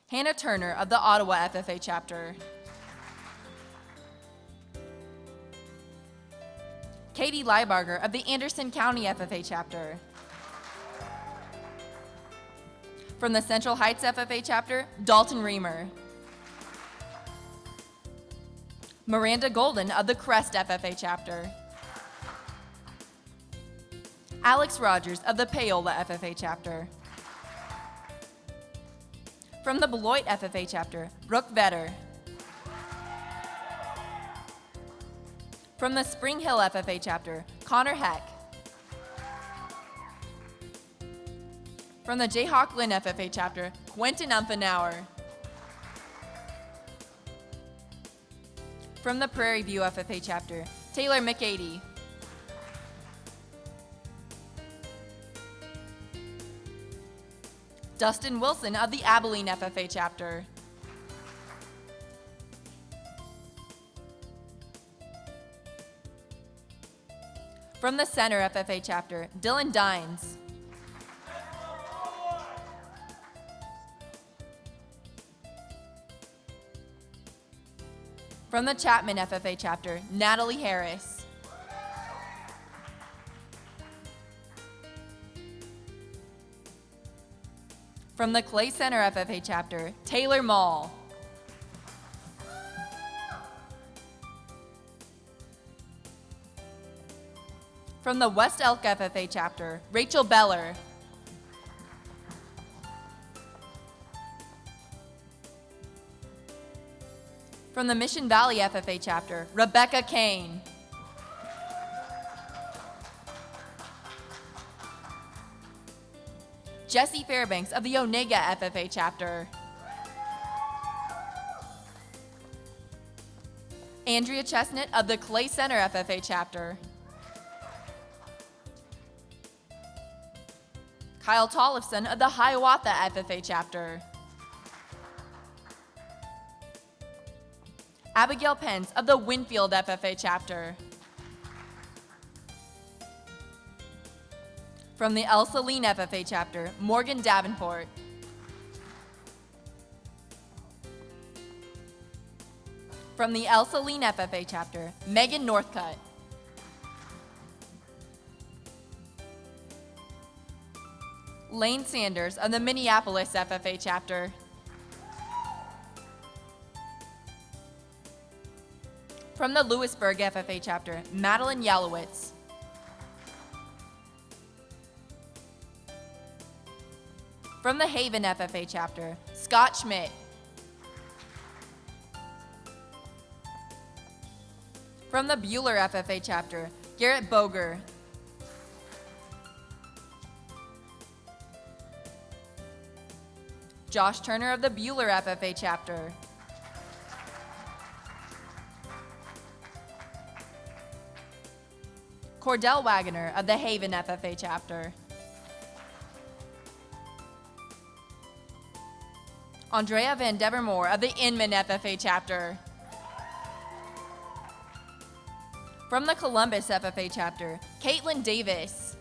Hannah Turner of the Ottawa FFA chapter, Katie Leibarger of the Anderson County FFA chapter, from the Central Heights FFA chapter, Dalton Reamer, Miranda Golden of the Crest FFA chapter, Alex Rogers of the Paola FFA chapter, from the Beloit FFA chapter, Brooke Vetter, from the Spring Hill FFA chapter, Connor Heck, from the Jayhawk Lynn FFA chapter, Quentin Umfenauer, from the Prairie View FFA chapter, Taylor McAdie, Dustin Wilson of the Abilene FFA chapter, from the Center FFA chapter, Dylan Dines, from the Chapman FFA chapter, Natalie Harris, from the Clay Center FFA chapter, Taylor Mall, from the West Elk FFA chapter, Rachel Beller, from the Mission Valley FFA chapter, Rebecca Kane, Jesse Fairbanks of the Onega FFA chapter, Andrea Chestnut of the Clay Center FFA chapter, Kyle Tollefson of the Hiawatha FFA chapter, Abigail Pence of the Winfield FFA chapter, from the El Saline FFA chapter, Morgan Davenport, from the El Saline FFA chapter, Megan Northcutt, Lane Sanders of the Minneapolis FFA chapter, from the Lewisburg FFA chapter, Madeline Yalowitz, from the Haven FFA chapter, Scott Schmidt, from the Bueller FFA chapter, Garrett Boger, Josh Turner of the Bueller FFA chapter, Cordell Wagoner of the Haven FFA chapter, Andrea Van Devermoor of the Inman FFA chapter, from the Columbus FFA chapter, Caitlin Davis,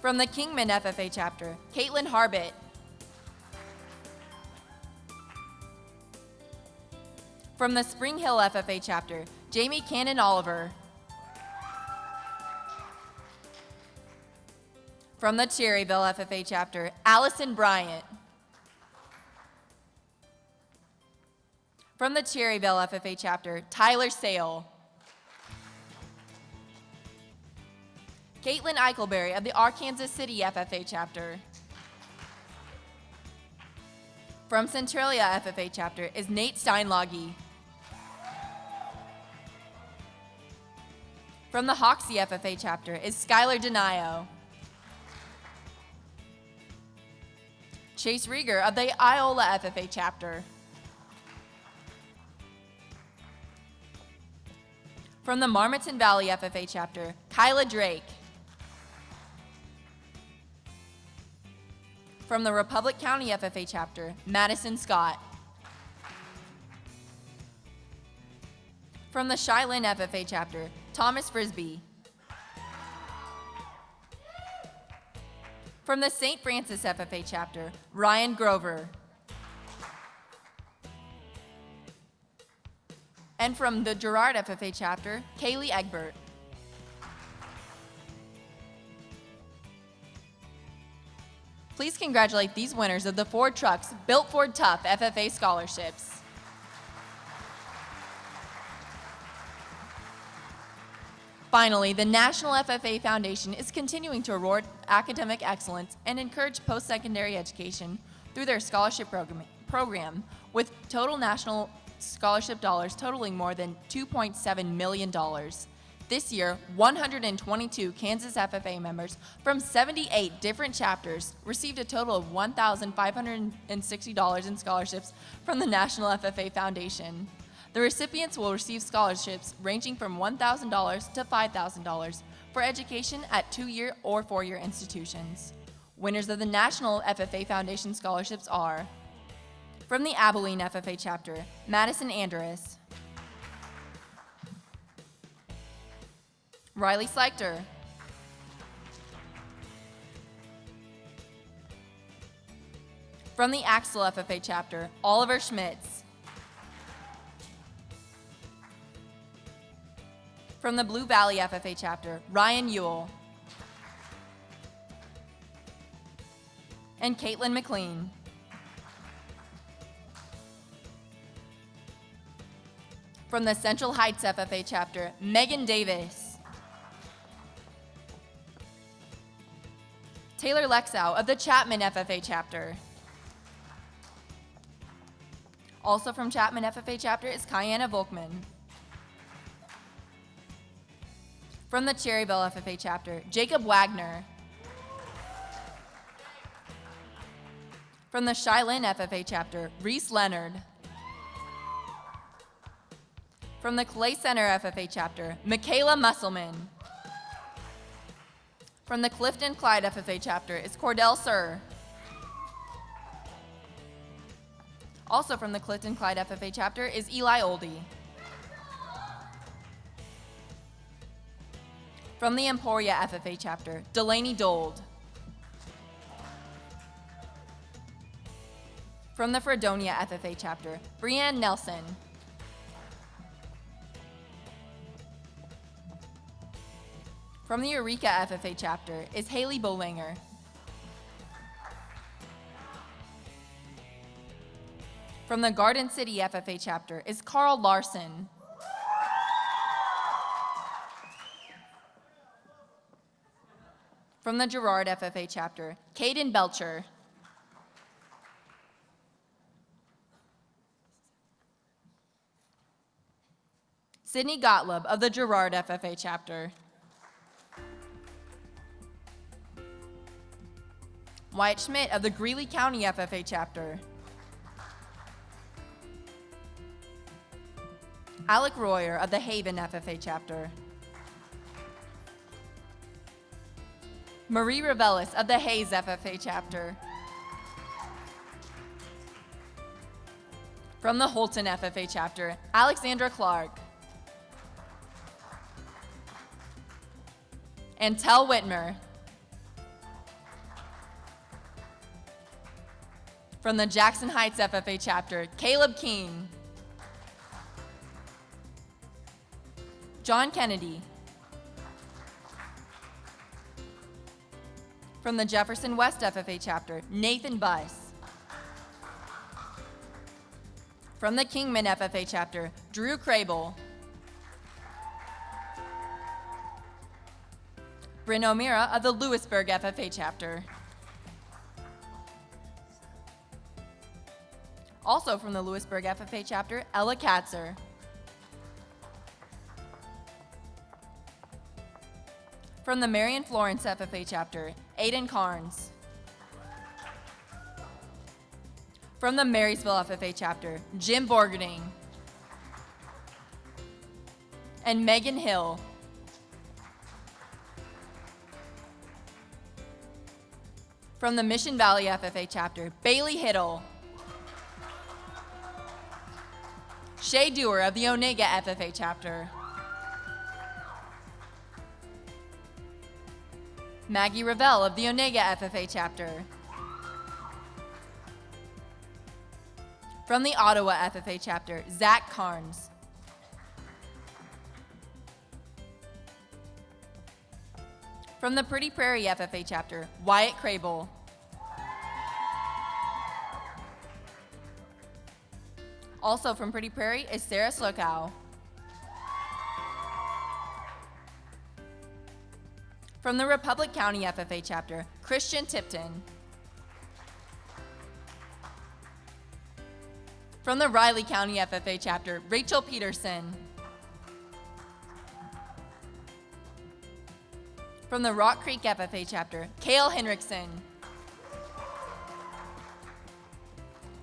from the Kingman FFA chapter, Caitlin Harbit, from the Spring Hill FFA chapter, Jamie Cannon Oliver, from the Cherryville FFA chapter, Allison Bryant, From the Cherryville FFA chapter, Tyler Sale. Caitlin Eichelberry of the Arkansas City FFA chapter. From Centralia FFA chapter is Nate Steinloggy. From the Hoxie FFA chapter is Skylar Denio. Chase Rieger of the Iola FFA chapter. From the Marmaton Valley FFA chapter, Kyla Drake. From the Republic County FFA chapter, Madison Scott. From the Cheyenne FFA chapter, Thomas Frisbee. From the St. Francis FFA chapter, Ryan Grover. And from the Girard FFA chapter, Kaylee Egbert. Please congratulate these winners of the Ford Trucks Built Ford Tough FFA scholarships. Finally, the National FFA Foundation is continuing to reward academic excellence and encourage post-secondary education through their scholarship program, with total national scholarship dollars totaling more than $2.7 million. This year, 122 Kansas FFA members from 78 different chapters received a total of $1,560 in scholarships from the National FFA Foundation. The recipients will receive scholarships ranging from $1,000 to $5,000 for education at 2-year or 4-year institutions. Winners of the National FFA Foundation scholarships are: from the Abilene FFA chapter, Madison Andrus, Riley Sleichter, from the Axel FFA chapter, Oliver Schmitz, from the Blue Valley FFA chapter, Ryan Ewell, and Caitlin McLean. From the Central Heights FFA chapter, Megan Davis, Taylor Lexow of the Chapman FFA chapter. Also from Chapman FFA chapter is Kyanna Volkman. From the Cherryville FFA chapter, Jacob Wagner. From the Cheyenne FFA chapter, Reese Leonard. From the Clay Center FFA chapter, Michaela Musselman. From the Clifton Clyde FFA chapter is Cordell Sir. Also from the Clifton Clyde FFA chapter is Eli Oldie. From the Emporia FFA chapter, Delaney Dold. From the Fredonia FFA chapter, Brianne Nelson. From the Eureka FFA chapter is Haley Bolinger. From the Garden City FFA chapter is Carl Larson. From the Girard FFA chapter, Caden Belcher. Sydney Gottlieb of the Girard FFA chapter. Wyatt Schmidt of the Greeley County FFA chapter. Alec Royer of the Haven FFA chapter. Marie Revelis of the Hayes FFA chapter. From the Holton FFA chapter, Alexandra Clark. And Tel Whitmer. From the Jackson Heights FFA chapter, Caleb King. John Kennedy. From the Jefferson West FFA chapter, Nathan Buss. From the Kingman FFA chapter, Drew Crable. Bryn O'Meara of the Lewisburg FFA chapter. Also from the Lewisburg FFA chapter, Ella Katzer. From the Marion Florence FFA chapter, Aiden Carnes. From the Marysville FFA chapter, Jim Borgerding. And Megan Hill. From the Mission Valley FFA chapter, Bailey Hiddle. Shay Dewar of the Onega FFA chapter. Maggie Ravel of the Onega FFA chapter. From the Ottawa FFA chapter, Zach Carnes. From the Pretty Prairie FFA chapter, Wyatt Crable. Also from Pretty Prairie is Sarah Slokow. From the Republic County FFA chapter, Christian Tipton. From the Riley County FFA chapter, Rachel Peterson. From the Rock Creek FFA chapter, Kale Henriksen.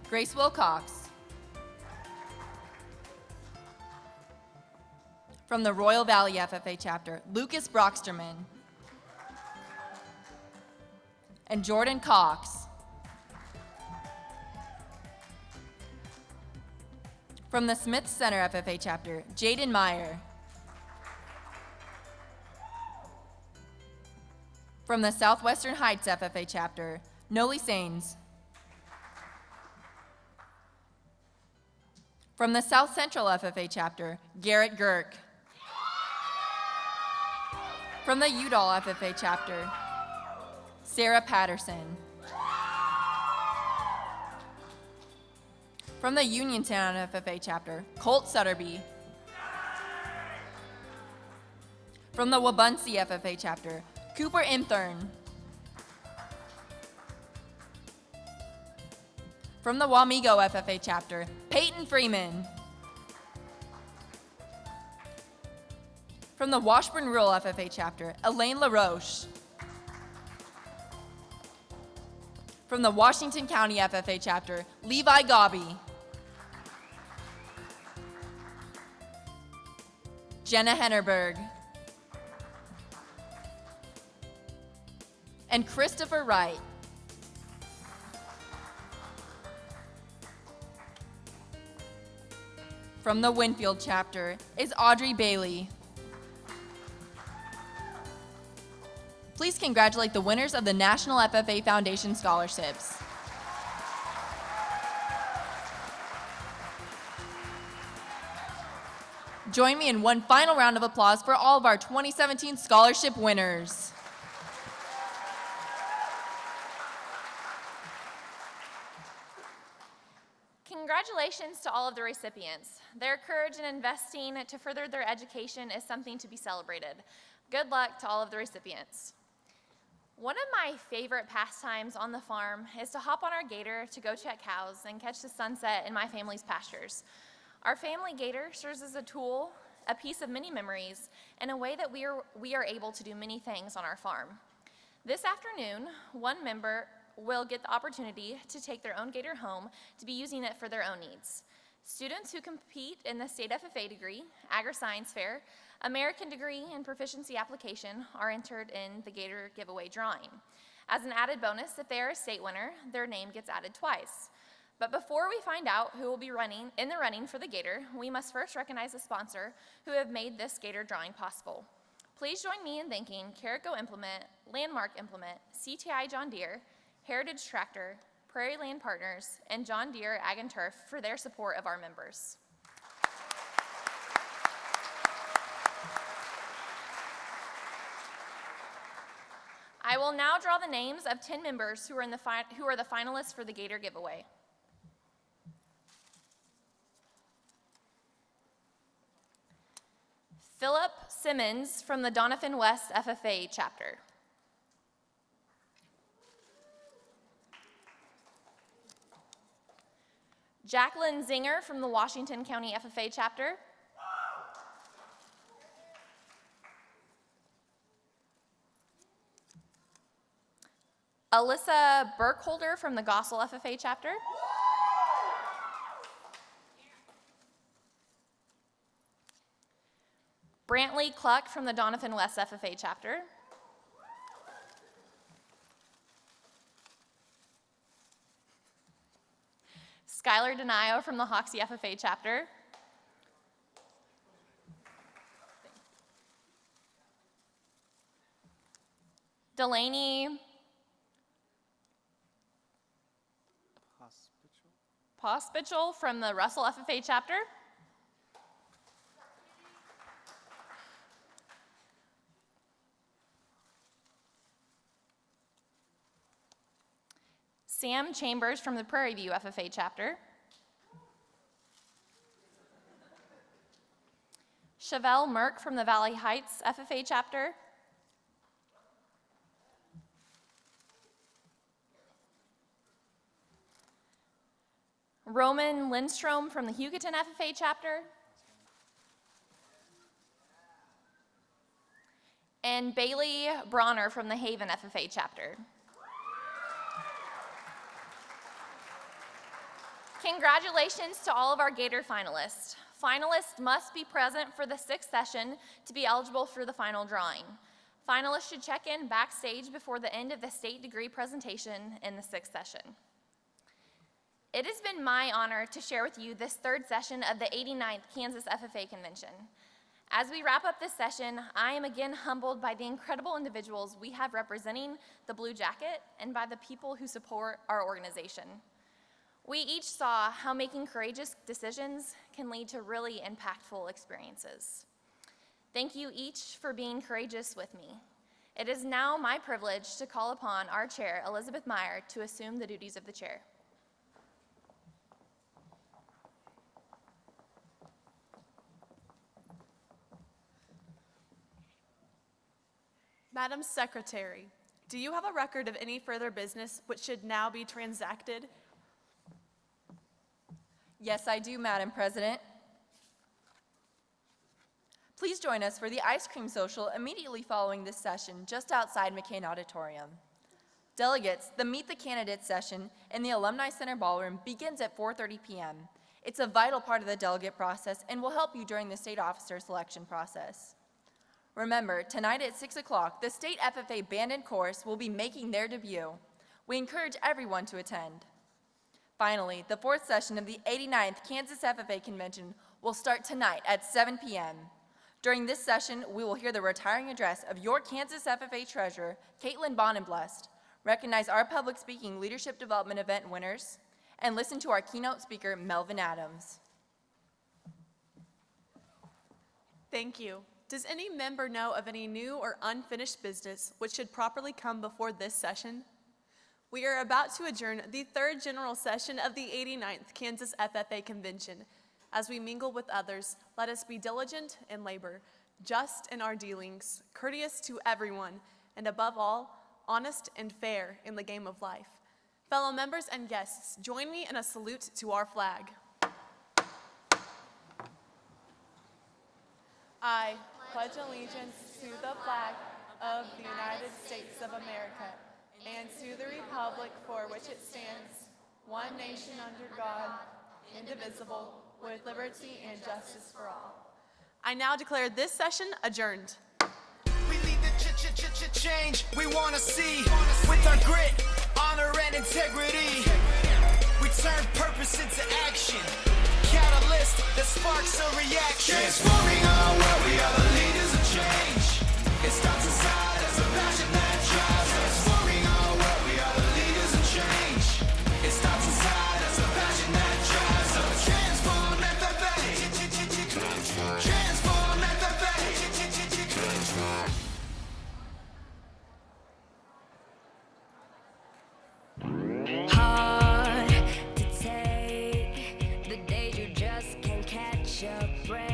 Grace Wilcox. From the Royal Valley FFA chapter, Lucas Brocksterman. And Jordan Cox. From the Smith Center FFA chapter, Jaden Meyer. From the Southwestern Heights FFA chapter, Noli Sains. From the South Central FFA chapter, Garrett Girk. From the Udall FFA chapter, Sarah Patterson. From the Uniontown FFA chapter, Colt Sutterby. From the Wabunsie FFA chapter, Cooper Imthern. From the Wamego FFA chapter, Peyton Freeman. From the Washburn Rural FFA chapter, Elaine LaRoche. From the Washington County FFA chapter, Levi Gobby. Jenna Hennerberg. And Christopher Wright. From the Winfield chapter is Audrey Bailey. Please congratulate the winners of the National FFA Foundation scholarships. Join me in one final round of applause for all of our 2017 scholarship winners. Congratulations to all of the recipients. Their courage in investing to further their education is something to be celebrated. Good luck to all of the recipients. One of my favorite pastimes on the farm is to hop on our gator to go check cows and catch the sunset in my family's pastures. Our family gator serves as a tool, a piece of many memories, and a way that we are able to do many things on our farm. This afternoon, one member will get the opportunity to take their own gator home to be using it for their own needs. Students who compete in the state FFA degree, Agri-Science Fair, American degree, and proficiency application are entered in the gator giveaway drawing. As an added bonus, if they are a state winner, their name gets added twice. But before we find out who will be in the running for the gator, we must first recognize the sponsor who have made this gator drawing possible. Please join me in thanking Carico Implement, Landmark Implement, CTI John Deere, Heritage Tractor, Prairie Land Partners, and John Deere Ag and Turf for their support of our members. I will now draw the names of 10 members who are the finalists for the Gator giveaway. Simmons from the Doniphan West FFA chapter. Jacqueline Zinger from the Washington County FFA chapter. Alyssa Burkholder from the Gospel FFA chapter. Brantley Cluck from the Doniphan West FFA chapter. Skylar Denio from the Hoxie FFA chapter. Delaney Pospichel from the Russell FFA chapter. Sam Chambers from the Prairie View FFA chapter. Chevelle Merck from the Valley Heights FFA chapter. Roman Lindstrom from the Hugoton FFA chapter. And Bailey Bronner from the Haven FFA chapter. Congratulations to all of our Gator finalists. Finalists must be present for the 6th session to be eligible for the final drawing. Finalists should check in backstage before the end of the state degree presentation in the 6th session. It has been my honor to share with you this 3rd session of the 89th Kansas FFA Convention. As we wrap up this session, I am again humbled by the incredible individuals we have representing the Blue Jacket and by the people who support our organization. We each saw how making courageous decisions can lead to really impactful experiences. Thank you each for being courageous with me. It is now my privilege to call upon our chair, Elizabeth Meyer, to assume the duties of the chair. Madam Secretary, do you have a record of any further business which should now be transacted? Yes, I do, Madam President. Please join us for the ice cream social immediately following this session just outside McCain Auditorium. Delegates, the Meet the Candidates session in the Alumni Center Ballroom begins at 4:30 p.m. It's a vital part of the delegate process and will help you during the state officer selection process. Remember, tonight at 6 o'clock, the State FFA Band and Chorus will be making their debut. We encourage everyone to attend. Finally, the 4th session of the 89th Kansas FFA Convention will start tonight at 7 p.m. During this session, we will hear the retiring address of your Kansas FFA Treasurer, Caitlin Bonenblust, recognize our public speaking leadership development event winners, and listen to our keynote speaker, Melvin Adams. Thank you. Does any member know of any new or unfinished business which should properly come before this session? We are about to adjourn the 3rd general session of the 89th Kansas FFA Convention. As we mingle with others, let us be diligent in labor, just in our dealings, courteous to everyone, and above all, honest and fair in the game of life. Fellow members and guests, join me in a salute to our flag. I pledge allegiance to the flag of the United States of America and to the republic for which it stands, one nation under God, indivisible, with liberty and justice for all. I now declare this session adjourned. We lead the change we want to see with our grit, honor, and integrity. We turn purpose into action, catalyst that sparks a reaction. Transforming our world, we are the leaders of change. It starts inside as a passion that drives. Transforming our world, we are the leaders of change. It starts inside as a passion that drives. So transform FFA. Transform FFA. Hard to take the days you just can't catch your breath.